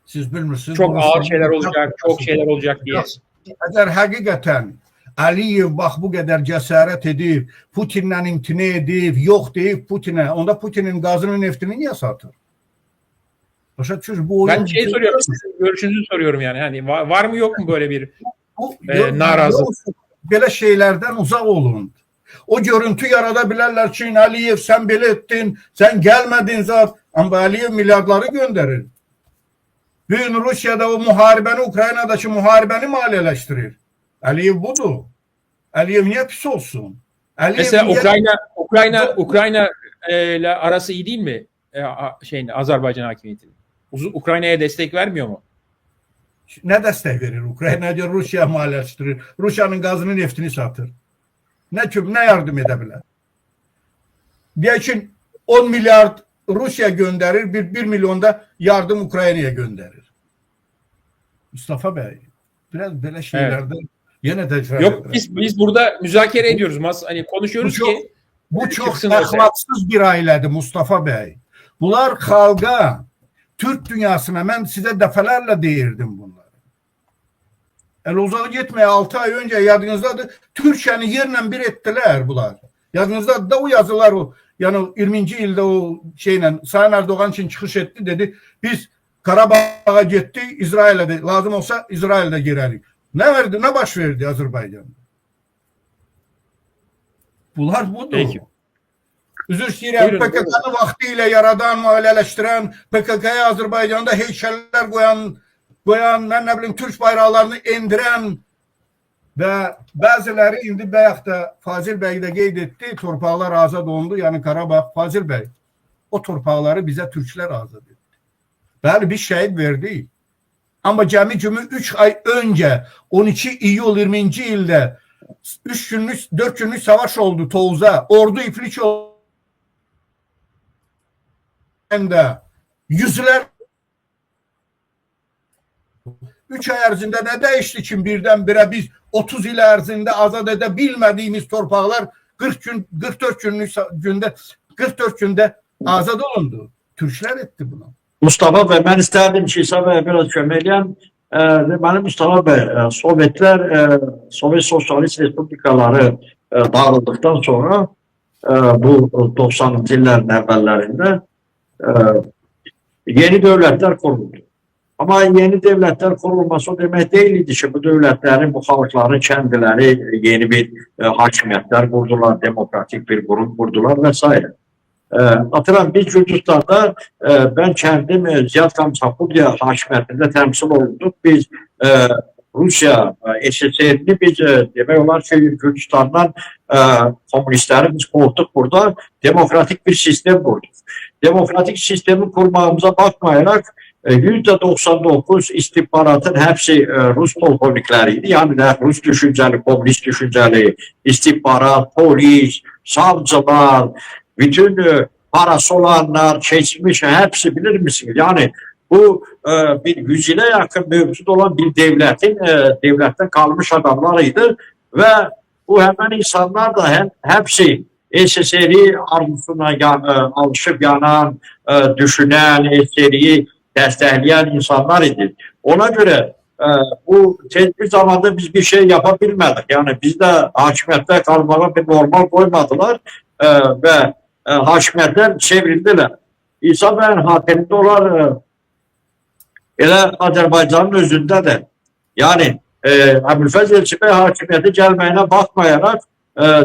Siz bilmirsiniz. Çok ağır şeyler olacak, çok şeyler olacak diye. Əgər həqiqətən Əliyev bax bu qədər cəsarət edib, Putinlə imtina edib, yox deyib Putinə, onda Putinin qazını, neftini niyə satır? Başa düşürsünüz? Bu oyun... Ben şey soruyorum, sizin görüşünüzü soruyorum yani. Hani var mı yok mu böyle bir narazı? Belə şeylərdən uzaq olun. O görüntü yarada bilərlər ki, Əliyev sən belə etdin, sən gəlmədin zat. Amma Əliyev milyardları göndərir. Bugün Rusiyada o muharibəni, Ukraynadakı muharibəni maliyyələşdirir. Əliyev budur. Əliyev niyə pis olsun? Əliyev Mesela niyə... Ukrayna ile arası iyi değil mi? Azerbaycan hakimiyetinin. Ukrayna'ya destek vermiyor mu? Nə dəstək verir? Ukrayna diyor Rusiya maliyyələşdirir. Rusiyanın qazını, neftini satır. Nə yardım edə bilər? Deyək ki 10 milyard Rusiya göndərir, 1 milyon da yardım Ukraynaya göndərir. Mustafa Bey, biraz belə şeylərdə yenə təcrübə. Yok, biz burada müzakere ediyoruz. Hani konuşuyoruz ki bu çox əxlaqsız bir ailədir Mustafa Bey. Bunlar xalqa, Türk dünyasına mən sizə dəfələrlə deyirdim bunları. El uzağa getməyə 6 ay öncə yadınızdadır, Türkiyəni yerlə bir etdilər bunlar. Yadınızdadır da o yazılar o. Yani 20. ildə o şeylə Sayın Erdoğan için çıxış etdi, dedi biz Qarabağa getdik, İsrail'e de lazım olsa İsrail'de girerik. Ne verdi, ne baş verdi Azərbaycanda? Bunlar budur. Peki. Üzr istəyirəm, PKK-nı vaxtı ilə yaradan, maliyyələşdirən, PKK-ya Azərbaycanda heykəllər qoyan, mən nə bilim, Türk bayraqlarını endirən və bəziləri indi bayaq da Fazil bəy də qeyd etdi, torpaqlar azad olundu, yəni Qarabağ. Fazil bəy, o torpaqları bizə türklər azad etdi. Bəli, biz şəhid verdik. Amma cəmi cümü 3 ay öncə 12 iyul 20-ci ildə 3 günlük, 4 günlük savaş oldu Tovuz'a. Ordu iflic oldu. Yüzlər 3 ay ərzində nə dəyişdi ki, birdən-birə biz 30 il ərzində azad edə bilmədiyimiz torpaqlar 44 gündə azad olundu. Türklər etdi bunu. Mustafa Bey, ben isterdim ki İsa Bey biraz kömeleyen. Benim Mustafa Bey, Sovyetler, Sovyet Sosyalist Respublikaları dağıldıktan sonra bu 90'lı yılların evvellerinde yeni devletler kuruldu. Ama yeni devletler kurulması o demek değildi ki bu devletlerin, bu halkların kendileri yeni bir hakimiyetler kurdular, demokratik bir grup kurdular vesaire. Atıram biz Gürcistan'da ben kendim Ziyad Kamçapurya hakimiyetinde temsil olduk. Biz Rusya SSR'ni biz demek olar ki Gürcistan'dan komünistleri biz kovduk burada. Demokratik bir sistem kurduk. Demokratik sistemi kurmamıza bakmayarak %99 istihbaratın hepsi Rus polkovnikleriydi. Yani de Rus düşünceli, komünist düşünceli istihbarat, polis, savcılar, bütün parası olanlar, geçmiş hepsi bilir misiniz? Yani bu bir 100 yıla yakın mevcut olan bir devletten kalmış adamlarıydı ve bu hemen insanlar da hepsi SSR'i arzusuna alışıp yanan, düşünen, SSR'i destekleyen insanlar idi. Ona göre bu tez bir zamanda biz bir şey yapabilmedik. Yani bizde hakimiyette kalmaya bir normal koymadılar ve hakimiyetten çevrildiler. İsa Bey'in hakimiyeti olan Azerbaycan'ın özünde de yani Əbülfəz Elçi Bey hakimiyeti gelmeyine bakmayarak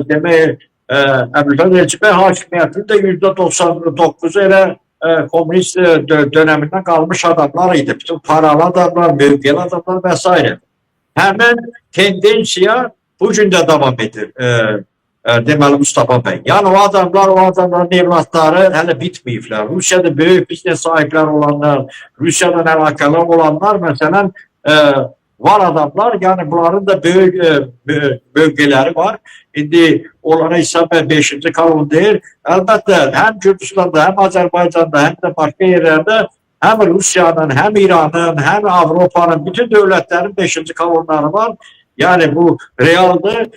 demek Əbülfəz Elçi Bey hakimiyetinin de %99'u elə komünist döneminden kalmış adamlarıydı. Bütün paralı adamlar, mevkili adamlar vesaire. Hemen tendensiya bugün de devam edir. deməli Mustafa bəy. Yəni o adamların evlatları hələ bitməyiblər. Rusiyada böyük biznes sahibləri olanlar, Rusiyadan əlaqəli olanlar məsələn var adamlar, yəni bunların da böyük bölgələri var. İndi onlara hesab 5-ci kolon deyir. Əlbəttə həm Gürcüstanda, həm Azərbaycanda, həm də başqa yerlərdə həm Rusiyanın, həm İranın, həm Avropanın bütün dövlətlərin 5-ci kolonları var. Yani bu realde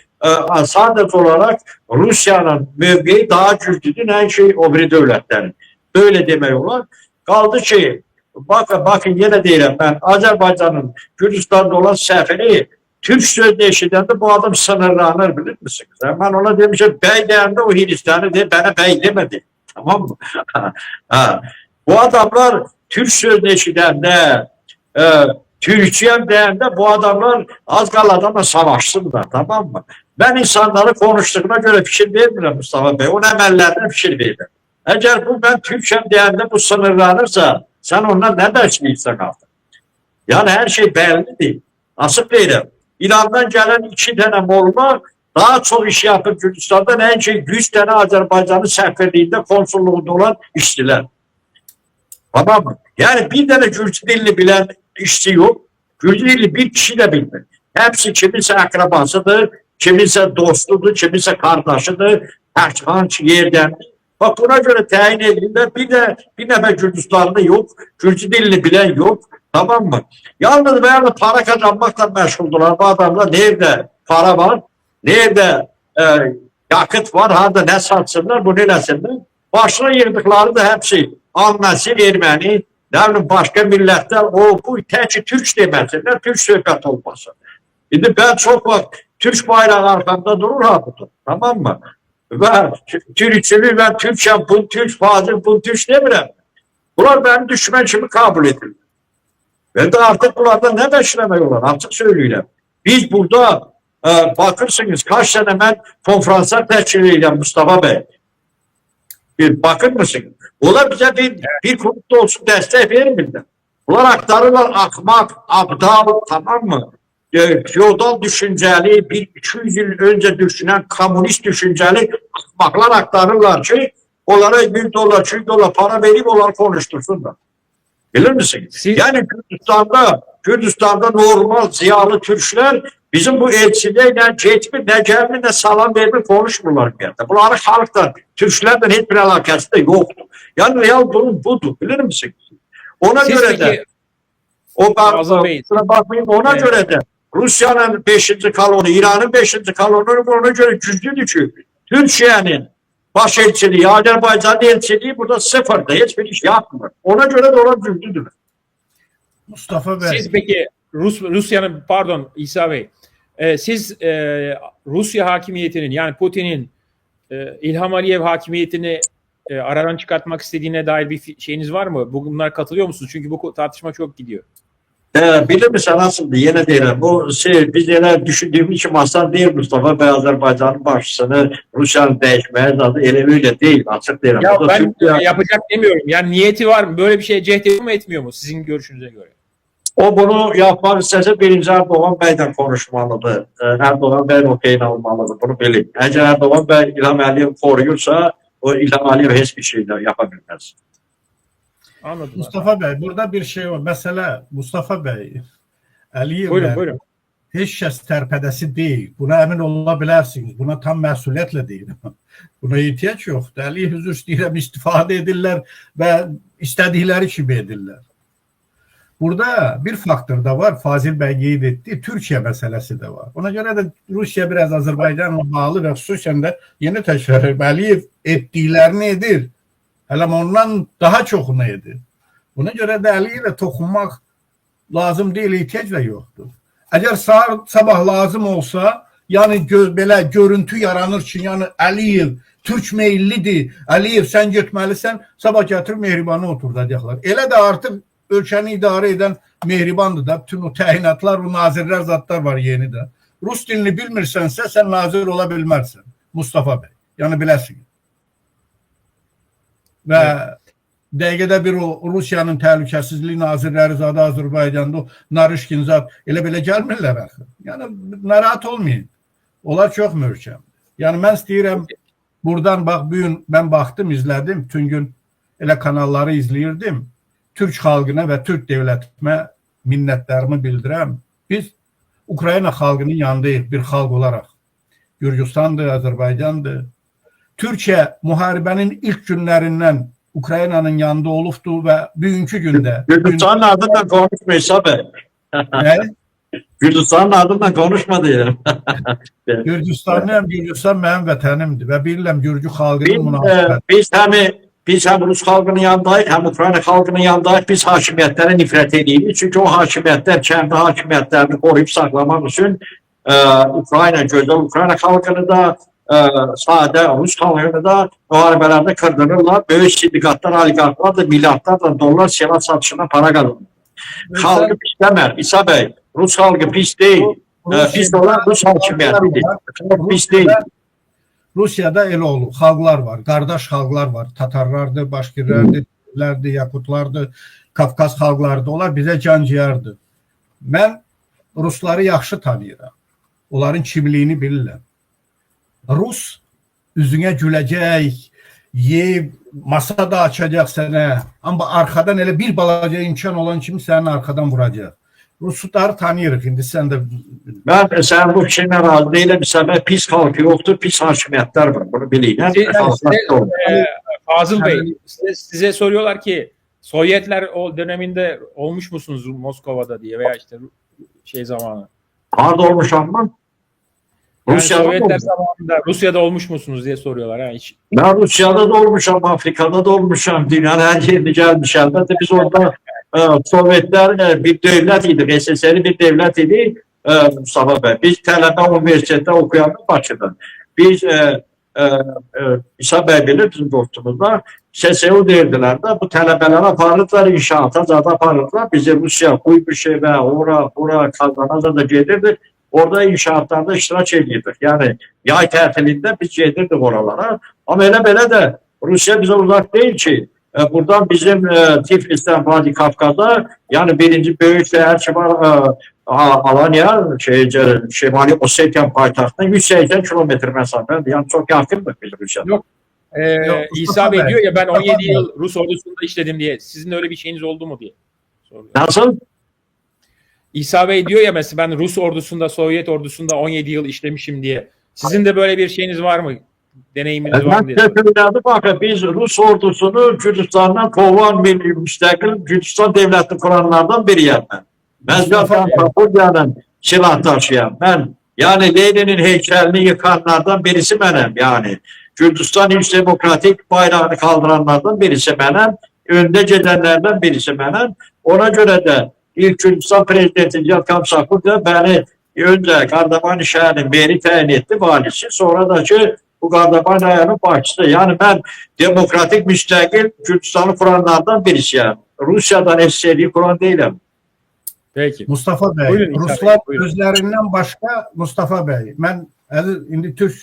sadece olarak Rusya'nın mövqeyi daha güçlüdür, her şey o biri devletlerin. Böyle demek olar. Kaldı ki, bakın yine deyirəm ben, Azerbaycan'ın Gürcistan'da olan səfiri Türk sözünü eşidəndə bu adam sınırlanır, bilir misiniz? Ben ona demişim, bey deyəndə o Hindistan'ı deyir, bana bey demedi. Tamam mı? Bu adamlar Türk sözünü eşidəndə Türkçeyim deyəndə bu adamlar az qal adamla savaşsınlar, tamam mı? Ben insanları konuştuğuna göre fikir vermirəm Mustafa Bey, onun əməllərinə fikir verirəm. Eğer bu ben Türkçeyim deyəndə bu sınırlanırsa, sen ondan ne dersliysen artık? Yani her şey bellidir. Nasıl deyirəm? İrandan gelen 2 tane molma daha çok iş yapıp Gürcistan'dan en şey 100 tane Azerbaycan'ın səfirliğinde, konsulluğunda olan işçiler. Tamam mı? Yani bir tane Gürcü dilini bilen işçi yok. Gürcü dilini bir kişi de bilmir. Hepsi kiminse akrabasıdır, kiminse dostudur, kiminse kardeşidir, hangi yerden. Bak buna göre tayin edilirler. Bir nefer Gürcistan'da yok. Gürcü dilini bilen yok. Tamam mı? Yalnız veya para kazanmakla meşguldurlar. Bu adamlar nerede para var, nerede yakıt var, harada ne satsınlar, bu neresinler. Başına yırdıkları da hepsi Almansı, Ermeni, ne bileyim başka milletler, o bu teki Türk demesinler, Türk söhbət olmasın. Şimdi ben çok vakit Türk bayrağı arkamda durur ha burada. Tamam mı? Ve Türkçülüğü ben Türkçem, bu Türk, Fazıl, bu Türk demirəm. Bunlar benim düşman kimi kabul edilir. Ben de artık bunlardan ne beşlemek olur? Artık söyleyeyim. Biz burada bakırsınız kaç sene ben konferanslar təşkil edirəm Mustafa Bey. Bir bakır mısınız? Onlar bize bir kurumda olsun destek vermirler. Bunlar aktarırlar akmak, abdal, tamam mı? Feodal düşünceli, 200 yıl önce düşünen komünist düşünceli akmaklar aktarırlar ki onlara $1, $2 para verip onları konuştursunlar. Bilir misiniz? Yani Kürdistan'da normal ziyalı Türkler bizim bu elçiliğiyle geçmi, ne gelmi, ne salam vermi konuşmurlar bir yerde. Bunları halktan, Türklerden hiçbir alakası da yoktu. Yani real durum budur, bilir misiniz? Ona Siz göre peki, de ona göre de Rusya'nın 5. kolonu, İran'ın 5. kolonu ona göre güçlüdür ki Türkiye'nin baş elçiliği, Azerbaycan elçiliği burada sıfırda, hiçbir iş yapmıyor. Ona göre de olan güçlüdür. Mustafa Bey. Siz peki Rusya'nın, pardon İsa Bey, siz Rusya hakimiyetinin, yani Putin'in İlham Aliyev hakimiyetini aradan çıkartmak istediğine dair bir şeyiniz var mı? Bunlar katılıyor musunuz? Çünkü bu tartışma çok gidiyor. Bilir misin nasıldı? Yine deyirəm. Bu biz yine düşündüğümüz için masal değil Mustafa Bey, Azerbaycan'ın başçısını Rusya'nın değişmeye zaten öyle değil. Açık deyirəm. Ya ben yapacak demiyorum. Yani niyeti var mı? Böyle bir şeye cehd ediyor mu, etmiyor mu? Sizin görüşünüze göre. O bunu yapmak istese 1. Erdoğan Bey'den konuşmalıdır. Erdoğan Bey okeyini almalıdır. Bunu bilin. Eğer Erdoğan Bey İlham Aliyev koruyorsa o İlham Aliyev hiçbir şey de yapabilmez. Anladım. Mustafa Bey, burada bir şey var. Mesela Mustafa Bey, Aliyev buyurun. heç kəs tərpədəsi deyil. Buna əmin ola bilərsiniz. Buna tam məsuliyyətlə deyirəm. Buna ehtiyac yoxdur. Aliyev üzr istəyirəm, istifadə edirlər və istədikləri kimi edirlər. Burada bir faktor da var. Fazil Bey qeyd etdi. Türkiye məsələsi de var. Ona göre de Rusya biraz Azerbaycanla bağlı ve xüsusən də yeni təşkil Aliyev etdiklərini edir. Hələ ondan daha çoxunu edir. Buna göre de Aliyevə toxunmaq lazım değil, ehtiyac da yoxdur. Eğer sabah lazım olsa, yani belə görüntü yaranır ki, yani Aliyev Türk meyillidir, Aliyev sen getməlisən, sabah gətirib Mehribanı oturdacaqlar. Elə də artıq ölkəni idarə edən Mehribandır da, bütün o təyinatlar, o nazirlər zatlar var yeni də. Rus dilini bilmirsənsə, sen nazir ola bilmərsən, Mustafa Bey. Yani biləsin. Və dəqiqədə bir o Rusiyanın təhlükəsizlik nazirləri zadı Azərbaycanda, o Narışkin zat elə belə gəlmirlər axı. Yəni narahat olmayın. Onlar çox möhkəmdir. Yəni mən istəyirəm buradan bax bu gün mən baxdım, izlədim, bütün gün elə kanalları izləyirdim. Türk xalqına və Türk dövlətimə minnətlərimi bildirəm. Biz Ukrayna xalqının yanındayıq bir xalq olaraq. Gürcüstandır, Azərbaycandır. Türkiyə müharibənin ilk günlərindən Ukraynanın yanında olubdur və bugünkü gündə Gürcistan'ın adından konuşma İsa Bey. Gürcistan'ın adından konuşma diyelim. Gürcüstanlıyam, Gürcüstan mənim vətənimdir və bilirəm Gürcü xalqının münasibəti. Biz hem Rus halkının yanındayız, hem Ukrayna halkının yanındayız. Biz hakimiyetlere nifret ediyoruz. Çünkü o hakimiyetler kendi hakimiyetlerini koruyup saklamak için Ukrayna güzel, Ukrayna halkını da sade Rus halkını da muharebelerde kırdırırlar. Böyük sindikatlar, oligarklar da milyardlarla dolar silah satışına para kazanır. Halkı pislemer. İsa Bey, Rus halkı pis değil. Pis olan Rus hakimiyetidir. Pis değil. Rusiyada elə olur, xalqlar var, qardaş xalqlar var, Tatarlardır, Başkirlərdir, Türklərdir, Yakutlardır, Kafkaz xalqlardır, onlar bizə can-ciyardır. Mən Rusları yaxşı tanıyıram, onların kimliyini bilirəm. Rus üzünə güləcək, yeyib, masa da açacaq sənə, amma arxadan elə bir balaca imkan olan kimi sənin arxadan vuracaq. Rusları tanıyırıq, indi sən də... Ben sen bu şeyine razı değilim. Sen pis halkı yoktur, pis hakimiyetler var. Bunu bilin. Fazıl Bey, size soruyorlar ki Sovyetler o döneminde olmuş musunuz Moskova'da diye veya işte şey zamanı. Nerede olmuş ama? Yani Sovyetler zamanında Rusya'da olmuş musunuz diye soruyorlar. Ha, hiç. Ben Rusya'da da olmuşum, Afrika'da da olmuşum. Dünyanın her yerine gelmiş elbette. Biz orada Sovyetler bir devlet idi, SSR'i bir devlet idi. Mustafa Bey. Biz tələbə üniversitede okuyanlar Bakıda. Biz İsa Bey bilir bizim dostumuzda SSU derdiler de bu tələbələri aparırdılar inşaata, zada aparırdılar. Bizi Rusya Kuybüşe ve ora Kazanaz'a da gedirdik. Orada inşaatlarda iştirak edirdik. Yani yay tətilində biz gedirdik oralara. Ama elə belə de Rusya bize uzak değil ki. Buradan bizim Tiflis'ten Vladikavkaz'a yani birinci büyük şehir ki var Alanya, Şimali Ossetya paytaxtına 180 kilometre mesafede. Yani çok yakındır bizim Rusya'da. Yok. İsa Bey diyor ya ben 17 yıl Rus ordusunda işledim diye. Sizin öyle bir şeyiniz oldu mu diye soruyor. Nasıl? İsa Bey diyor ya mesela ben Rus ordusunda, Sovyet ordusunda 17 yıl işlemişim diye. Sizin de böyle bir şeyiniz var mı? Deneyiminiz var mı diye. Bakın biz Rus ordusunu Gürcistan'dan kovan bir müstakil Gürcistan devleti kuranlardan biriyim ben. Ben zaten Papulya'nın silah taşıyan ben. Yani Lenin'in heykelini yıkanlardan birisi benim yani. Gürcistan İlk Demokratik bayrağını kaldıranlardan birisi benim. Önde gelenlerden birisi benim. Ona göre de ilk Gürcistan prezidenti Yelkan Sapurda beni önce Kardamani şehrinin meri tayin etti valisi. Sonra da ki bu Kardamani ayağının başçısı. Yani ben demokratik müstakil Gürcistan'ı kuranlardan birisiyim. Rusya'dan SSR'yi kuran değilim. Peki. Mustafa Bey, Buyurun, Ruslar buyurun. özlərindən başqa Mustafa Bey, mən indi Türk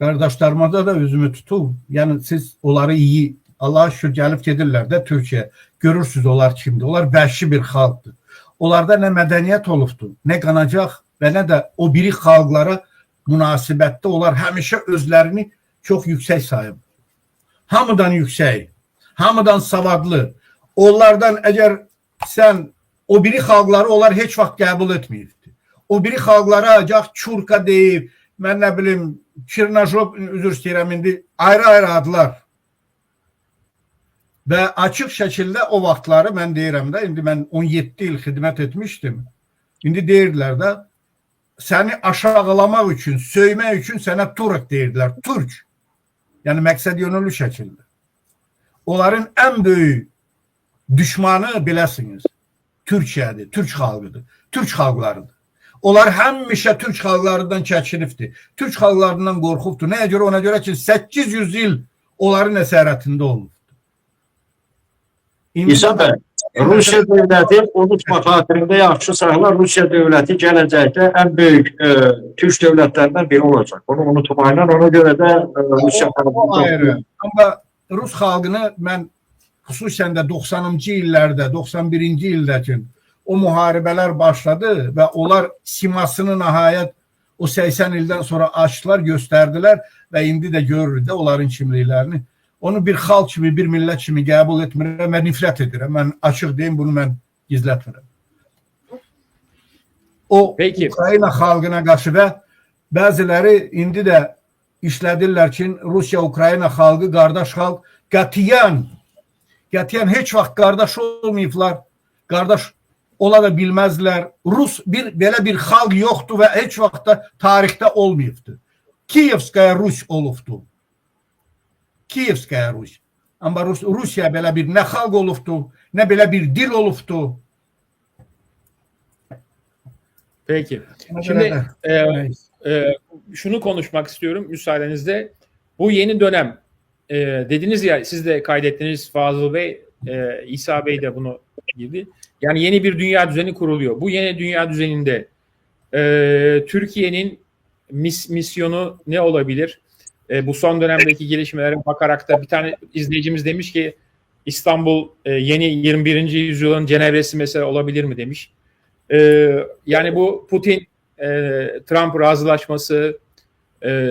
qardaşlarıma da özümü tutum. Yəni siz onları iyi, Allah'a şükür gəlib gedirlər də Türkiyə. Görürsünüz onlar kimdir. Onlar vəhşi bir xalqdır. Onlarda nə mədəniyyət olubdur, nə qanacaq və nə də o biri xalqlara münasibətdə onlar həmişə özlərini çox yüksək sayıb. Hamıdan yüksək, hamıdan savadlı. Onlardan əgər sən o biri xalqları onlar heç vaxt qəbul etməyibdi. O biri xalqlara acaq Çurka deyib, mən nə bilim, Çirnaşov, üzr istəyirəm indi, ayrı-ayrı adlar. Və açıq şəkildə o vaxtları mən deyirəm də, indi mən 17 il xidmət etmişdim. İndi deyirlər də, səni aşağılamaq üçün, söymək üçün sənə Turk deyirlər, Türk. Yəni məqsəd yönlü şəkildə. Onların ən böyük düşmanı biləsiniz. Türkiyədir, Türk xalqıdır, Türk xalqlarıdır. Onlar həmişə Türk xalqlarından çəkinibdir. Türk xalqlarından qorxubdur. Nəyə görə? Ona görə ki 800 il onların əsarətində olubdur. İsa Bey, Rusya devleti unutma xatirində yaxşı saxlar. Rusya devleti gələcəkdə ən böyük Türk devletlərindən biri olacaq. Bunu unutmayın. Ona görə də Rusya o ayrı. Amma Rus xalqını mən xüsusən də 90-cı illərdə, 91-ci ildə ki o müharibələr başladı və onlar simasını nəhayət O 80 ildən sonra açdılar, göstərdilər və indi də görürük də onların kimliklərini. Onu bir xalq kimi, bir millət kimi qəbul etmirəm və nifrət edirəm. Mən açıq deyim, bunu mən gizlətmirəm. O Peki. Ukrayna xalqına qarşı və bəziləri indi də işlədirlər ki, Rusiya-Ukrayna xalqı qardaş xalq, qətiyyən heç vaxt qardaş olmayıblar, qardaş ola da bilməzlər. Belə bir xalq yoxdur və heç vaxt da tarixdə olmayıbdır. Kiyevskaya Rus olubdur. Kiyevskaya Rus. Amma Rusiya belə bir nə xalq olubdur, nə belə bir dil olubdur. Peki. Şimdi şunu konuşmak istiyorum müsaadenizle. Bu yeni dönem dediniz ya, siz de kaydettiniz Fazıl Bey, İsa Bey de bunu girdi. Yani yeni bir dünya düzeni kuruluyor. Bu yeni dünya düzeninde Türkiye'nin misyonu ne olabilir? Bu son dönemdeki gelişmelere bakarak da bir tane izleyicimiz demiş ki İstanbul yeni 21. yüzyılın Cenevre'si mesela olabilir mi demiş. Yani bu Putin Trump razılaşması,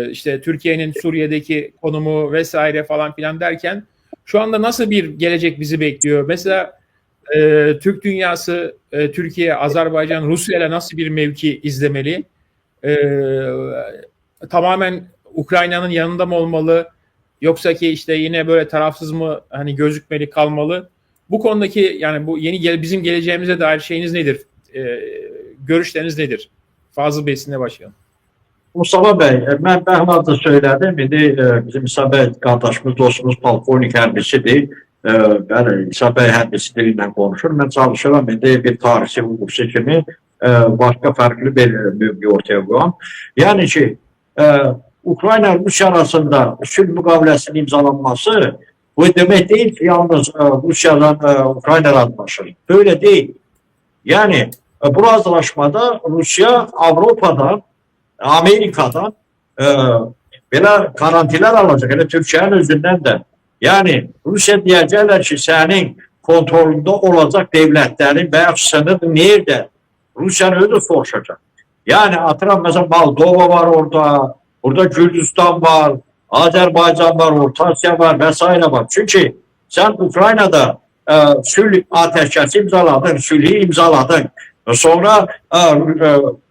işte Türkiye'nin Suriye'deki konumu vesaire falan filan derken şu anda nasıl bir gelecek bizi bekliyor? Mesela Türk dünyası, Türkiye, Azerbaycan, Rusya ile nasıl bir mevki izlemeli? Tamamen Ukrayna'nın yanında mı olmalı? Yoksa ki işte yine böyle tarafsız mı hani gözükmeli, kalmalı? Bu konudaki yani bu yeni bizim geleceğimize dair şeyiniz nedir? Görüşleriniz nedir? Fazıl Bey, sizinle başlayalım. Mustafa Bey, mən Bəhmada söylədim. İndi bizim İsa Bey qardaşımız, dostumuz, polkovnik hərbisidir. Bəli, İsa Bey hərbisi dilindən konuşur. Mən çalışıram indi bir tarihçi, hukukçu kimi başqa fərqli bir mövqe ortaya qoyam. Yəni ki, Ukrayna Rusiya arasında sülh müqaviləsinin imzalanması bu demək deyil ki, yalnız Rusiyadan Ukrayna razılaşır. Böyle değil. Yani bu razılaşmada Rusya Avrupa'dan, Amerika'dan belə garantilər alacaq. Elə Türkiyənin özündən də. Yəni Rusiya deyəcəklər ki, sənin kontrolunda olacaq devletlərin və ya sınır nerede? Rusiyanın özü soruşacaq. Yani atıram mesela Moldova var orada, burada Gürcistan var, Azerbaycan var, Orta Asya var vesaire var. Çünkü sen Ukrayna'da sülh ateşkesi imzaladın, sülhü imzaladın. Sonra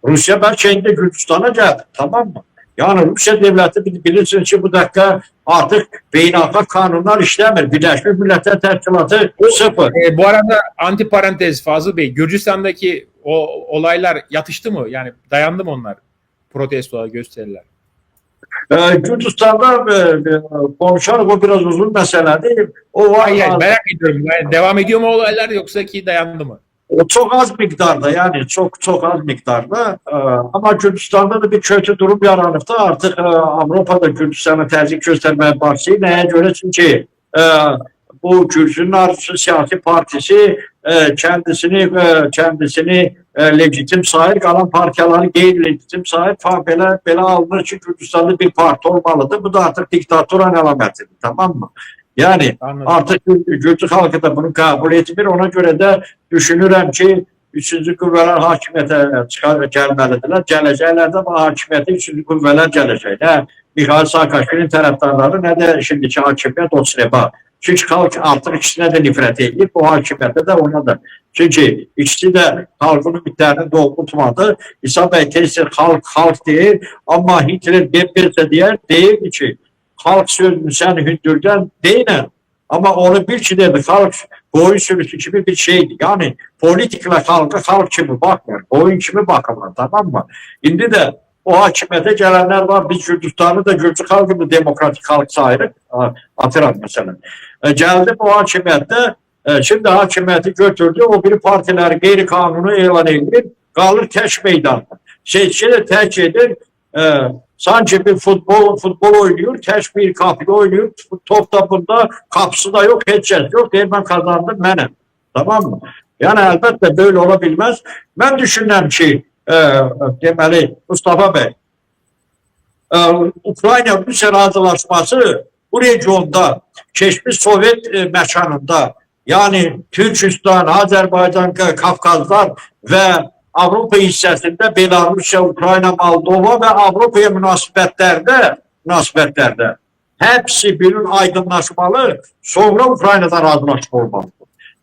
Rusya belki indi Gürcistan'a geldi, tamam mı? Yani Rusya devleti bilirsiniz ki bu dakika artık beynəlxalq kanunlar işlemir. Birleşmiş Milletler Teşkilatı sıfır. Bu arada antiparantez Fazıl Bey, Gürcistan'daki o olaylar yatıştı mı? Yani dayandı mı onlar protestolar, gösteriler? Gürcistan'da konuşarak o biraz uzun mesele değil. O var. Hayır, merak ediyorum. Yani devam ediyor mu olaylar yoksa ki dayandı mı? O çok az miktarda, yani çok az miktarda, ama Gürcistan'da da bir kötü durum yaranıbdı. Artık Avrupa'da Gürcistan'a tercih göstermeye başlayıb. Neye göre? Çünkü bu Gürcünün arzusu siyasi partisi kendisini legitim sayır, kalan partiyaları qeyri-legitim sayır. Belə alınır ki, Gürcistan'da bir parti olmalıdır. Bu da artık diktatorun əlamətidir, tamam mı? Yani anladım. Artık Gürcü halkı da bunu kabul etmir. Ona göre de düşünürəm ki, üçüncü qüvvələr hakimiyyətə gəlməlidirlər. Gələcəklərdə bu hakimiyyətə üçüncü qüvvələr gələcək. Nə Mikhail Saakashvilinin tərəfdarları, nə də şimdiki hakimiyyət o sırada. Çünkü halk artık ikisine de nifrət edib, bu hakimiyyətə də ona da. Çünkü ikisi de halkın ümitlərini doğrultmadı. İsa Bey tezdir halk deyir, amma Hitler Goebbels'e deyir ki, halk sözünü sen hündürden deyinən, ama onu bil ki dedi, halk boyun sürüsü kimi bir şeydi. Yani politiklə halka halk kimi bakmıyor, boyun kimi bakırlar, tamam mı? İndi de o hakimiyyete gelenler var, biz Gürcistan'ı da Gürcü halkını demokratik halk sayırıq, atıram mesela. Geldi bu hakimiyyette, şimdi hakimiyyeti götürdü, o bir partiler qeyri kanunu elan edilir, qalır tək meydanda. Seçkidə tək edir, sanki bir futbol oynuyor, tək bir kapıda oynuyor, top da bunda, kapısı da yok, heç yok, deyir ben kazandım mənim, tamam mı? Yani elbette böyle olabilmez. Ben düşünürüm ki, deməli, Mustafa Bey, Ukrayna-Rusiya razılaşması bu regionda, keçmiş Sovyet məkanında, yani Türkistan, Azerbaycan, Kafkazlar ve Avropa hissəsində Belarusya, Ukrayna, Moldova və Avropaya münasibətlərdə hepsi birinin aydınlaşmalı, sonra Ukrayna'dan razılaşma olmalıdır.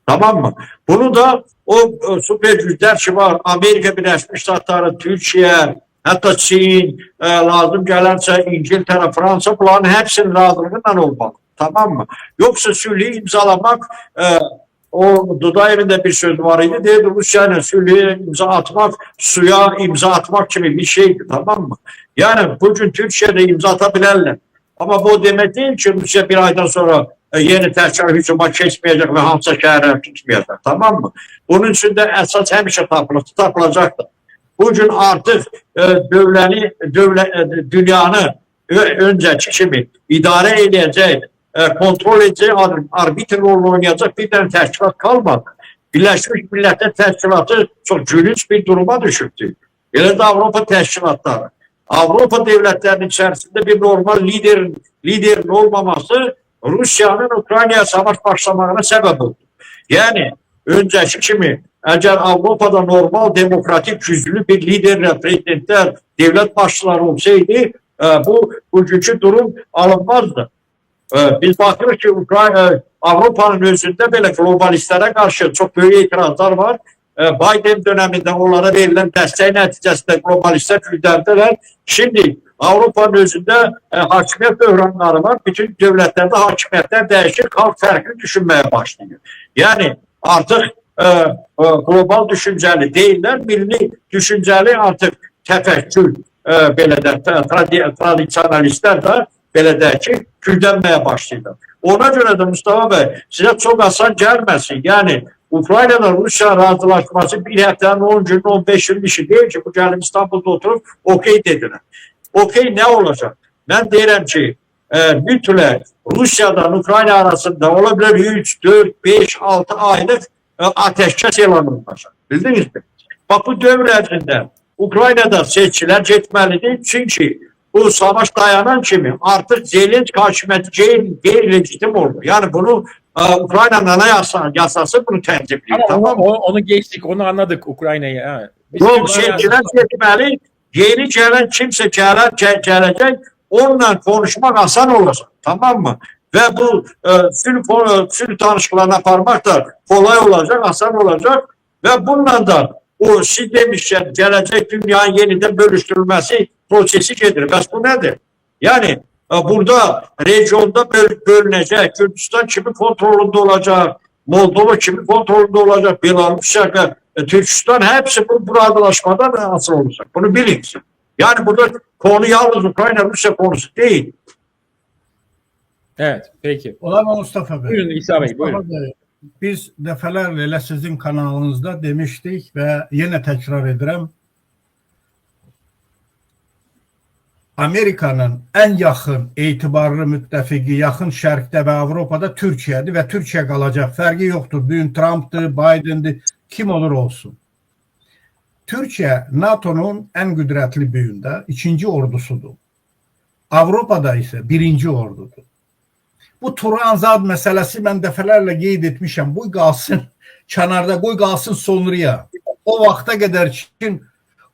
Tamam mı? Bunu da o süper güçler ki var, Amerika Birleşmiş Ştatları, Türkiye, hatta Çin, lazım gələnsə İngiltere, Fransa, bunların hepsinin razılığından olmalı. Tamam mı? Yoksa sülhü imzalamak, o Dudayev'in de bir sözü var idi. Deyirdi Rusya ile sülhü imza atmak, suya imza atmak gibi bir şeydi. Tamam mı? Yani bugün Türkiye'de imza atabilirler. Ama bu demek değil ki Rusya bir aydan sonra yeni təkrar hücuma keçməyəcək və hansısa şəhərləri tutmayacaq. Tamam mı? Bunun için de əsas həmişə tapılacaqdır. Bugün artık dünyanı önceki kimi idarə edəcək, kontrol edecek, arbitr rolunu oynayacak bir tane təşkilat kalmadı. Birleşmiş Milletler Təşkilatı çok gülünç bir duruma düşürdü. Elə də Avropa təşkilatları. Avropa devletlerinin içerisinde bir normal liderin olmaması Rusya'nın Ukrayna'ya savaş başlamağına sebep oldu. Yani önceki kimi eğer Avrupa'da normal demokratik güçlü bir liderle prezidentler, devlet başçıları olsaydı bugünkü durum alınmazdı. Biz bakıyoruz ki Avrupa'nın özünde böyle globalistlərə karşı çok büyük itirazlar var. Biden döneminde onlara verilen desteği neticesinde globalistler gündemdeler. Şimdi Avrupa'nın özünde hakimiyet böhranları var. Bütün devletlerde hakimiyetler değişir, halk farklı düşünmeye başlıyor. Yani artık global düşünceli değiller, milli düşünceli artık tefekkür belə də tradisyonalistlər də belə də ki gündənməyə başlayırlar. Ona göre de Mustafa Bey size çok asan gelmesin. Yani Ukrayna'da Rusya razılaşması bir haftanın 10 günün 15 günün işi değil ki bu gelin İstanbul'da oturup okey dediler. Okey ne olacak? Ben deyirəm ki bütünler Rusya'dan Ukrayna arasında olabilir 3, 4, 5, 6 aylık ateşkes elan olacak. Bildiniz mi? Bak bu dövr ərzində Ukrayna'da seçkiler getməlidir. Çünkü bu savaş dayanan kimi artık Zelenski hakimiyyəti qeyri-legitim oldu. Yani bunu Ukrayna'nın ana yasası bunu tənzimləyir. Tamam mı? Onu geçtik, onu anladık Ukrayna'yı. Yok, seçkiler getməli. Yeni gelen kimse gelecek, onunla konuşmak asan olacak. Tamam mı? Ve bu sülh danışıklarını aparmak da kolay olacak, asan olacak. Ve bundan da o siz demişken gelecek dünyanın yeniden bölüştürülmesi prosesi gelir. Bu nedir? Yani burada regionda bölünecek, Kürdistan kimin kontrolünde olacak, Moldova kimin kontrolünde olacak, Belarusya, Türkistan hepsi bu razılaşmadan asıl olacak. Bunu bilin. Yani burada konu yalnız Ukrayna-Rusya konusu değil. Evet, peki. Olar mı Mustafa Bey? Buyurun İsa Bey, buyurun. Bey, biz defalarla elə sizin kanalınızda demiştik ve yine tekrar edirəm. Amerika'nın en yakın, etibarlı müttefiki yakın şərqdə ve Avrupa'da Türkiye'dir ve Türkiye kalacak. Fərqi yoktur. Bugün Trump'dır, Biden'dir, kim olur olsun. Türkiye NATO'nun en qüdrətli büyüğünde ikinci ordusudur. Avrupa'da ise birinci ordudur. Bu Turanzad meselesi ben defalarla qeyd etmişəm. Bu qalsın kənarda, qoy qalsın sonraya. O vaxta qədər ki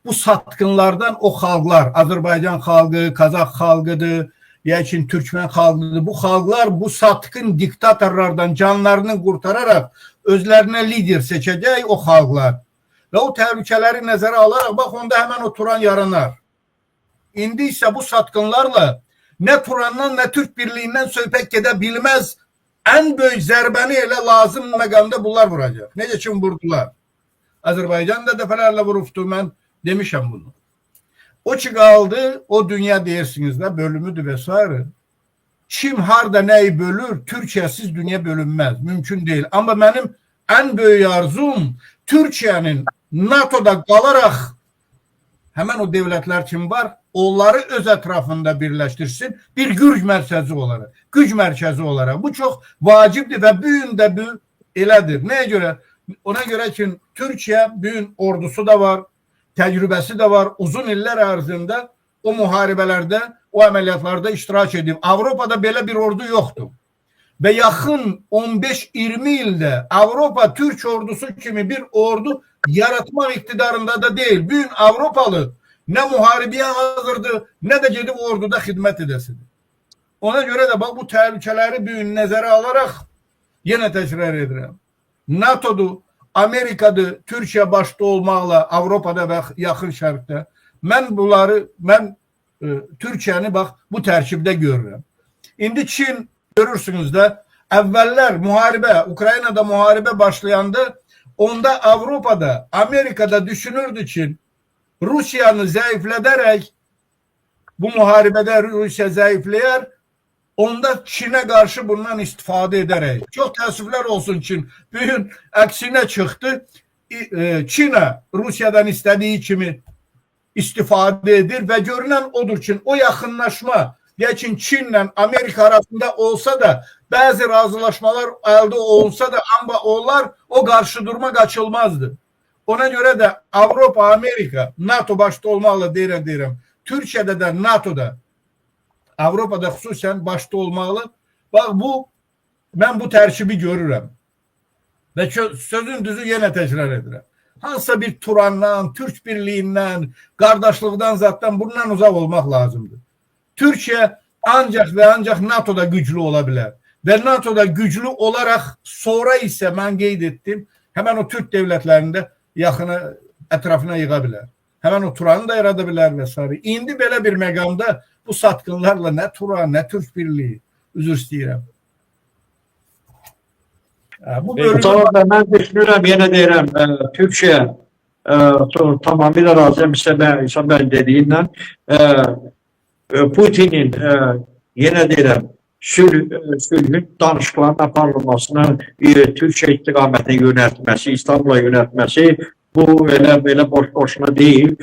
bu satqınlardan o xalqlar, Azərbaycan xalqı, Kazaq xalqıdır, yəqin Türkmen xalqıdır. Bu xalqlar bu satqın diktatorlardan canlarını qurtararaq özlərinə lider seçəcək o xalqlar. Və o təhlükələri nəzərə alaraq bax onda həmən o Turan yaranar. İndi isə bu satqınlarla ne Turan'dan ne Türk Birliği'nden söhbət gedə bilməz. En büyük zərbəni elə lazım məqamda bunlar vuracaq. Necə kim vurdular? Azərbaycan da dəfələrlə vurubdu, mən demişəm bunu. O ki qaldı, o dünya deyirsiniz də bölümüdür və s. Kim harda nəyi bölür, Türkiyəsiz dünya bölünməz. Mümkün değil. Ama mənim en büyük arzum Türkiye'nin NATO'da qalaraq hemen o devletler kim var? Onları öz ətrafında birleştirsin. Bir güc mərkəzi olarak. Güc mərkəzi olarak. Bu çok vacibdir ve bugün de bu elədir. Neye göre? Ona göre ki Türkiye bugün ordusu da var. Tecrübesi de var. Uzun iller ərzində o muharebelerde, o əməliyyatlarda iştirak edib. Avrupa'da belə bir ordu yoktu. Ve yakın 15-20 ildə Avropa Türk ordusu kimi bir ordu yaratmak iktidarında da değil. Bugün Avrupalı ne muharibeye hazırdı ne de gedib orduda hizmet edesidir. Ona göre de bak bu tehlikeleri bugün nezere alarak yine tekrar ederim. NATO'dur, Amerika'dır, Türkiye başta olmakla Avrupa'da ve yakın şərqdə ben Türkiye'ni bak bu tərkibdə görürüm. İndi Çin görürsünüz de evveller muharebe, Ukrayna'da muharebe başlayanda onda Avrupa'da, Amerika'da düşünürdü Çin Rusya'nı zayıflederek bu muharebede Rusya zayıflayar, onda Çin'e karşı bundan istifade ederek. Çok teessüfler olsun Çin. Bugün aksine çıktı. Çin'e Rusya'dan istediği kimi istifade edir ve görünen odur Çin. O yakınlaşma geçin Çin'le Amerika arasında olsa da bazı razılaşmalar elde olsa da ama onlar o karşı durma kaçılmazdı. Ona göre de Avrupa, Amerika, NATO başta olmakla deyirəm. Türkiye'de de NATO'da, Avrupa'da xüsusən başta olmalı. Bak ben bu tərkibi görürüm. Ve sözün düzü yine tekrar edirəm. Hansısa bir Turandan, Türk birliğinden, kardeşlikten zaten bundan uzak olmak lazımdır. Türkiye ancak ve ancak NATO'da güçlü olabilir. Ve NATO'da güçlü olarak sonra ise ben qeyd ettim, hemen o Türk devletlerinde yaxını etrafına yığabilir. Hemen o Turan'ı da yaradabilir vesaire. İndi belə bir məqamda bu satqınlarla ne Turan ne Türk birliği, üzr istəyirəm. Bu bölümü... Ben düşünürüm, yine deyirəm, Türkiye tamamıyla razıyım İsabel dediğinden Putin'in yine deyirəm, sülhün danışıqların aparılmasını Türkiye istiqamətine yöneltmesi, İstanbul'a yöneltmesi bu belə boş-boşuna değil.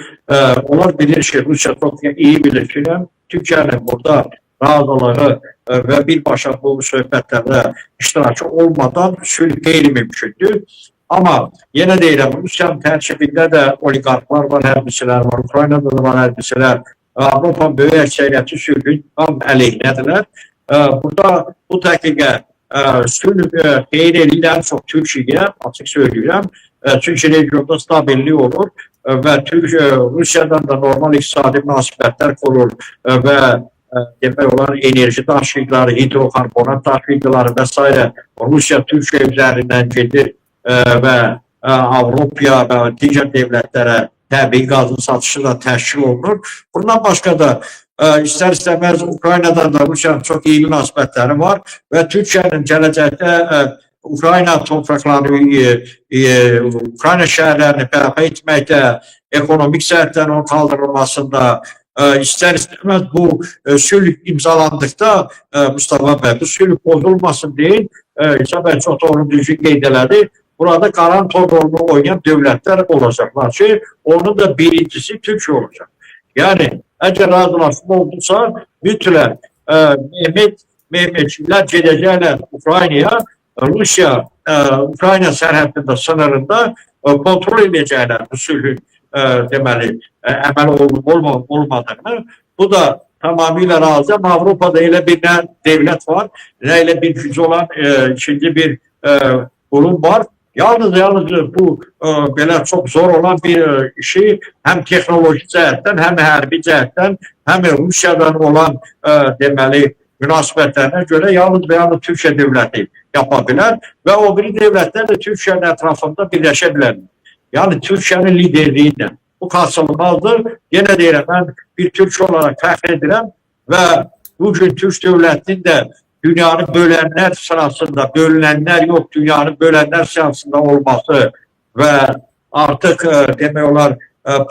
Onlar bilir ki, Rusya çok iyi bilir ki, Türkiye'nin burada razıları ve birbaşa bu söhbətlərdə iştirakçı olmadan sülh qeyri-mümkündür. Ama yine deyirəm, Rusya'nın tərkibində də oligarklar var, hərbçilər var, Ukraynada da var hərbçilər. Avropa böyük əksəriyyəti sülhün tam əleyhinədirlər. Burada bu dəqiqə sülh xeyir eləyən çox Türkiye'ye, açıq söyləyirəm. Çünki regionda stabillik olur və Rusya'dan da normal iqtisadi münasibətlər qurur və demək olar enerji daşıyıcıları, hidrokarbonat daşıyıcıları vesaire Rusya Türkiye üzerinden gelir ve Avropa ve digər devletlərə təbii qazın satışı da təşkil olunur. Bundan başka da ister-istemez Ukrayna'dan da Rusya'nın çok iyi münasibətləri var ve Türkiye'nin gələcəkdə Ukrayna topraklarını, Ukrayna şəhərlərini bərpa etməkdə, ekonomik cəhətdən onun kaldırılmasında, ister-istemez bu sülh imzalandıkta Mustafa Bey, bu sülh bozulmasın değil, İsabel çok doğru düzgün qeyd elədi. Burada garantor rolunu oynayan devletler olacaklar ki, onun da birincisi Türkiye olacak. Yani eğer razılaşma olduysa mütləq Mehmetçiler gedəcəklər Ukraynaya, Rusya Ukrayna sərhədində, sınırında kontrol edəcəklər bu sülhün deməli əməl olmadığını. Bu da tamamıyla razı. Avrupa'da elə bir devlet var, elə bir gücü olan ikinci bir kurum var. Yalnız bu belə çok zor olan bir işi hem teknoloji cəhətdən, hem hərbi cəhətdən, hem Rusya'dan olan deməli münasibətlərinə görə yalnız Türkiye devleti yapabilir ve o biri devletler de Türkiye'nin etrafında birleşebilir. Yani Türkiye'nin liderliğiyle. Bu kaçınılmazdır. Yine deyirəm, ben bir Türk olarak fəxr edirəm ve bugün Türk devletinin de dünyanı bölenler sırasında, bölünenler yok, dünyanı bölenler sırasında olması ve artık demək olar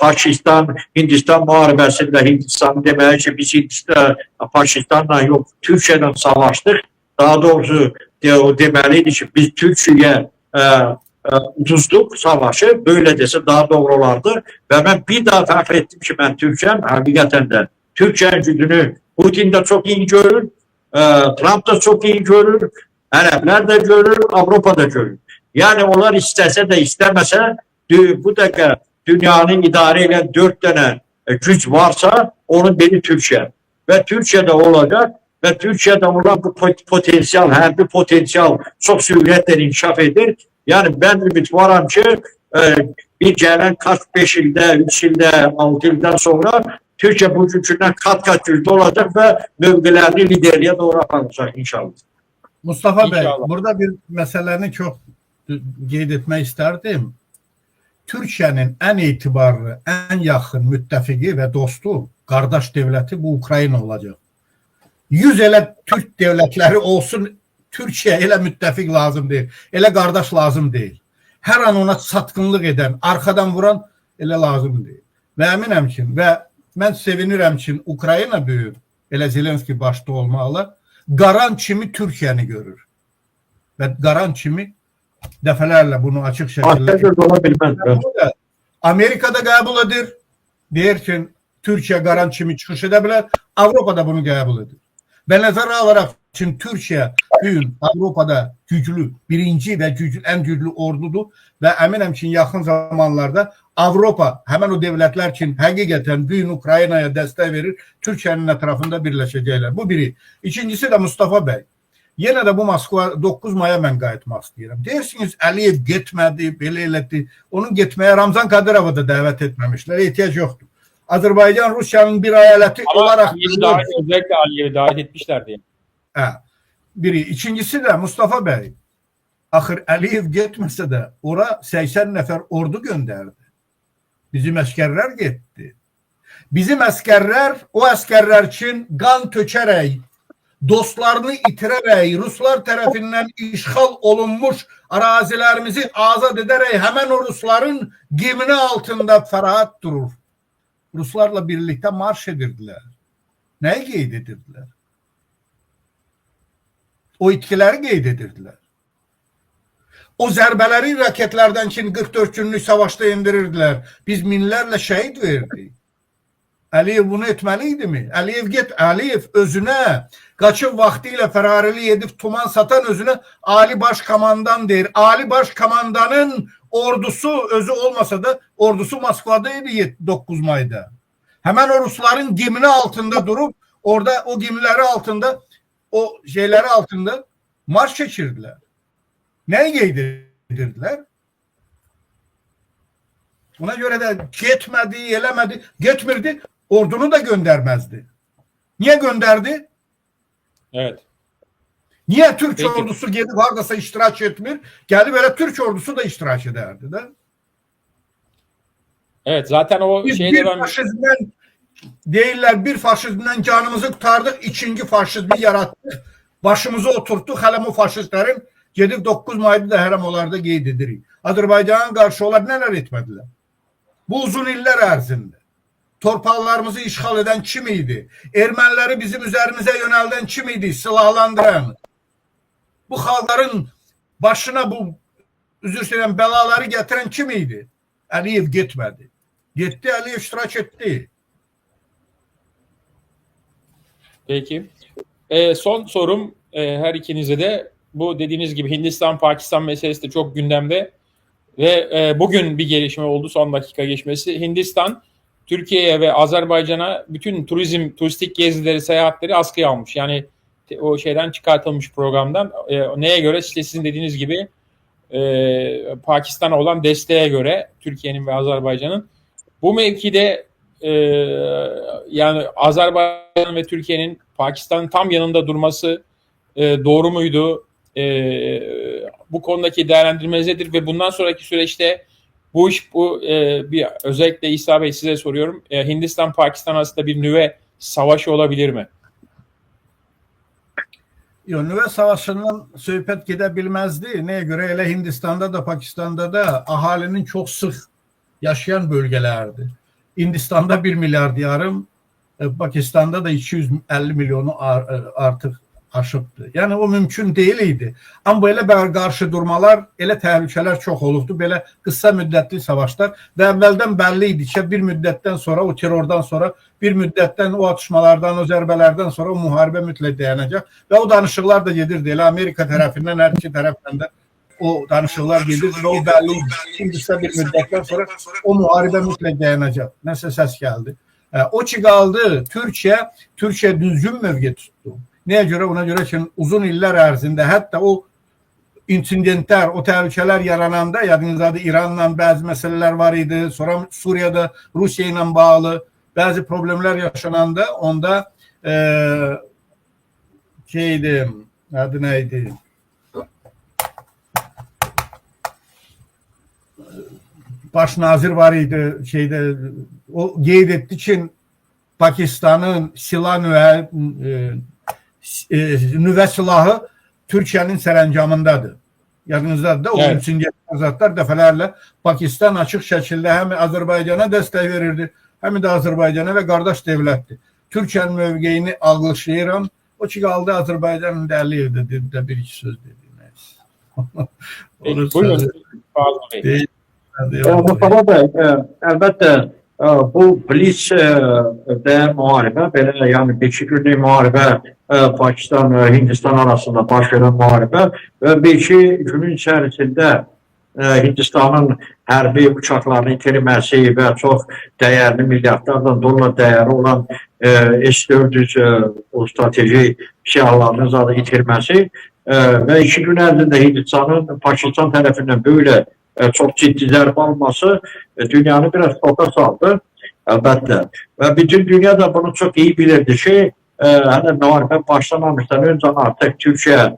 Pakistan, Hindistan muharebesinde Hindistan demek ki biz Pakistan'la yok, Türkiye'den savaştık. Daha doğrusu o demeliydi ki biz Türkiye'ye utuzduk savaşı, böyle dese daha doğru olardı. Ve ben bir daha fəxr ettim ki ben Türkiyəm, hakikaten de Türkiye'nin gücünü Putin de çok iyi görür, Trump da çok iyi görür, Araplar da görür, Avrupa da görür. Yani onlar istese de istemese bu dakika dünyanın idare eden 4 tane güç varsa onun biri Türkiye. Ve Türkiye'de olacak ve Türkiye'de olan bu potansiyel, hərbi potansiyel çok süratle inkişaf edir. Yani ben ümit varam ki bir gelen kaç 5 ilde, 3 ilde, 6 ilden sonra Türkiye bu gücünden kat güçlü olacak ve mövqelərini liderliğe doğru aparacak inşallah. Mustafa Bey, İnşallah. burada bir meseleni çok qeyd etmək istərdim. Türkiyənin ən etibarlı, ən yaxın müttəfiqi və dostu, qardaş dövləti bu Ukrayna olacaq. 100 elə Türk devletleri olsun, Türkiye elə müttəfiq lazım deyil, elə qardaş lazım deyil. Hər an ona satqınlıq edən, arxadan vuran elə lazım deyil. Və əminəm ki, və mən sevinirəm ki, Ukrayna böyür, elə Zelenski başda olmalı, qaran kimi Türkiyəni görür. Və qaran kimi dəfələrlə bunu açıq şəkildə Amerikada qəbul edir, deyir ki, Türkiye qaran kimi çıxış edə bilər, Avropada bunu qəbul edir. Və nəzərə alaraq ki, Türkiye bugün Avropada güclü, birinci və ən güclü ordudur və əminəm ki, yaxın zamanlarda Avropa, həmən o devletlər ki, həqiqətən bugün Ukraynaya dəstək verir, Türkiye'nin ətrafında birləşəcəklər. Bu biri. İkincisi də Mustafa Bey. Yenə də bu Moskva 9 Maya mən qayıtmaq istəyirəm. Deyirsiniz, Əliyev getmədi, belə elədi. Onun getməyə Ramzan Kadyrov'u da dəvət etməmişlər, ehtiyac yoxdur. Azərbaycan Rusiyanın bir ayaleti olarak özellikle Aliyev'i davet etmişler diye. Biri. İkincisi de Mustafa Bey, axır Aliyev getməsə də ora 80 nəfər ordu gönderdi. Bizim əskərlər getdi. Bizim əskərlər o əskərlər için qan tökərək, dostlarını itirərək, Ruslar tərəfindən işğal olunmuş arazilərimizi azad edərək həmən o Rusların gemini altında fərahat durur. Ruslarla birlikte marş edirdiler. Neyi qeyd edirdiler? O itkileri qeyd edirdiler. O zərbələri raketlerden ki 44 günlük savaşta indirirdiler. Biz minlərlə şəhid verdik. Əliyev bunu etməliydi mi? Əliyev özünə qaçıb vaxtilə fərarili edib tuman satan özünə Ali Baş Komandan deyir. Ali Baş Komandanın ordusu özü olmasa da ordusu Moskva'daydı 9 May'da. Hemen o Rusların gemini altında durup orada o gemileri altında o şeyleri altında marş geçirdiler. Neyi giydirdiler? Buna göre de getmedi, elemedi, getmirdi, ordunu da göndermezdi. Niye gönderdi? Evet. Niye Türk ordusu gelip hardasa iştirak etmir? Geldi böyle Türk ordusu da iştirak ederdi de. Evet, zaten o Biz şeyde bir faşizmden değiller, bir faşizmden canımızı kurtardık, ikinci faşizmi yarattık, başımıza oturttuk, hələm o faşistlerin gedib 9 May'da da hərəm onlarda qeyd edirik. Azərbaycan'a qarşı onlar neler etmediler? Bu uzun iller ərzində. Torpaqlarımızı işğal eden kim idi? Erməniləri bizim üzerimize yönelden kim idi? Silahlandıran. Bu xalqların başına bu üzür istəyirəm belaları getiren kim idi? Əliyev getmədi. Getdi, Əliyev iştirak etdi. Peki. Son sorum her ikinize de bu dediğiniz gibi Hindistan-Pakistan meselesi de çok gündemde ve bugün bir gelişme oldu, son dakika geçmesi. Hindistan Türkiye'ye ve Azerbaycan'a bütün turistik gezileri, seyahatleri askıya almış. Yani o şeyden çıkartılmış programdan. Neye göre? İşte sizin dediğiniz gibi Pakistan'a olan desteğe göre Türkiye'nin ve Azerbaycan'ın. Bu mevkide yani Azerbaycan ve Türkiye'nin Pakistan'ın tam yanında durması doğru muydu? Bu konudaki değerlendirmeniz nedir ve bundan sonraki süreçte bu iş bir özellikle İsa Bey size soruyorum. Hindistan-Pakistan arasında bir nüve savaşı olabilir mi? Nüve savaşından söhbət gedə bilməzdi. Nəyə görə? Elə Hindistan'da da Pakistan'da da ahalinin çok sık yaşayan bölgelerdi. Hindistan'da 1 milyar yarım, Pakistan'da da 250 milyonu artıq aşıbdı. Yəni o mümkün deyildi. Amma belə qarşı durmalar, elə təhlükələr çox olubdu. Belə qısa müddətli savaşlar və əvvəldən bəlli idi ki, bir müddətdən sonra o terrordan sonra, bir müddətdən o atışmalardan, o zərbələrdən sonra o müharibə mütləq dayanacaq və o danışıqlar da gedirdi. Elə Amerika tərəfindən, hər iki tərəfdən də o danışıqlar gedirdi və o bəlli idi. Şimdi qısa bir müddətdən sonra o müharibə mütləq dayanacaq. Nəsə səs gəldi. O ki qaldı, Türkiye düzgün mövqe tutdu. Neye göre? Ona göre ki uzun iller ərzində hətta o insidentler, o təhlükələr yarananda, yadınızdadır, İranla bəzi məsələlər var idi, sonra Suriyada Rusiya ilə bağlı bəzi problemlər yaşananda, onda adı nə idi? Baş nazir var idi, o qeyd etdi ki, Pakistanın silah nüvə silahı Türkiyənin sərəncamındadır. Yadınızdadır da, o üçün zatlar dəfələrlə Pakistan açıq şəkildə həm Azərbaycana dəstək verirdi, həm də Azərbaycana və qardaş dövlətdir. Türkiyənin mövqeyini alqışlayıram. O ki, qaldı Azərbaycanın dəli evdə də bir-iki söz dedi. Buyurun. Değil. Mustafa bəy, əlbəttə bu Blitz də müharibə, belə yəni 5 günlük müharibə, Pakistan və Hindistan arasında baş verən müharibə və 5 günün içərisində Hindistanın hərbi uçaqlarını itirməsi və çox dəyərli milyardlardan dollar dəyəri olan S-400 o strateji silahlarını zaten itirməsi və 2 gün ərzində Hindistanın Pakistan tərəfindən böyle çok ciddi zərbə alması dünyanı biraz şoka saldı əlbəttə. Və bütün dünya da bunu çok iyi bilirdi ki, hani müharibə başlamamışdan önce artık Türkiye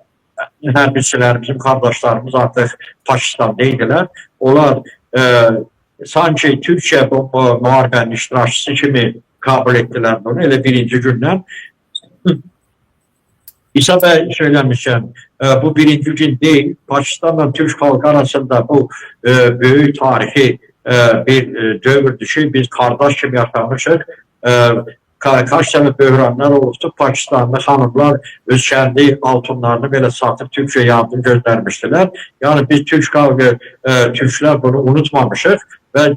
hərbiçilər, bizim kardeşlerimiz artık Pakistan'daydılar. Onlar sanki Türkiye bu müharibənin iştirakçısı kimi kabul ettiler bunu. Elə birinci gündən. İsa bəy söyləmişəm, bu birinci gün değil, Pakistan'la Türk halkı arasında bu büyük tarihi bir dövrdür ki, biz kardeş kimi yaşamışıq. Kaç tane böhranlar oldu, Pakistanlı hanımlar öz kendi altınlarını böyle satıp Türkçe yardım göndermiştiler. Yani biz Türkler bunu unutmamışız ve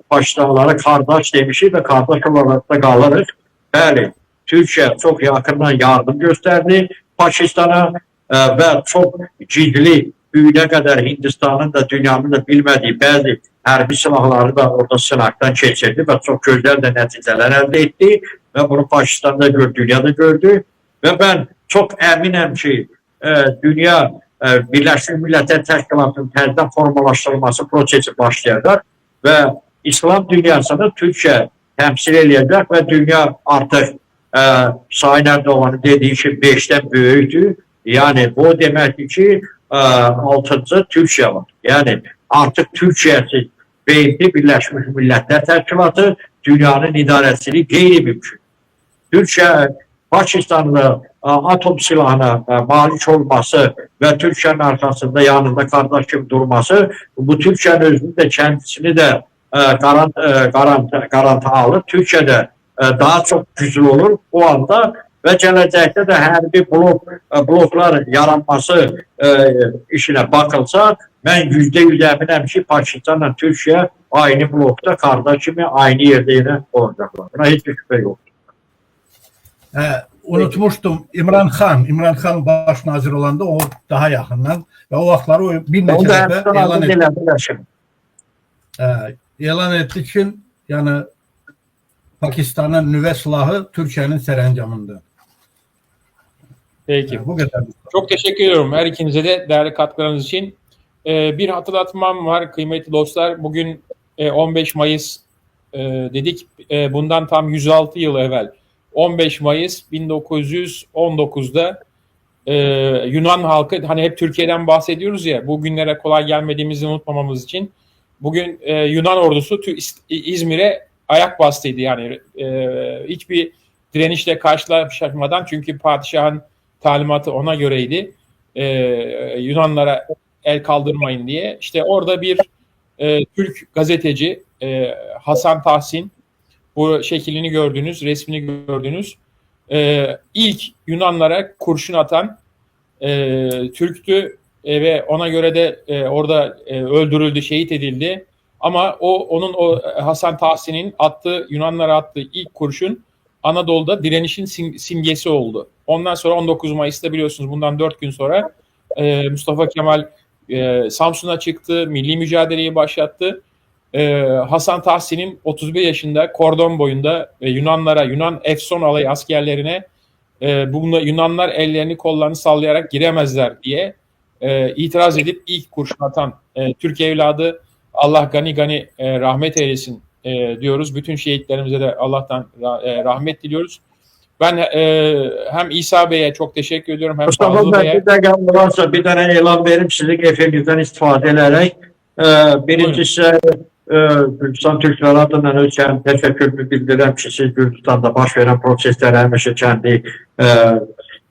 Pakistanlılara kardeş demişik ve kardeş olarak da kalırız. Bəli, Türkiye çok yakından yardım gösterdi Pakistan'a ve çok ciddi büyüne kadar Hindistan'ın da dünyanın da bilmediği bazı hərbi silahları da orada sınaqdan keçirdi və çox gözəl də nəticələr əldə etdi və bunu Pakistan'da gördü, dünyada gördü və mən çox əminəm ki, dünya Birləşmiş Millətlər Təşkilatının təzədən formalaşdırılması prosesi başlayacaq və İslam dünyasını Türkiyə təmsil edəcək və dünya artıq Sayın Erdoğan'ın dediği ki 5'ten böyükdür. Yani bu deməkdir ki 6. Türkiye var. Yani artık Türkiye'si beyni Birləşmiş Millətlər Təşkilatı dünyanın idarəsini qeyri-mümkün. Türkiye Pakistanlı atom silahına malik olması ve Türkiye'nin arkasında yanında kardeş gibi durması bu Türkiye'nin özünü de kendisini de garanti alır. Türkiye'de daha çok güçlü olur o anda ve gələcəkdə də hərbi bloklar yaranması işine bakılsa ben %100 əminəm ki Pakistanla Türkiye aynı blokta kardeş kimi aynı yerde yine olacaklar. Buna hiçbir şüphe yok. Unutmuştum İmran Khan baş nazir olanda o daha yakından ve o vaxtları o bir neçə dəfə elan etdi ki yani Pakistan'ın nüvə silahı Türkiye'nin sərəncamında. Peki. Bu kadar. Çok teşekkür ediyorum her ikinize de değerli katkılarınız için. Bir hatırlatmam var kıymetli dostlar. Bugün 15 Mayıs dedik. Bundan tam 106 yıl evvel 15 Mayıs 1919'da Yunan halkı, hani hep Türkiye'den bahsediyoruz ya, bu günlere kolay gelmediğimizi unutmamamız için bugün Yunan ordusu İzmir'e ayak bastıydı. Yani hiçbir direnişle karşılaşmadan, çünkü padişahın talimatı ona göreydi. Yunanlara el kaldırmayın diye. İşte orada bir Türk gazeteci Hasan Tahsin, bu şeklini gördünüz, resmini gördünüz. İlk Yunanlara kurşun atan Türktü ve ona göre de orada öldürüldü, şehit edildi. Ama onun Hasan Tahsin'in Yunanlara attığı ilk kurşun Anadolu'da direnişin simgesi oldu. Ondan sonra 19 Mayıs'ta biliyorsunuz bundan 4 gün sonra Mustafa Kemal Samsun'a çıktı, milli mücadeleyi başlattı. Hasan Tahsin'in 31 yaşında kordon boyunda Yunan Efson alayı askerlerine Yunanlar ellerini kollarını sallayarak giremezler diye itiraz edip ilk kurşun atan Türk evladı, Allah gani gani rahmet eylesin diyoruz. Bütün şehitlerimize de Allah'tan rahmet diliyoruz. Ben hem İsa Bey'e çok teşekkür ediyorum hem Mustafa Fazıl Bey, Bey'e. bir dakika varsa bir tane elan verim sizin efenginizden istifade ederek. Birincisi Gürcistan Türkleri adına ölçen teşekkürümü bildirəm ki, siz Gürcistan'da baş veren prosesleri həmişə kendi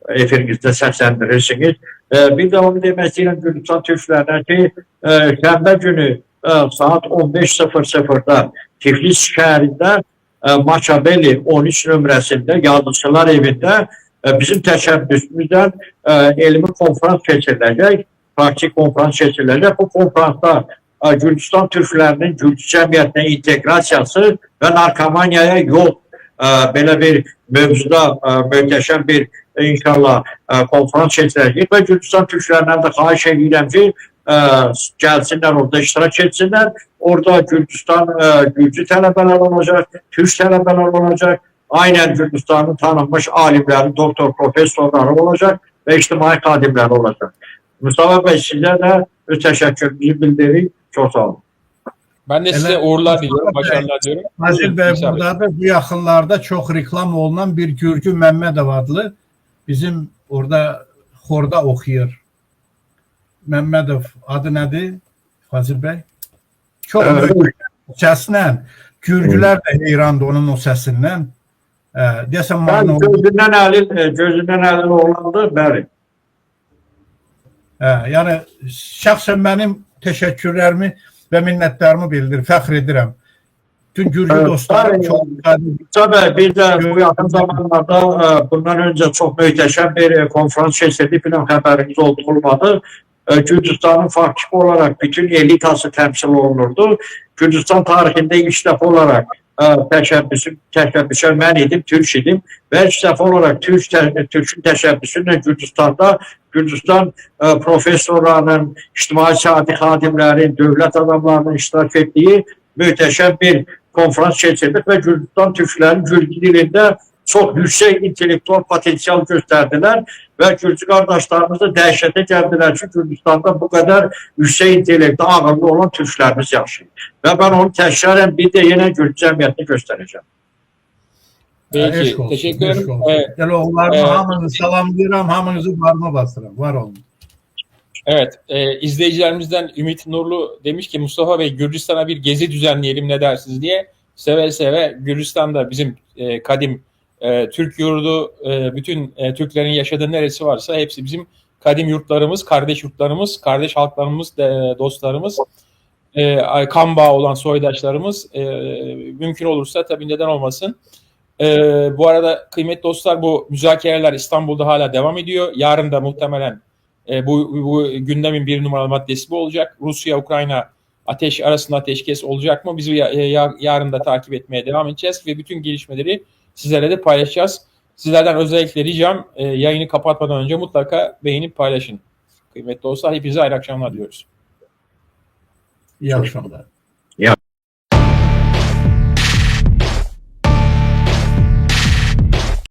efirinizde səslendirirsiniz. Bir de onu demək istəyirəm Gürcistan Türklerine ki, şənbə günü saat 15:00'da Tiflis şəhərində Maçabeli 13 nömrəsində yazıçılar evində bizim təşəbbüsümüzdən elmi konferans keçiriləcək, praktik konferans keçiriləcək. Bu konferansda Gürcistan Türklərinin Gürcü cəmiyyətinə inteqrasiyası və narkomaniyaya yol belə bir mövzuda möhtəşəm bir inşallah konferans keçiriləcək və Gürcistan Türklərindən də xahiş edirəm ki, gəlsinlər, orada iştirak etsinlər. Orada Gürcü tələbələr olacaq, Türk tələbələr olacaq. Aynen Gürcistan'ın tanınmış alimleri, doktor, profesörleri olacak ve ictimai xadimləri olacak. Mustafa Bey, size de teşekkürümüzü bildiririk. Çok sağ olun. Ben de size uğurlar diliyorum, başarılar diliyorum. Fazil Bey, burada da bu yaxınlarda çok reklam olunan bir Gürcü Məmmədov adlı bizim orada xorda oxuyur. Məmmədov adı nədir Fazil Bey? Çok səsindən. Gürcülər də heyrandı onun o səsindən. Deyəsən Ben gözündən əlil oğlandı, bəli. Yəni şəxsən mənim təşəkkürlərimi və minnətlərimi bildir, fəxr edirəm. Tüm Gürcü dostlarım çok Tabii bir de bu yakın zamanlarda bundan önce çok möhtəşəm bir konferans keçirdik, bilmem haberiniz olmadı. Gürcistan'ın farklı olarak bütün elitası temsil olunurdu. Gürcistan tarihinde ilk defa olarak təşəbbüsü mən idim, Türk idim və ilk defa olarak Türk'ün təşəbbüsüyle Gürcistan profesörlərinin, ictimai siyasi xadimlərin, dövlət adamlarının iştirak ettiği möhtəşəm bir konferans geçirdik ve Gürcistan Türklerin Gürcü dilinde çok yüksek intelektüel potansiyel gösterdiler ve Gürcü kardeşlerimiz de dəhşətə gəldiler ki, Gürcistan'da bu kadar yüksek intellekte ağırlı olan Türklerimiz yaşıyor. Ve ben onu təkrarən bir de yine Gürcü cəmiyyətini göstereceğim. Peki, teşekkür ederim. Gəl oğullarımı hamınızı salamlayıram, hamınızı barma basıram. Var olun. Evet, izleyicilerimizden Ümit Nurlu demiş ki Mustafa Bey, Gürcistan'a bir gezi düzenleyelim ne dersiniz diye. Seve seve. Gürcistan'da bizim kadim Türk yurdu, bütün Türklerin yaşadığı neresi varsa hepsi bizim kadim yurtlarımız, kardeş yurtlarımız, kardeş halklarımız, dostlarımız, kan bağı olan soydaşlarımız. Mümkün olursa tabii neden olmasın. Bu arada kıymetli dostlar, bu müzakereler İstanbul'da hala devam ediyor. Yarın da muhtemelen bu gündemin bir numaralı maddesi bu olacak. Rusya-Ukrayna arasında ateşkes olacak mı? Biz yarın da takip etmeye devam edeceğiz ve bütün gelişmeleri sizlerle de paylaşacağız. Sizlerden özellikle ricam yayını kapatmadan önce mutlaka beğenip paylaşın. Kıymetli dostlar, hepinize hayırlı akşamlar diliyoruz. İyi akşamlar.